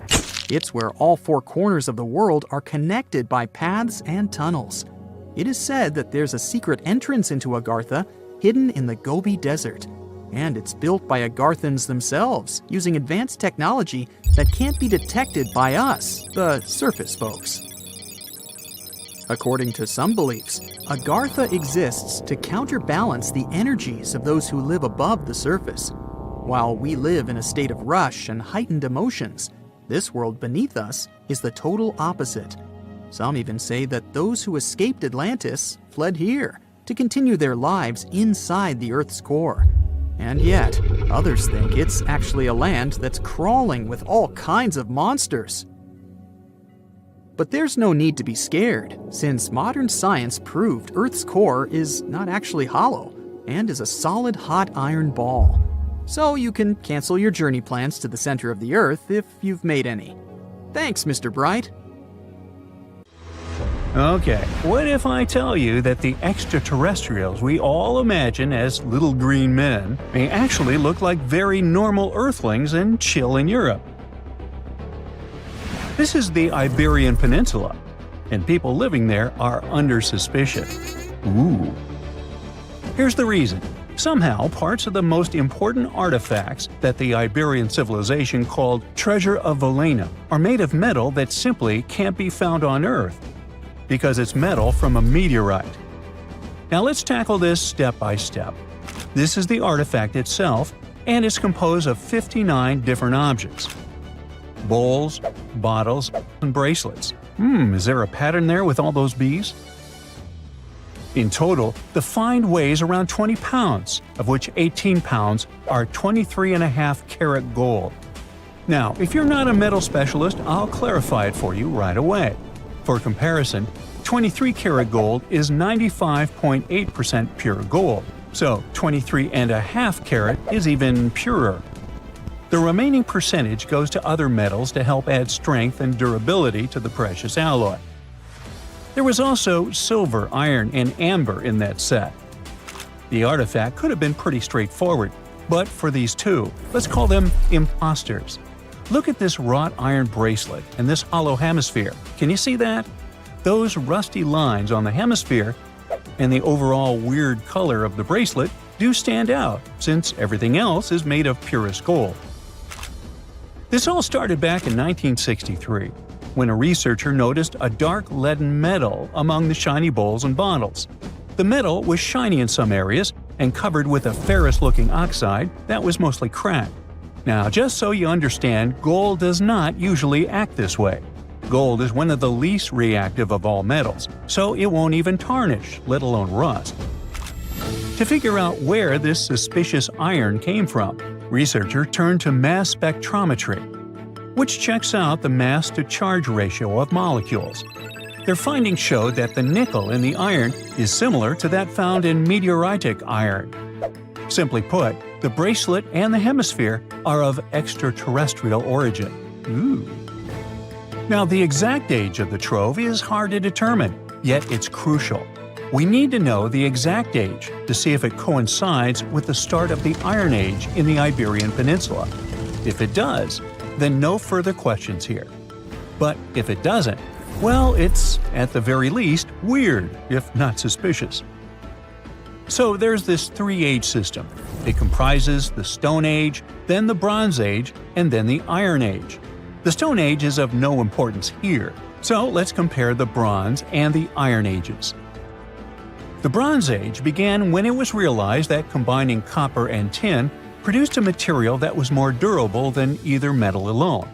It's where all 4 corners of the world are connected by paths and tunnels. It is said that there's a secret entrance into Agartha hidden in the Gobi Desert, and it's built by Agarthans themselves using advanced technology that can't be detected by us, the surface folks. According to some beliefs, Agartha exists to counterbalance the energies of those who live above the surface. While we live in a state of rush and heightened emotions, This world beneath us is the total opposite. Some even say that those who escaped Atlantis fled here to continue their lives inside the Earth's core. And yet, others think it's actually a land that's crawling with all kinds of monsters. But there's no need to be scared, since modern science proved Earth's core is not actually hollow and is a solid hot iron ball. So you can cancel your journey plans to the center of the Earth if you've made any. Thanks, Mr. Bright. Okay, what if I tell you that the extraterrestrials we all imagine as little green men may actually look like very normal Earthlings and chill in Europe? This is the Iberian Peninsula, and people living there are under suspicion. Ooh. Here's the reason. Somehow, parts of the most important artifacts that the Iberian civilization called Treasure of Valena are made of metal that simply can't be found on Earth, because it's metal from a meteorite. Now let's tackle this step by step. This is the artifact itself, and it's composed of 59 different objects. Bowls, bottles, and bracelets. Is there a pattern there with all those bees? In total, the find weighs around 20 pounds, of which 18 pounds are 23.5 karat gold. Now, if you're not a metal specialist, I'll clarify it for you right away. For comparison, 23 karat gold is 95.8% pure gold, so 23.5 karat is even purer. The remaining percentage goes to other metals to help add strength and durability to the precious alloy. There was also silver, iron, and amber in that set. The artifact could have been pretty straightforward, but for these two, let's call them imposters. Look at this wrought iron bracelet and this hollow hemisphere. Can you see that? Those rusty lines on the hemisphere and the overall weird color of the bracelet do stand out, since everything else is made of purest gold. This all started back in 1963, when a researcher noticed a dark leaden metal among the shiny bowls and bottles. The metal was shiny in some areas and covered with a ferrous-looking oxide that was mostly cracked. Now, just so you understand, gold does not usually act this way. Gold is one of the least reactive of all metals, so it won't even tarnish, let alone rust. To figure out where this suspicious iron came from, researchers turned to mass spectrometry, which checks out the mass-to-charge ratio of molecules. Their findings showed that the nickel in the iron is similar to that found in meteoritic iron. Simply put, the bracelet and the hemisphere are of extraterrestrial origin. Ooh. Now, the exact age of the trove is hard to determine, yet it's crucial. We need to know the exact age to see if it coincides with the start of the Iron Age in the Iberian Peninsula. If it does, then no further questions here. But if it doesn't, well, it's, at the very least, weird, if not suspicious. So there's this three-age system. It comprises the Stone Age, then the Bronze Age, and then the Iron Age. The Stone Age is of no importance here, so let's compare the Bronze and the Iron Ages. The Bronze Age began when it was realized that combining copper and tin produced a material that was more durable than either metal alone.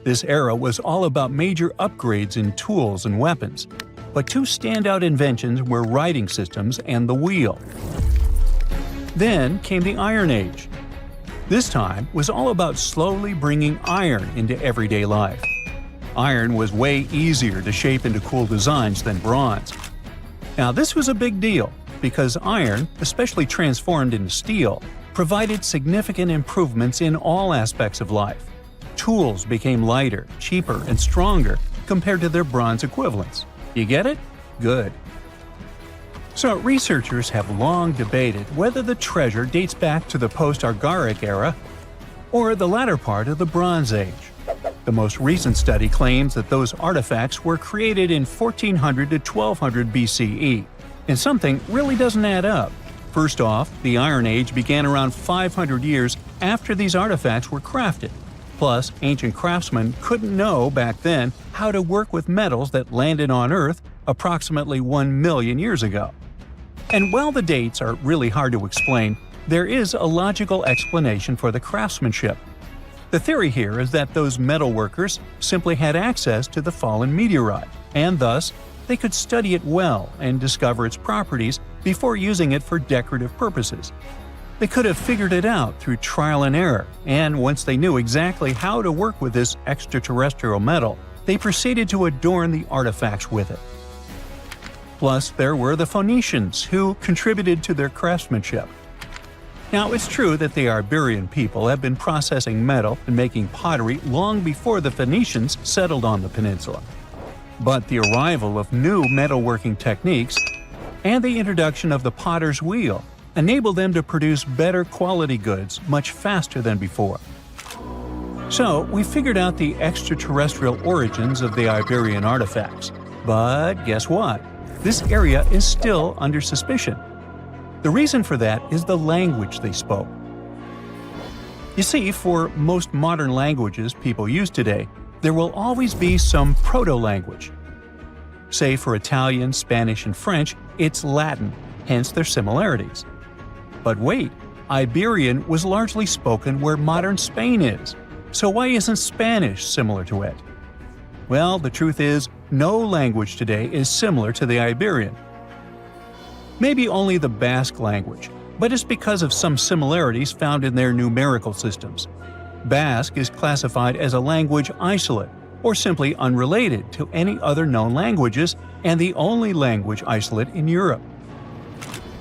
This era was all about major upgrades in tools and weapons, but two standout inventions were writing systems and the wheel. Then came the Iron Age. This time was all about slowly bringing iron into everyday life. Iron was way easier to shape into cool designs than bronze. Now, this was a big deal because iron, especially transformed into steel, provided significant improvements in all aspects of life. Tools became lighter, cheaper, and stronger compared to their bronze equivalents. You get it? Good. So, researchers have long debated whether the treasure dates back to the post-Argaric era or the latter part of the Bronze Age. The most recent study claims that those artifacts were created in 1400 to 1200 BCE, and something really doesn't add up. First off, the Iron Age began around 500 years after these artifacts were crafted. Plus, ancient craftsmen couldn't know back then how to work with metals that landed on Earth approximately 1 million years ago. And while the dates are really hard to explain, there is a logical explanation for the craftsmanship. The theory here is that those metal workers simply had access to the fallen meteorite, and thus they could study it well and discover its properties before using it for decorative purposes. They could have figured it out through trial and error, and once they knew exactly how to work with this extraterrestrial metal, they proceeded to adorn the artifacts with it. Plus, there were the Phoenicians, who contributed to their craftsmanship. Now, it's true that the Iberian people have been processing metal and making pottery long before the Phoenicians settled on the peninsula. But the arrival of new metalworking techniques and the introduction of the potter's wheel enabled them to produce better quality goods much faster than before. So, we figured out the extraterrestrial origins of the Iberian artifacts. But guess what? This area is still under suspicion. The reason for that is the language they spoke. You see, for most modern languages people use today, there will always be some proto-language. Say for Italian, Spanish, and French, it's Latin, hence their similarities. But wait, Iberian was largely spoken where modern Spain is, so why isn't Spanish similar to it? Well, the truth is, no language today is similar to the Iberian. Maybe only the Basque language, but it's because of some similarities found in their numerical systems. Basque is classified as a language isolate, or simply unrelated to any other known languages, and the only language isolate in Europe.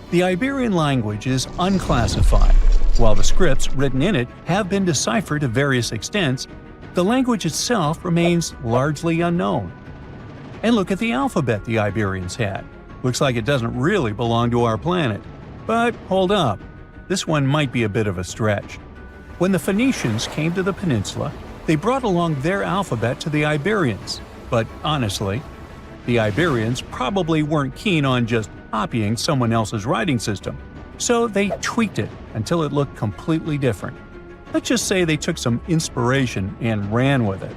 The Iberian language is unclassified. While the scripts written in it have been deciphered to various extents, the language itself remains largely unknown. And look at the alphabet the Iberians had. Looks like it doesn't really belong to our planet. But hold up, this one might be a bit of a stretch. When the Phoenicians came to the peninsula, they brought along their alphabet to the Iberians. But honestly, the Iberians probably weren't keen on just copying someone else's writing system, so they tweaked it until it looked completely different. Let's just say they took some inspiration and ran with it.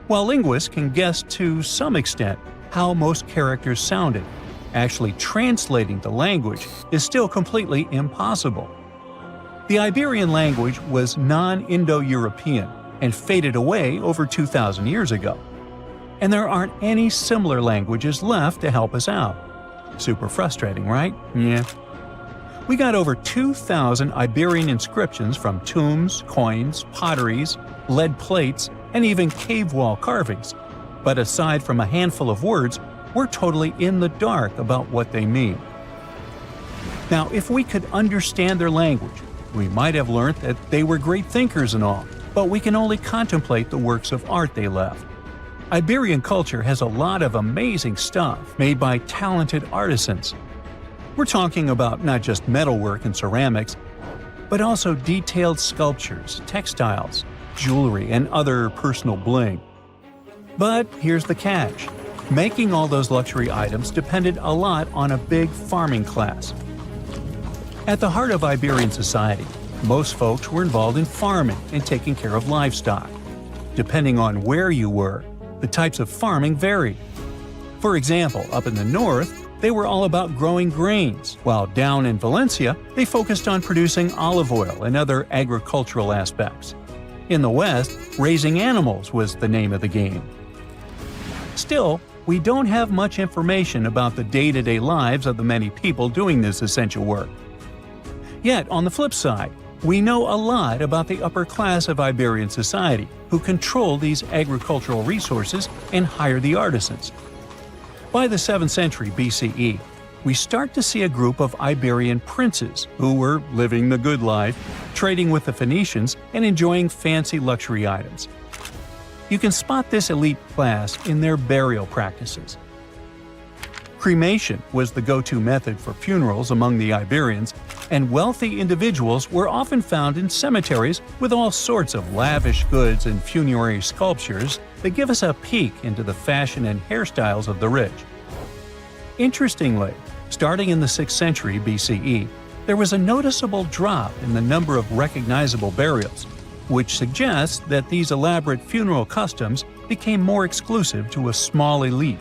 While linguists can guess to some extent how most characters sounded, actually translating the language is still completely impossible. The Iberian language was non-Indo-European and faded away over 2,000 years ago. And there aren't any similar languages left to help us out. Super frustrating, right? Yeah. We got over 2,000 Iberian inscriptions from tombs, coins, potteries, lead plates, and even cave wall carvings. But aside from a handful of words, we're totally in the dark about what they mean. Now, if we could understand their language, we might have learned that they were great thinkers and all, but we can only contemplate the works of art they left. Iberian culture has a lot of amazing stuff made by talented artisans. We're talking about not just metalwork and ceramics, but also detailed sculptures, textiles, jewelry, and other personal bling. But here's the catch. Making all those luxury items depended a lot on a big farming class. At the heart of Iberian society, most folks were involved in farming and taking care of livestock. Depending on where you were, the types of farming varied. For example, up in the north, they were all about growing grains, while down in Valencia, they focused on producing olive oil and other agricultural aspects. In the west, raising animals was the name of the game. Still, we don't have much information about the day-to-day lives of the many people doing this essential work. Yet, on the flip side, we know a lot about the upper class of Iberian society, who control these agricultural resources and hire the artisans. By the 7th century BCE, we start to see a group of Iberian princes who were living the good life, trading with the Phoenicians and enjoying fancy luxury items. You can spot this elite class in their burial practices. Cremation was the go-to method for funerals among the Iberians, and wealthy individuals were often found in cemeteries with all sorts of lavish goods and funerary sculptures that give us a peek into the fashion and hairstyles of the rich. Interestingly, starting in the 6th century BCE, there was a noticeable drop in the number of recognizable burials, which suggests that these elaborate funeral customs became more exclusive to a small elite.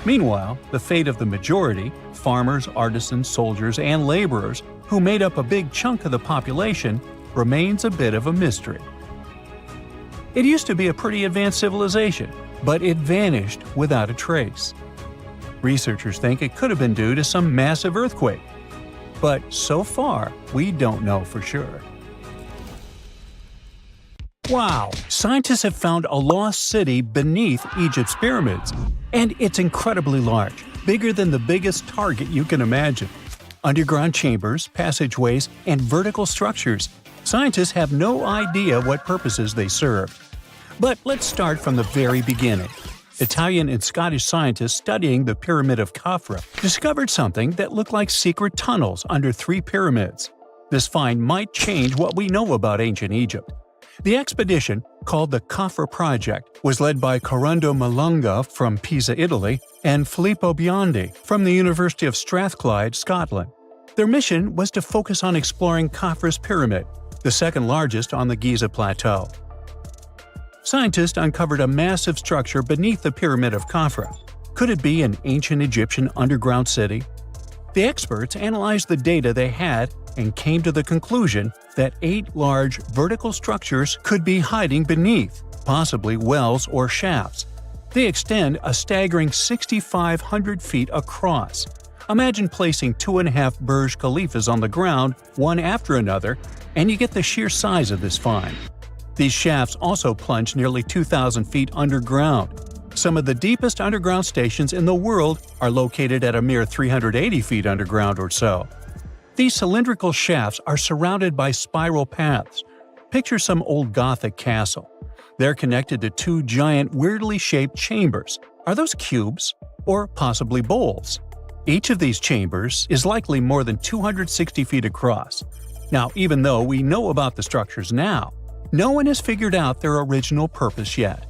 Meanwhile, the fate of the majority, farmers, artisans, soldiers, and laborers, who made up a big chunk of the population, remains a bit of a mystery. It used to be a pretty advanced civilization, but it vanished without a trace. Researchers think it could have been due to some massive earthquake, but so far, we don't know for sure. Wow! Scientists have found a lost city beneath Egypt's pyramids, and it's incredibly large, bigger than the biggest target you can imagine. Underground chambers, passageways, and vertical structures. Scientists have no idea what purposes they serve. But let's start from the very beginning. Italian and Scottish scientists studying the Pyramid of Khafra discovered something that looked like secret tunnels under 3 pyramids. This find might change what we know about ancient Egypt. The expedition, called the Khafra Project, was led by Corrado Malunga from Pisa, Italy, and Filippo Biondi from the University of Strathclyde, Scotland. Their mission was to focus on exploring Khafra's pyramid, the second largest on the Giza Plateau. Scientists uncovered a massive structure beneath the Pyramid of Khafra. Could it be an ancient Egyptian underground city? The experts analyzed the data they had and came to the conclusion that 8 large vertical structures could be hiding beneath, possibly wells or shafts. They extend a staggering 6,500 feet across. Imagine placing 2.5 Burj Khalifas on the ground, one after another, and you get the sheer size of this find. These shafts also plunge nearly 2,000 feet underground. Some of the deepest underground stations in the world are located at a mere 380 feet underground or so. These cylindrical shafts are surrounded by spiral paths. Picture some old Gothic castle. They're connected to 2 giant, weirdly shaped chambers. Are those cubes? Or possibly bowls? Each of these chambers is likely more than 260 feet across. Now, even though we know about the structures now, no one has figured out their original purpose yet.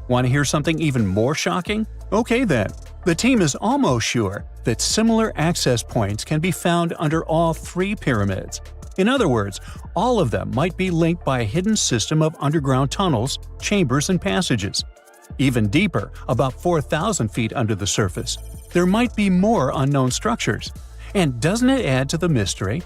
Want to hear something even more shocking? Okay then, the team is almost sure that similar access points can be found under all 3 pyramids. In other words, all of them might be linked by a hidden system of underground tunnels, chambers, and passages. Even deeper, about 4,000 feet under the surface, there might be more unknown structures. And doesn't it add to the mystery?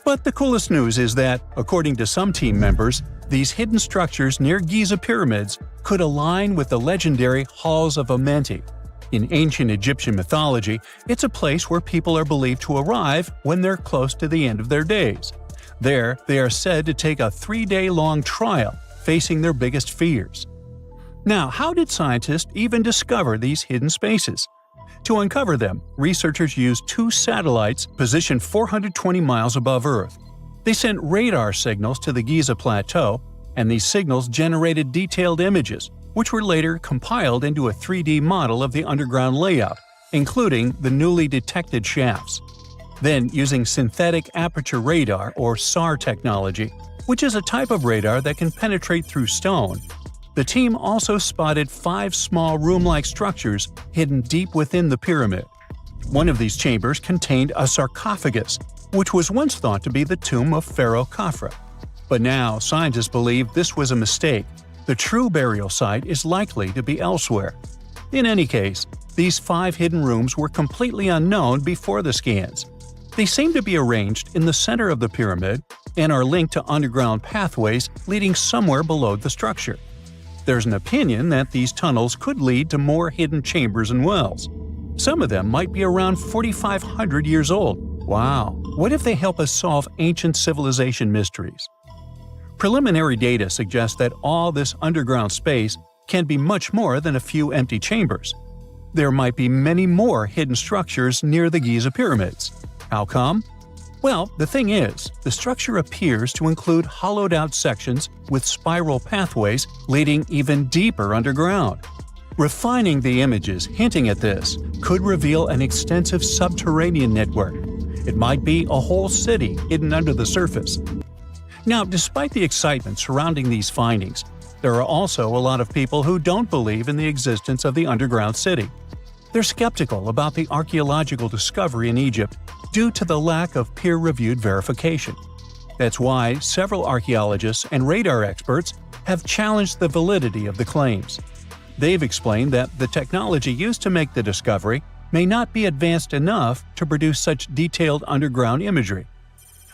But the coolest news is that, according to some team members, these hidden structures near Giza pyramids could align with the legendary Halls of Amenti. In ancient Egyptian mythology, it's a place where people are believed to arrive when they're close to the end of their days. There, they are said to take a 3-day-long trial, facing their biggest fears. Now, how did scientists even discover these hidden spaces? To uncover them, researchers used 2 satellites positioned 420 miles above Earth. They sent radar signals to the Giza Plateau, and these signals generated detailed images, which were later compiled into a 3D model of the underground layout, including the newly detected shafts. Then, using synthetic aperture radar or SAR technology, which is a type of radar that can penetrate through stone, the team also spotted 5 small room-like structures hidden deep within the pyramid. One of these chambers contained a sarcophagus, which was once thought to be the tomb of Pharaoh Khafra. But now, scientists believe this was a mistake. The true burial site is likely to be elsewhere. In any case, these 5 hidden rooms were completely unknown before the scans. They seem to be arranged in the center of the pyramid and are linked to underground pathways leading somewhere below the structure. There's an opinion that these tunnels could lead to more hidden chambers and wells. Some of them might be around 4,500 years old. Wow, what if they help us solve ancient civilization mysteries? Preliminary data suggests that all this underground space can be much more than a few empty chambers. There might be many more hidden structures near the Giza pyramids. How come? Well, the thing is, the structure appears to include hollowed-out sections with spiral pathways leading even deeper underground. Refining the images hinting at this could reveal an extensive subterranean network. It might be a whole city hidden under the surface. Now, despite the excitement surrounding these findings, there are also a lot of people who don't believe in the existence of the underground city. They're skeptical about the archaeological discovery in Egypt due to the lack of peer-reviewed verification. That's why several archaeologists and radar experts have challenged the validity of the claims. They've explained that the technology used to make the discovery may not be advanced enough to produce such detailed underground imagery.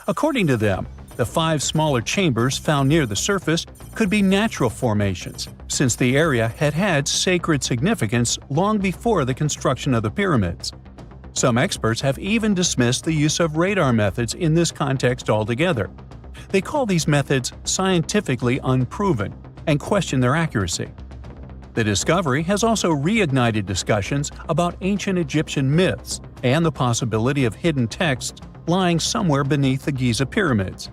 According to them, The 5 smaller chambers found near the surface could be natural formations, since the area had had sacred significance long before the construction of the pyramids. Some experts have even dismissed the use of radar methods in this context altogether. They call these methods scientifically unproven and question their accuracy. The discovery has also reignited discussions about ancient Egyptian myths and the possibility of hidden texts lying somewhere beneath the Giza pyramids.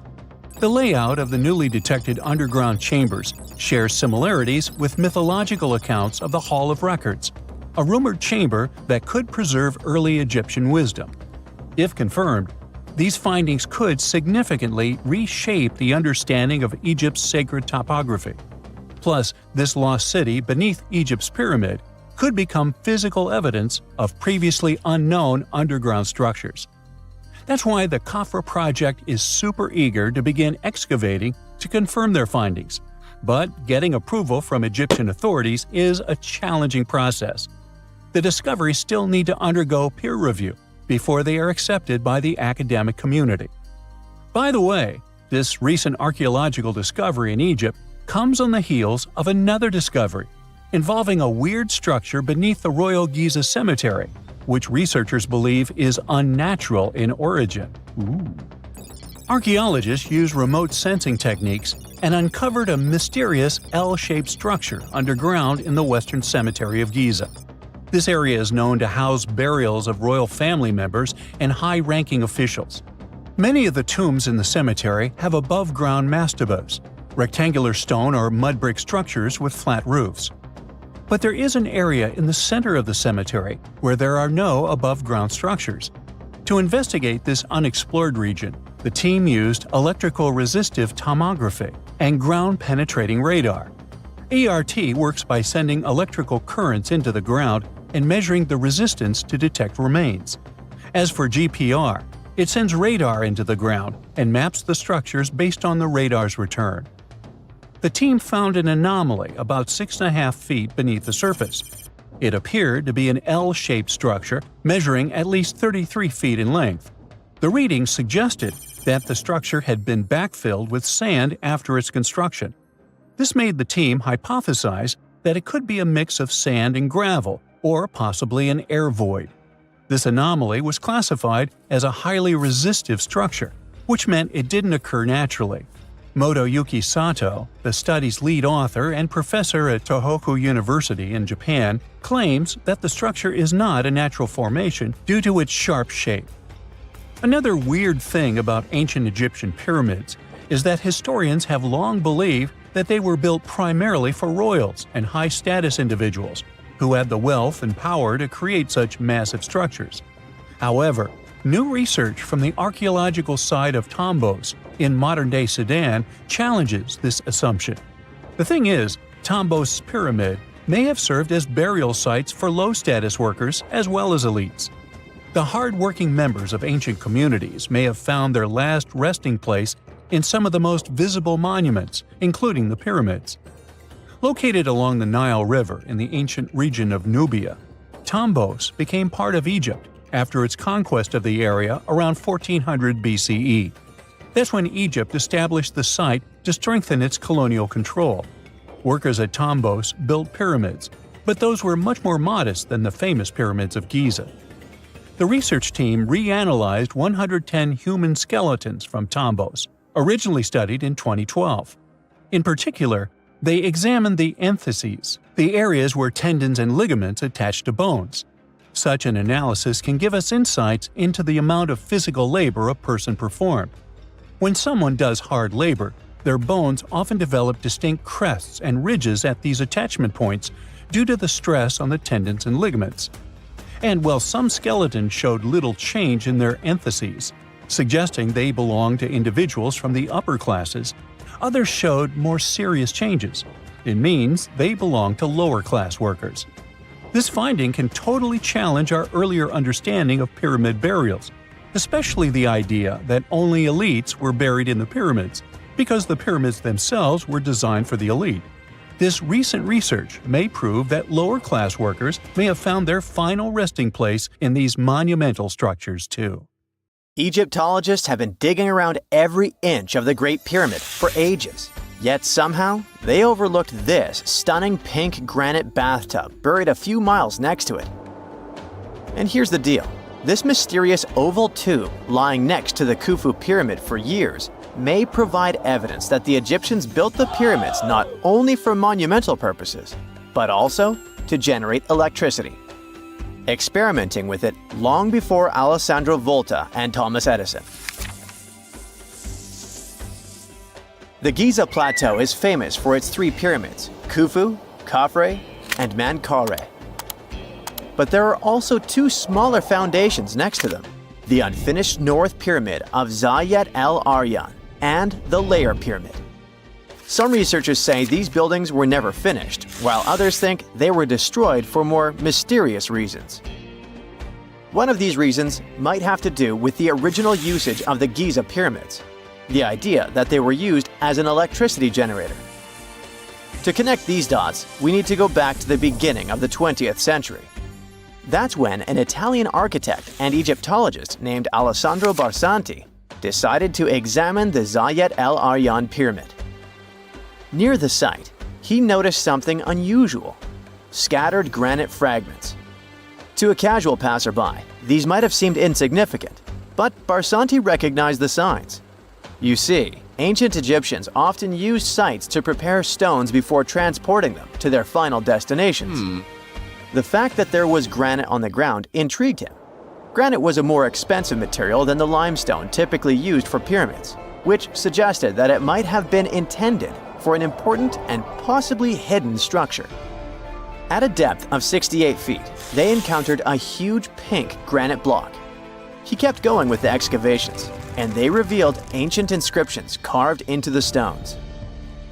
The layout of the newly detected underground chambers shares similarities with mythological accounts of the Hall of Records, a rumored chamber that could preserve early Egyptian wisdom. If confirmed, these findings could significantly reshape the understanding of Egypt's sacred topography. Plus, this lost city beneath Egypt's pyramid could become physical evidence of previously unknown underground structures. That's why the Khafra project is super eager to begin excavating to confirm their findings. But getting approval from Egyptian authorities is a challenging process. The discoveries still need to undergo peer review before they are accepted by the academic community. By the way, this recent archaeological discovery in Egypt comes on the heels of another discovery involving a weird structure beneath the Royal Giza Cemetery, which researchers believe is unnatural in origin. Archaeologists used remote sensing techniques and uncovered a mysterious L-shaped structure underground in the Western Cemetery of Giza. This area is known to house burials of royal family members and high-ranking officials. Many of the tombs in the cemetery have above-ground mastabas, rectangular stone or mud brick structures with flat roofs. But there is an area in the center of the cemetery where there are no above-ground structures. To investigate this unexplored region, the team used electrical resistive tomography and ground-penetrating radar. ERT works by sending electrical currents into the ground and measuring the resistance to detect remains. As for GPR, it sends radar into the ground and maps the structures based on the radar's return. The team found an anomaly about 6.5 feet beneath the surface. It appeared to be an L-shaped structure measuring at least 33 feet in length. The readings suggested that the structure had been backfilled with sand after its construction. This made the team hypothesize that it could be a mix of sand and gravel, or possibly an air void. This anomaly was classified as a highly resistive structure, which meant it didn't occur naturally. Motoyuki Sato, the study's lead author and professor at Tohoku University in Japan, claims that the structure is not a natural formation due to its sharp shape. Another weird thing about ancient Egyptian pyramids is that historians have long believed that they were built primarily for royals and high-status individuals who had the wealth and power to create such massive structures. However, new research from the archaeological site of Tombos in modern-day Sudan challenges this assumption. The thing is, Tombos' pyramid may have served as burial sites for low-status workers as well as elites. The hard-working members of ancient communities may have found their last resting place in some of the most visible monuments, including the pyramids. Located along the Nile River in the ancient region of Nubia, Tombos became part of Egypt after its conquest of the area around 1400 BCE. That's when Egypt established the site to strengthen its colonial control. Workers at Tombos built pyramids, but those were much more modest than the famous pyramids of Giza. The research team reanalyzed 110 human skeletons from Tombos, originally studied in 2012. In particular, they examined the entheses, the areas where tendons and ligaments attach to bones. Such an analysis can give us insights into the amount of physical labor a person performed. When someone does hard labor, their bones often develop distinct crests and ridges at these attachment points due to the stress on the tendons and ligaments. And while some skeletons showed little change in their entheses, suggesting they belonged to individuals from the upper classes, others showed more serious changes. It means they belong to lower-class workers. This finding can totally challenge our earlier understanding of pyramid burials, especially the idea that only elites were buried in the pyramids, because the pyramids themselves were designed for the elite. This recent research may prove that lower-class workers may have found their final resting place in these monumental structures too. Egyptologists have been digging around every inch of the Great Pyramid for ages. Yet somehow, they overlooked this stunning pink granite bathtub buried a few miles next to it. And here's the deal. This mysterious oval tube lying next to the Khufu pyramid for years may provide evidence that the Egyptians built the pyramids not only for monumental purposes, but also to generate electricity, experimenting with it long before Alessandro Volta and Thomas Edison. The Giza Plateau is famous for its three pyramids, Khufu, Khafre, and Menkaure. But there are also two smaller foundations next to them, the unfinished North Pyramid of Zayat el-Aryan and the Layer Pyramid. Some researchers say these buildings were never finished, while others think they were destroyed for more mysterious reasons. One of these reasons might have to do with the original usage of the Giza pyramids, the idea that they were used as an electricity generator. To connect these dots, we need to go back to the beginning of the 20th century. That's when an Italian architect and Egyptologist named Alessandro Barsanti decided to examine the Zayat el-Aryan pyramid. Near the site, he noticed something unusual: scattered granite fragments. To a casual passerby, these might have seemed insignificant, but Barsanti recognized the signs. You see, ancient Egyptians often used sites to prepare stones before transporting them to their final destinations. The fact that there was granite on the ground intrigued him. Granite was a more expensive material than the limestone typically used for pyramids, which suggested that it might have been intended for an important and possibly hidden structure. At a depth of 68 feet, they encountered a huge pink granite block. He kept going with the excavations, and they revealed ancient inscriptions carved into the stones.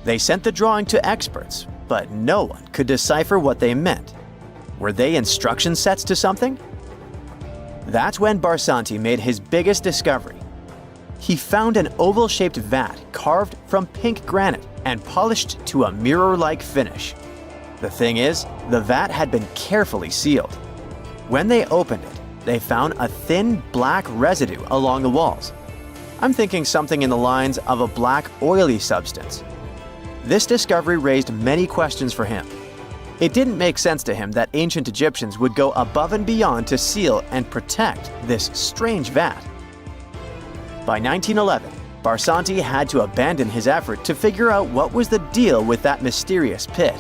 They sent the drawing to experts, but no one could decipher what they meant. Were they instruction sets to something? That's when Barsanti made his biggest discovery. He found an oval-shaped vat carved from pink granite and polished to a mirror-like finish. The thing is, the vat had been carefully sealed. When they opened it, they found a thin black residue along the walls. I'm thinking something in the lines of a black oily substance. This discovery raised many questions for him. It didn't make sense to him that ancient Egyptians would go above and beyond to seal and protect this strange vat. By 1911, Barsanti had to abandon his effort to figure out what was the deal with that mysterious pit.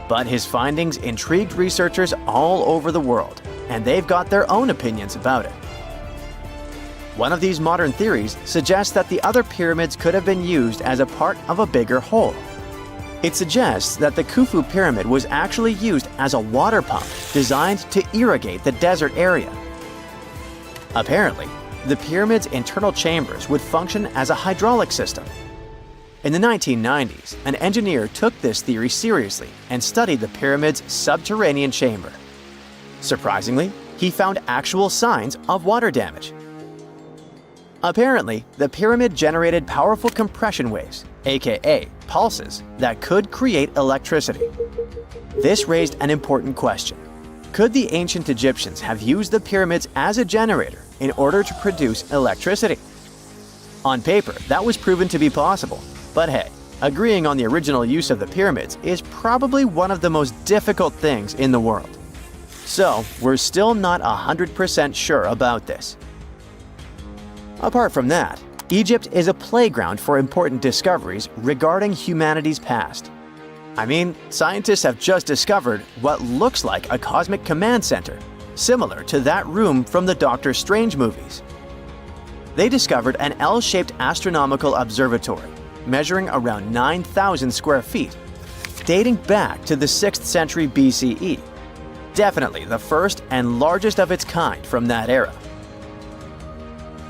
But his findings intrigued researchers all over the world, and they've got their own opinions about it. One of these modern theories suggests that the other pyramids could have been used as a part of a bigger whole. It suggests that the Khufu pyramid was actually used as a water pump designed to irrigate the desert area. Apparently, the pyramid's internal chambers would function as a hydraulic system. In the 1990s, an engineer took this theory seriously and studied the pyramid's subterranean chamber. Surprisingly, he found actual signs of water damage. Apparently, the pyramid generated powerful compression waves, aka pulses, that could create electricity. This raised an important question. Could the ancient Egyptians have used the pyramids as a generator in order to produce electricity? On paper, that was proven to be possible, but hey, agreeing on the original use of the pyramids is probably one of the most difficult things in the world. So, we're still not 100% sure about this. Apart from that, Egypt is a playground for important discoveries regarding humanity's past. I mean, scientists have just discovered what looks like a cosmic command center, similar to that room from the Doctor Strange movies. They discovered an L-shaped astronomical observatory, measuring around 9,000 square feet, dating back to the 6th century BCE. Definitely the first and largest of its kind from that era.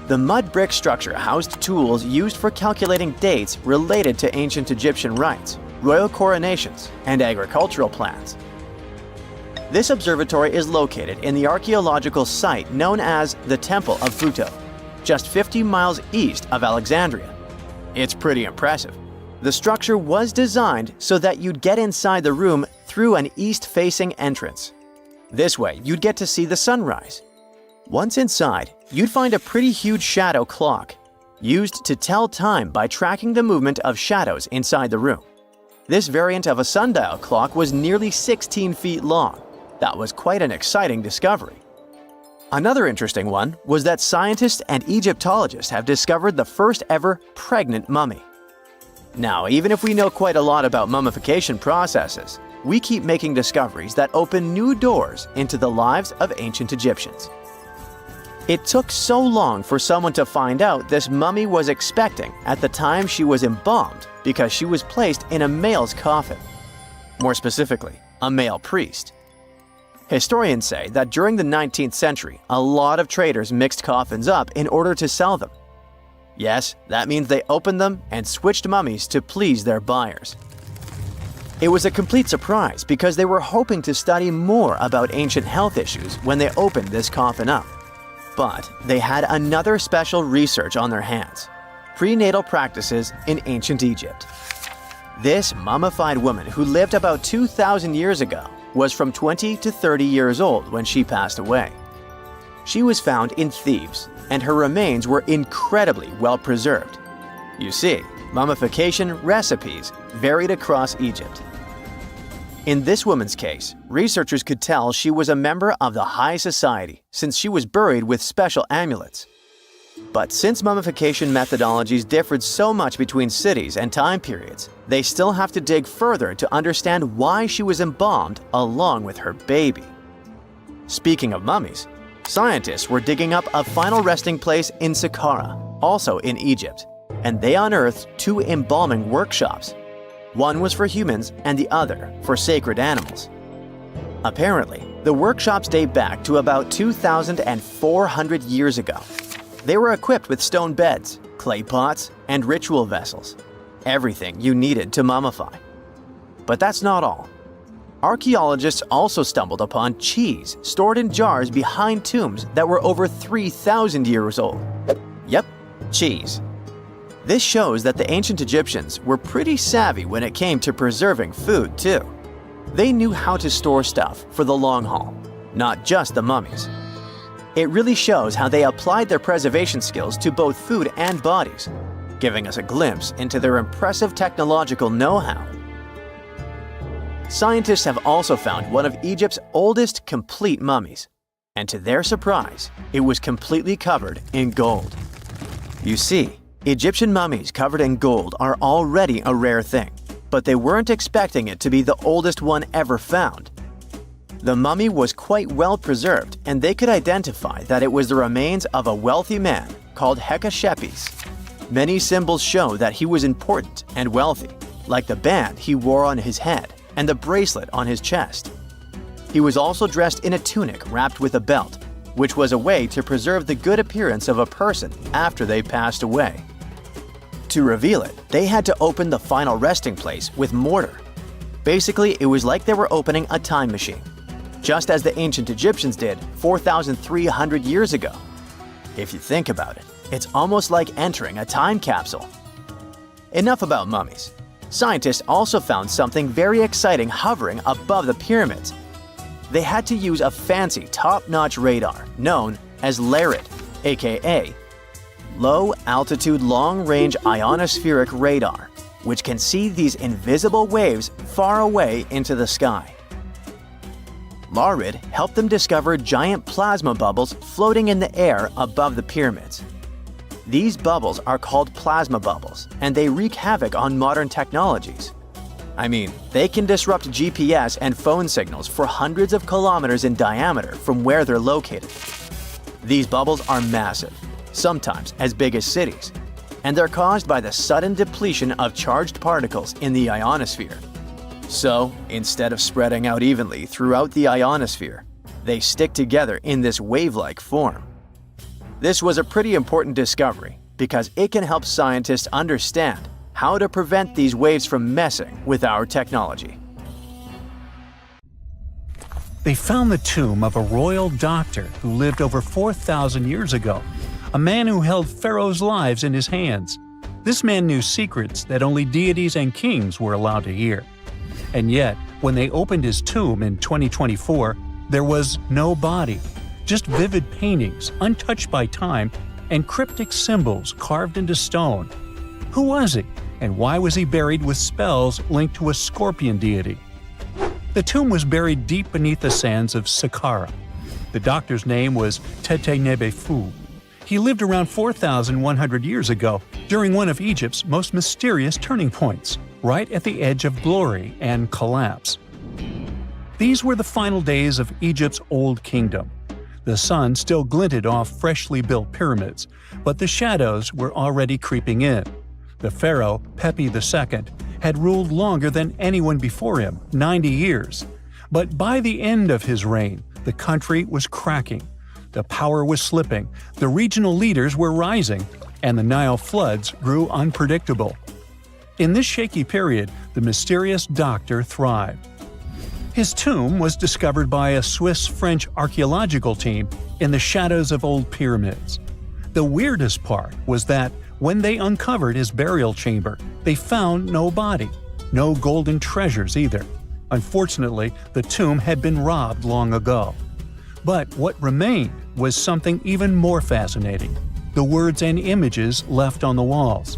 The mud brick structure housed tools used for calculating dates related to ancient Egyptian rites, royal coronations, and agricultural plans. This observatory is located in the archaeological site known as the Temple of Phuto, just 50 miles east of Alexandria. It's pretty impressive. The structure was designed so that you'd get inside the room through an east-facing entrance. This way, you'd get to see the sunrise. Once inside, you'd find a pretty huge shadow clock, used to tell time by tracking the movement of shadows inside the room. This variant of a sundial clock was nearly 16 feet long. That was quite an exciting discovery. Another interesting one was that scientists and Egyptologists have discovered the first ever pregnant mummy. Now, even if we know quite a lot about mummification processes, we keep making discoveries that open new doors into the lives of ancient Egyptians. It took so long for someone to find out this mummy was expecting at the time she was embalmed because she was placed in a male's coffin. More specifically, a male priest. Historians say that during the 19th century, a lot of traders mixed coffins up in order to sell them. Yes, that means they opened them and switched mummies to please their buyers. It was a complete surprise because they were hoping to study more about ancient health issues when they opened this coffin up. But they had another special research on their hands: prenatal practices in ancient Egypt. This mummified woman, who lived about 2,000 years ago, was from 20 to 30 years old when she passed away. She was found in Thebes, and her remains were incredibly well preserved. You see, mummification recipes varied across Egypt. In this woman's case, researchers could tell she was a member of the high society since she was buried with special amulets. But since mummification methodologies differed so much between cities and time periods, they still have to dig further to understand why she was embalmed along with her baby. Speaking of mummies, scientists were digging up a final resting place in Saqqara, also in Egypt, and they unearthed two embalming workshops. One was for humans and the other for sacred animals. Apparently, the workshops date back to about 2,400 years ago. They were equipped with stone beds, clay pots, and ritual vessels. Everything you needed to mummify. But that's not all. Archaeologists also stumbled upon cheese stored in jars behind tombs that were over 3,000 years old. Yep, cheese. This shows that the ancient Egyptians were pretty savvy when it came to preserving food, too. They knew how to store stuff for the long haul, not just the mummies. It really shows how they applied their preservation skills to both food and bodies, giving us a glimpse into their impressive technological know-how. Scientists have also found one of Egypt's oldest complete mummies, and to their surprise, it was completely covered in gold. You see, Egyptian mummies covered in gold are already a rare thing, but they weren't expecting it to be the oldest one ever found. The mummy was quite well preserved, and they could identify that it was the remains of a wealthy man called Hekashepes. Many symbols show that he was important and wealthy, like the band he wore on his head and the bracelet on his chest. He was also dressed in a tunic wrapped with a belt, which was a way to preserve the good appearance of a person after they passed away. To reveal it, they had to open the final resting place with mortar. Basically, it was like they were opening a time machine, just as the ancient Egyptians did 4,300 years ago. If you think about it, it's almost like entering a time capsule. Enough about mummies. Scientists also found something very exciting hovering above the pyramids. They had to use a fancy top-notch radar known as LARID, aka Low Altitude Long Range Ionospheric Radar, which can see these invisible waves far away into the sky. LARID helped them discover giant plasma bubbles floating in the air above the pyramids. These bubbles are called plasma bubbles, and they wreak havoc on modern technologies. I mean, they can disrupt GPS and phone signals for hundreds of kilometers in diameter from where they're located. These bubbles are massive, sometimes as big as cities, and they're caused by the sudden depletion of charged particles in the ionosphere. So, instead of spreading out evenly throughout the ionosphere, they stick together in this wave-like form. This was a pretty important discovery because it can help scientists understand how to prevent these waves from messing with our technology. They found the tomb of a royal doctor who lived over 4,000 years ago, a man who held pharaohs' lives in his hands. This man knew secrets that only deities and kings were allowed to hear. And yet, when they opened his tomb in 2024, there was no body. just vivid paintings, untouched by time, and cryptic symbols carved into stone. Who was he, and why was he buried with spells linked to a scorpion deity? The tomb was buried deep beneath the sands of Saqqara. The doctor's name was Tete Nebefu. He lived around 4,100 years ago, during one of Egypt's most mysterious turning points, right at the edge of glory and collapse. These were the final days of Egypt's Old Kingdom. The sun still glinted off freshly built pyramids, but the shadows were already creeping in. The pharaoh, Pepi II, had ruled longer than anyone before him, 90 years. But by the end of his reign, the country was cracking. The power was slipping, the regional leaders were rising, and the Nile floods grew unpredictable. In this shaky period, the mysterious doctor thrived. His tomb was discovered by a Swiss-French archaeological team in the shadows of old pyramids. The weirdest part was that when they uncovered his burial chamber, they found no body, no golden treasures either. Unfortunately, the tomb had been robbed long ago. But what remained was something even more fascinating: the words and images left on the walls.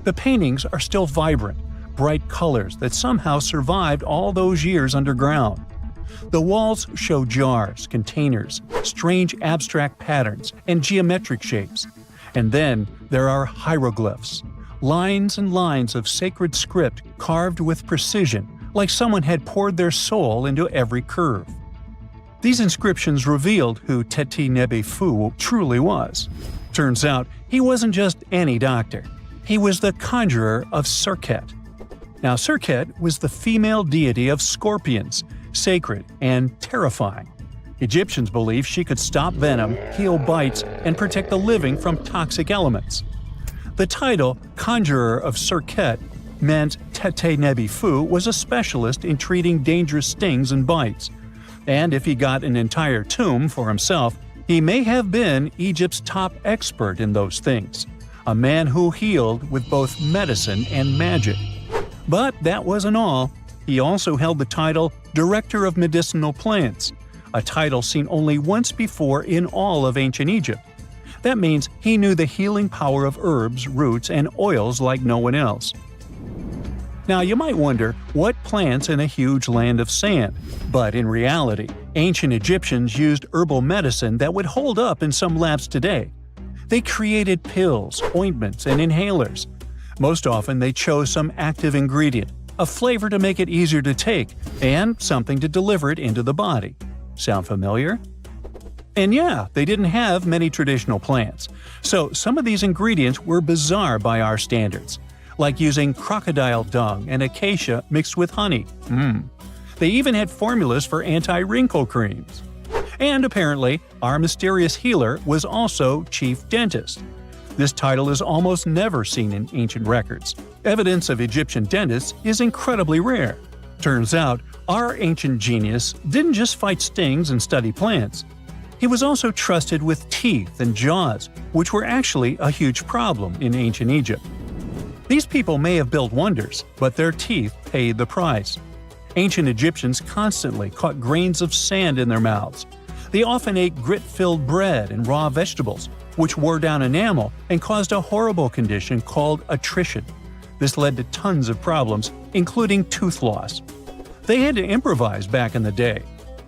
The paintings are still vibrant, bright colors that somehow survived all those years underground. The walls show jars, containers, strange abstract patterns, and geometric shapes. And then there are hieroglyphs, lines and lines of sacred script carved with precision, like someone had poured their soul into every curve. These inscriptions revealed who Teti Nebefu truly was. Turns out, he wasn't just any doctor. He was the conjurer of Serpent. Now, Serpent was the female deity of scorpions, sacred and terrifying. Egyptians believed she could stop venom, heal bites, and protect the living from toxic elements. The title, Conjurer of Serpent, meant Tete Nebefu was a specialist in treating dangerous stings and bites. And if he got an entire tomb for himself, he may have been Egypt's top expert in those things, a man who healed with both medicine and magic. But that wasn't all. He also held the title Director of Medicinal Plants, a title seen only once before in all of ancient Egypt. That means he knew the healing power of herbs, roots, and oils like no one else. Now, you might wonder, what plants in a huge land of sand? But in reality, ancient Egyptians used herbal medicine that would hold up in some labs today. They created pills, ointments, and inhalers. Most often, they chose some active ingredient, a flavor to make it easier to take, and something to deliver it into the body. Sound familiar? And yeah, they didn't have many traditional plants, so some of these ingredients were bizarre by our standards, like using crocodile dung and acacia mixed with honey. They even had formulas for anti-wrinkle creams. And apparently, our mysterious healer was also chief dentist. This title is almost never seen in ancient records. Evidence of Egyptian dentists is incredibly rare. Turns out, our ancient genius didn't just fight stings and study plants. He was also trusted with teeth and jaws, which were actually a huge problem in ancient Egypt. These people may have built wonders, but their teeth paid the price. Ancient Egyptians constantly caught grains of sand in their mouths. They often ate grit-filled bread and raw vegetables, which wore down enamel and caused a horrible condition called attrition. This led to tons of problems, including tooth loss. They had to improvise back in the day.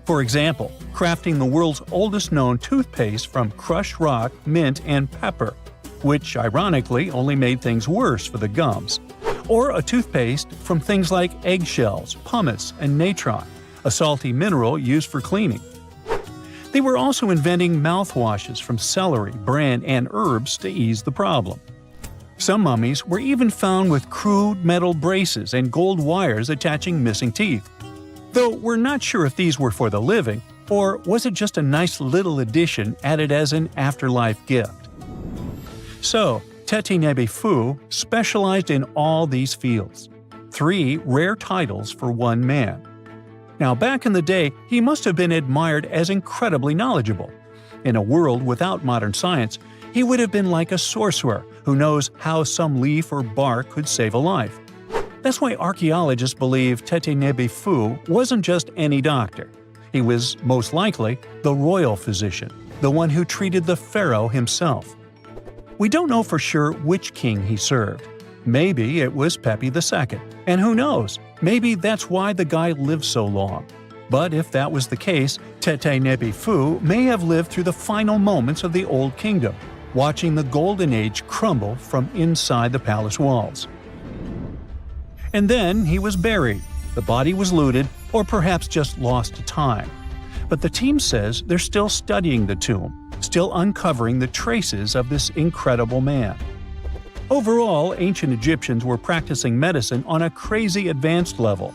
For example, crafting the world's oldest known toothpaste from crushed rock, mint, and pepper, which ironically only made things worse for the gums. Or a toothpaste from things like eggshells, pumice, and natron, a salty mineral used for cleaning. They were also inventing mouthwashes from celery, bran, and herbs to ease the problem. Some mummies were even found with crude metal braces and gold wires attaching missing teeth. Though we're not sure if these were for the living, or was it just a nice little addition added as an afterlife gift. So, Teti Nebefu specialized in all these fields. 3 rare titles for one man. Now, back in the day, he must have been admired as incredibly knowledgeable. In a world without modern science, he would have been like a sorcerer who knows how some leaf or bark could save a life. That's why archaeologists believe Teti Nebefu wasn't just any doctor. He was, most likely, the royal physician, the one who treated the pharaoh himself. We don't know for sure which king he served. Maybe it was Pepi II, and who knows, maybe that's why the guy lived so long. But if that was the case, Tete Nebi Fu may have lived through the final moments of the Old Kingdom, watching the Golden Age crumble from inside the palace walls. And then he was buried. The body was looted, or perhaps just lost to time. But the team says they're still studying the tomb, still uncovering the traces of this incredible man. Overall, ancient Egyptians were practicing medicine on a crazy advanced level.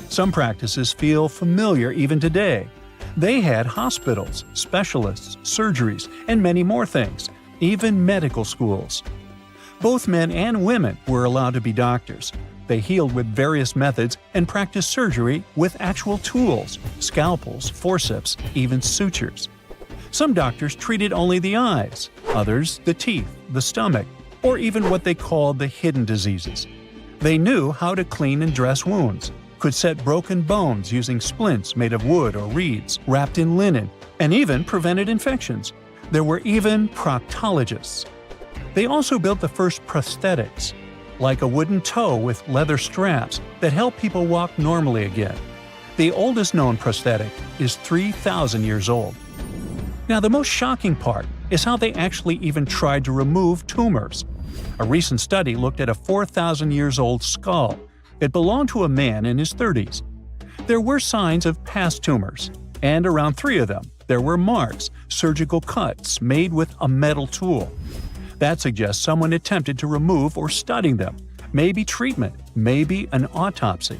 Some practices feel familiar even today. They had hospitals, specialists, surgeries, and many more things, even medical schools. Both men and women were allowed to be doctors. They healed with various methods and practiced surgery with actual tools, scalpels, forceps, even sutures. Some doctors treated only the eyes, others the teeth, the stomach, or even what they called the hidden diseases. They knew how to clean and dress wounds, could set broken bones using splints made of wood or reeds wrapped in linen, and even prevented infections. There were even proctologists. They also built the first prosthetics, like a wooden toe with leather straps that help people walk normally again. The oldest known prosthetic is 3,000 years old. Now, the most shocking part is how they actually even tried to remove tumors. A recent study looked at a 4,000 years old skull. It belonged to a man in his 30s. There were signs of past tumors, and around 3 of them, there were marks, surgical cuts made with a metal tool. That suggests someone attempted to remove or study them, maybe treatment, maybe an autopsy.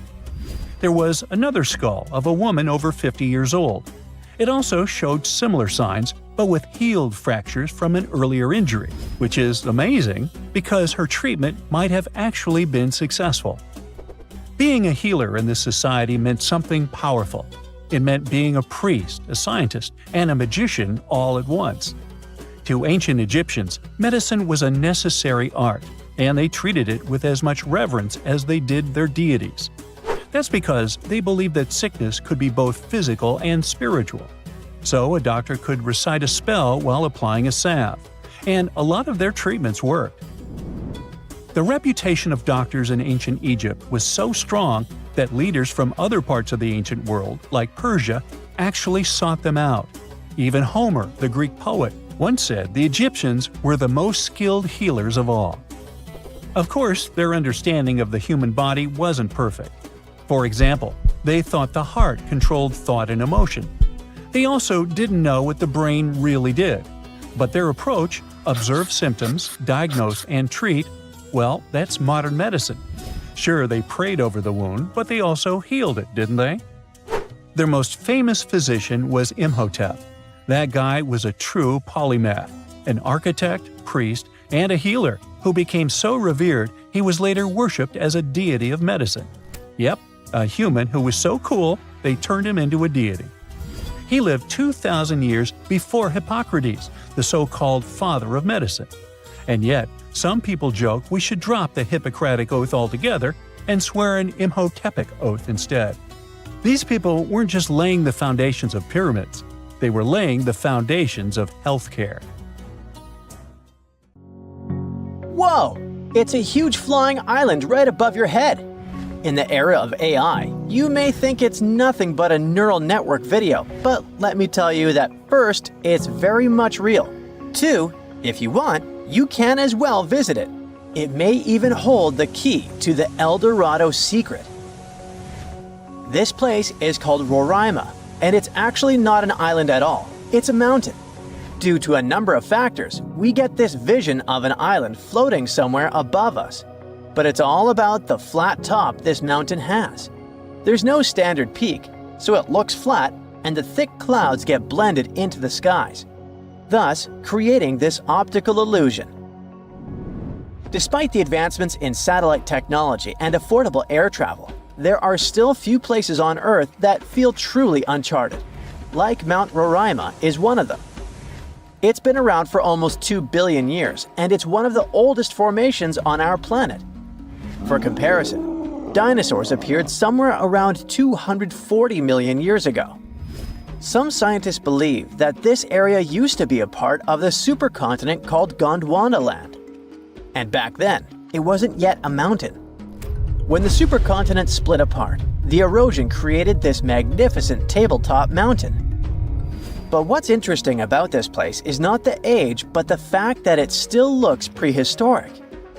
There was another skull of a woman over 50 years old. It also showed similar signs, but with healed fractures from an earlier injury, which is amazing because her treatment might have actually been successful. Being a healer in this society meant something powerful. It meant being a priest, a scientist, and a magician all at once. To ancient Egyptians, medicine was a necessary art, and they treated it with as much reverence as they did their deities. That's because they believed that sickness could be both physical and spiritual. So a doctor could recite a spell while applying a salve, and a lot of their treatments worked. The reputation of doctors in ancient Egypt was so strong that leaders from other parts of the ancient world, like Persia, actually sought them out. Even Homer, the Greek poet, once said the Egyptians were the most skilled healers of all. Of course, their understanding of the human body wasn't perfect. For example, they thought the heart controlled thought and emotion. They also didn't know what the brain really did. But their approach, observe symptoms, diagnose, and treat, well, that's modern medicine. Sure, they prayed over the wound, but they also healed it, didn't they? Their most famous physician was Imhotep. That guy was a true polymath, an architect, priest, and a healer who became so revered he was later worshipped as a deity of medicine. Yep, a human who was so cool they turned him into a deity. He lived 2,000 years before Hippocrates, the so-called father of medicine. And yet, some people joke we should drop the Hippocratic Oath altogether and swear an Imhotepic oath instead. These people weren't just laying the foundations of pyramids, they were laying the foundations of healthcare. Whoa! It's a huge flying island right above your head. In the era of AI, you may think it's nothing but a neural network video, but let me tell you that first, it's very much real. 2, if you want, you can as well visit it. It may even hold the key to the El Dorado secret. This place is called Roraima, and it's actually not an island at all. It's a mountain. Due to a number of factors, we get this vision of an island floating somewhere above us. But it's all about the flat top this mountain has. There's no standard peak, so it looks flat and the thick clouds get blended into the skies, thus creating this optical illusion. Despite the advancements in satellite technology and affordable air travel, there are still few places on Earth that feel truly uncharted. Like Mount Roraima is one of them. It's been around for almost 2 billion years, and it's one of the oldest formations on our planet. For comparison, dinosaurs appeared somewhere around 240 million years ago. Some scientists believe that this area used to be a part of the supercontinent called Gondwanaland. And back then, it wasn't yet a mountain. When the supercontinent split apart, the erosion created this magnificent tabletop mountain. But what's interesting about this place is not the age, but the fact that it still looks prehistoric.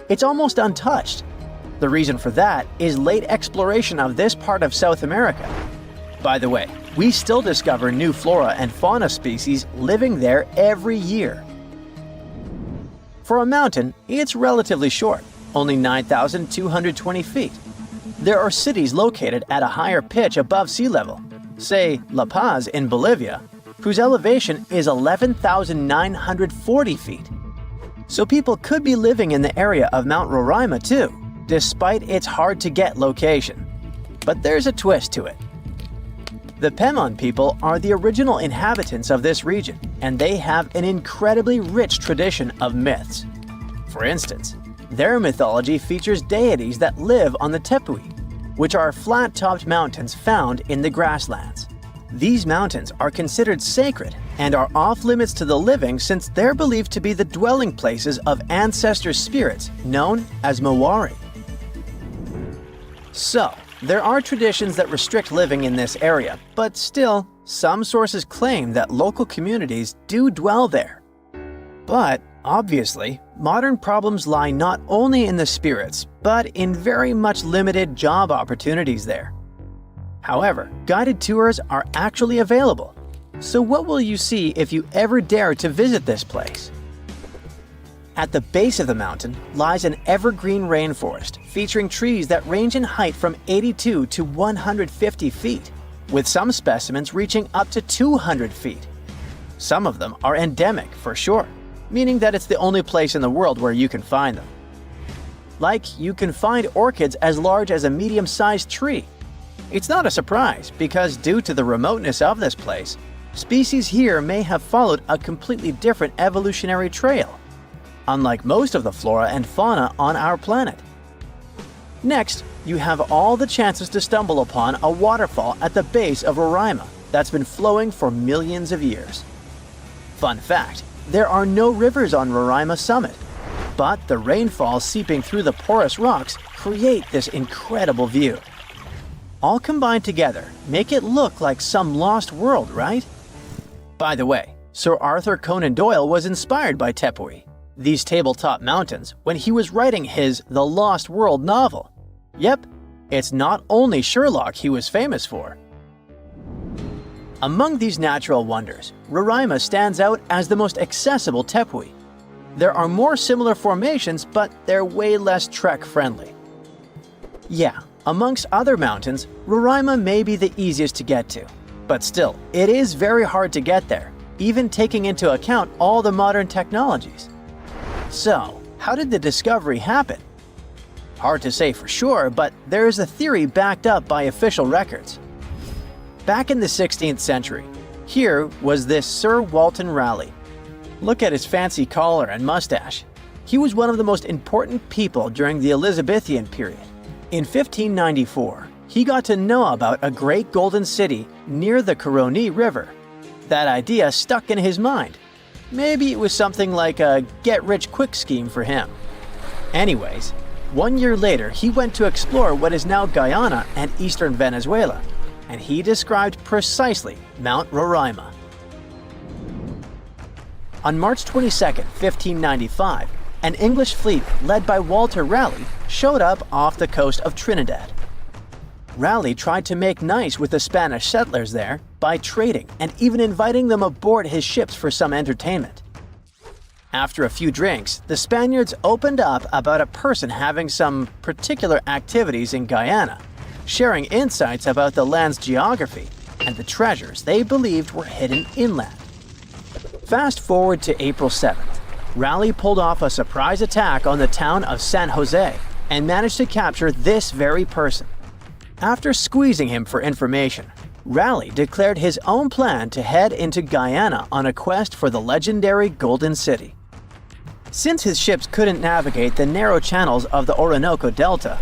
It's almost untouched. The reason for that is late exploration of this part of South America. By the way, we still discover new flora and fauna species living there every year. For a mountain, it's relatively short, only 9,220 feet. There are cities located at a higher pitch above sea level, say La Paz in Bolivia, whose elevation is 11,940 feet. So people could be living in the area of Mount Roraima too, despite its hard-to-get location. But there's a twist to it. The Pemon people are the original inhabitants of this region, and they have an incredibly rich tradition of myths. For instance, their mythology features deities that live on the Tepui, which are flat-topped mountains found in the grasslands. These mountains are considered sacred and are off-limits to the living since they're believed to be the dwelling places of ancestor spirits known as Mawari. So, there are traditions that restrict living in this area, but still, some sources claim that local communities do dwell there. But, obviously, modern problems lie not only in the spirits, but in very much limited job opportunities there. However, guided tours are actually available. So what will you see if you ever dare to visit this place? At the base of the mountain lies an evergreen rainforest featuring trees that range in height from 82 to 150 feet, with some specimens reaching up to 200 feet. Some of them are endemic for sure, meaning that it's the only place in the world where you can find them. Like, you can find orchids as large as a medium-sized tree. It's not a surprise because due to the remoteness of this place, species here may have followed a completely different evolutionary trail, unlike most of the flora and fauna on our planet. Next, you have all the chances to stumble upon a waterfall at the base of Roraima that's been flowing for millions of years. Fun fact, there are no rivers on Roraima summit, but the rainfall seeping through the porous rocks create this incredible view. All combined together make it look like some lost world, right? By the way, Sir Arthur Conan Doyle was inspired by Tepui, these tabletop mountains, when he was writing his The Lost World novel. Yep, it's not only Sherlock he was famous for. Among these natural wonders, Roraima stands out as the most accessible Tepui. There are more similar formations, but they're way less trek-friendly. Yeah, amongst other mountains, Roraima may be the easiest to get to, but still, it is very hard to get there, even taking into account all the modern technologies. So, how did the discovery happen? Hard to say for sure, but there is a theory backed up by official records. Back in the 16th century, here was this Sir Walter Raleigh. Look at his fancy collar and mustache. He was one of the most important people during the Elizabethan period. In 1594, he got to know about a great golden city near the Caroni River. That idea stuck in his mind. Maybe it was something like a get-rich-quick scheme for him. Anyways, 1 year later, he went to explore what is now Guyana and eastern Venezuela, and he described precisely Mount Roraima. On March 22, 1595, an English fleet led by Walter Raleigh showed up off the coast of Trinidad. Raleigh tried to make nice with the Spanish settlers there by trading and even inviting them aboard his ships for some entertainment. After a few drinks, the Spaniards opened up about a person having some particular activities in Guyana, sharing insights about the land's geography and the treasures they believed were hidden inland. Fast forward to April 7th, Raleigh pulled off a surprise attack on the town of San Jose and managed to capture this very person. After squeezing him for information, Raleigh declared his own plan to head into Guyana on a quest for the legendary Golden City. Since his ships couldn't navigate the narrow channels of the Orinoco Delta,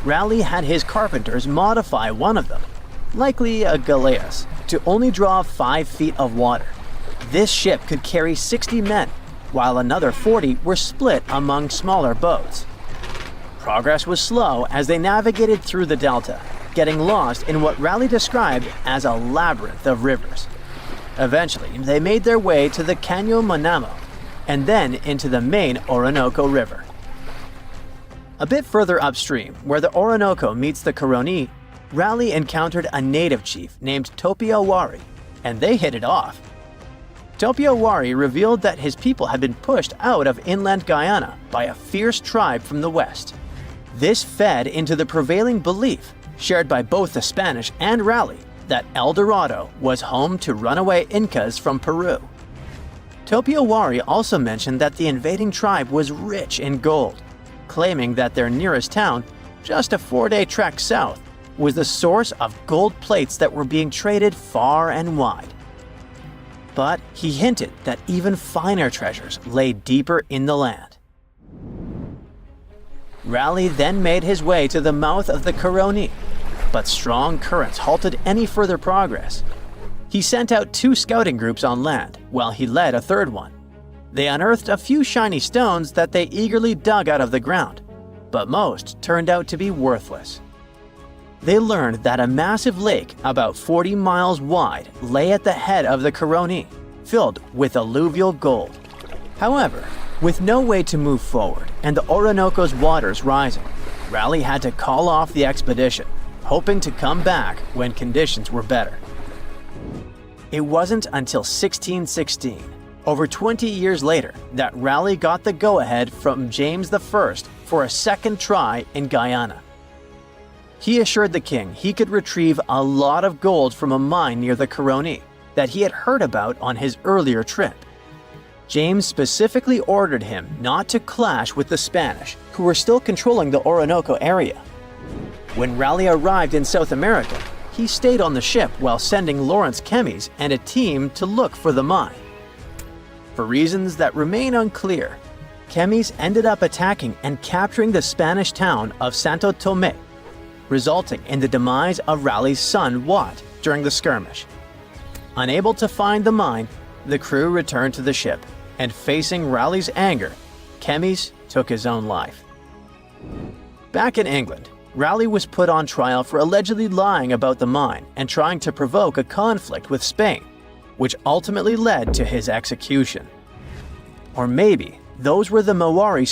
Raleigh had his carpenters modify one of them, likely a galleass, to only draw 5 feet of water. This ship could carry 60 men, while another 40 were split among smaller boats. Progress was slow as they navigated through the delta, getting lost in what Raleigh described as a labyrinth of rivers. Eventually, they made their way to the Caño Manamo, and then into the main Orinoco River. A bit further upstream, where the Orinoco meets the Caroni, Raleigh encountered a native chief named Topiawari, and they hit it off. Topiawari revealed that his people had been pushed out of inland Guyana by a fierce tribe from the west. This fed into the prevailing belief, shared by both the Spanish and Raleigh, that El Dorado was home to runaway Incas from Peru. Topiawari also mentioned that the invading tribe was rich in gold, claiming that their nearest town, just a 4-day trek south, was the source of gold plates that were being traded far and wide. But he hinted that even finer treasures lay deeper in the land. Raleigh then made his way to the mouth of the Caroni, but strong currents halted any further progress. He sent out 2 scouting groups on land, while he led a third one. They unearthed a few shiny stones that they eagerly dug out of the ground, but most turned out to be worthless. They learned that a massive lake about 40 miles wide lay at the head of the Caroni, filled with alluvial gold. However, with no way to move forward and the Orinoco's waters rising, Raleigh had to call off the expedition, hoping to come back when conditions were better. It wasn't until 1616, over 20 years later, that Raleigh got the go-ahead from James I for a second try in Guyana. He assured the king he could retrieve a lot of gold from a mine near the Caroni that he had heard about on his earlier trip. James specifically ordered him not to clash with the Spanish, who were still controlling the Orinoco area. When Raleigh arrived in South America, he stayed on the ship while sending Lawrence Kemmys and a team to look for the mine. For reasons that remain unclear, Kemmys ended up attacking and capturing the Spanish town of Santo Tomé, resulting in the demise of Raleigh's son Wat during the skirmish. Unable to find the mine, the crew returned to the ship, and facing Raleigh's anger, Kemmys took his own life. Back in England, Raleigh was put on trial for allegedly lying about the mine and trying to provoke a conflict with Spain, which ultimately led to his execution. Or maybe those were the Maori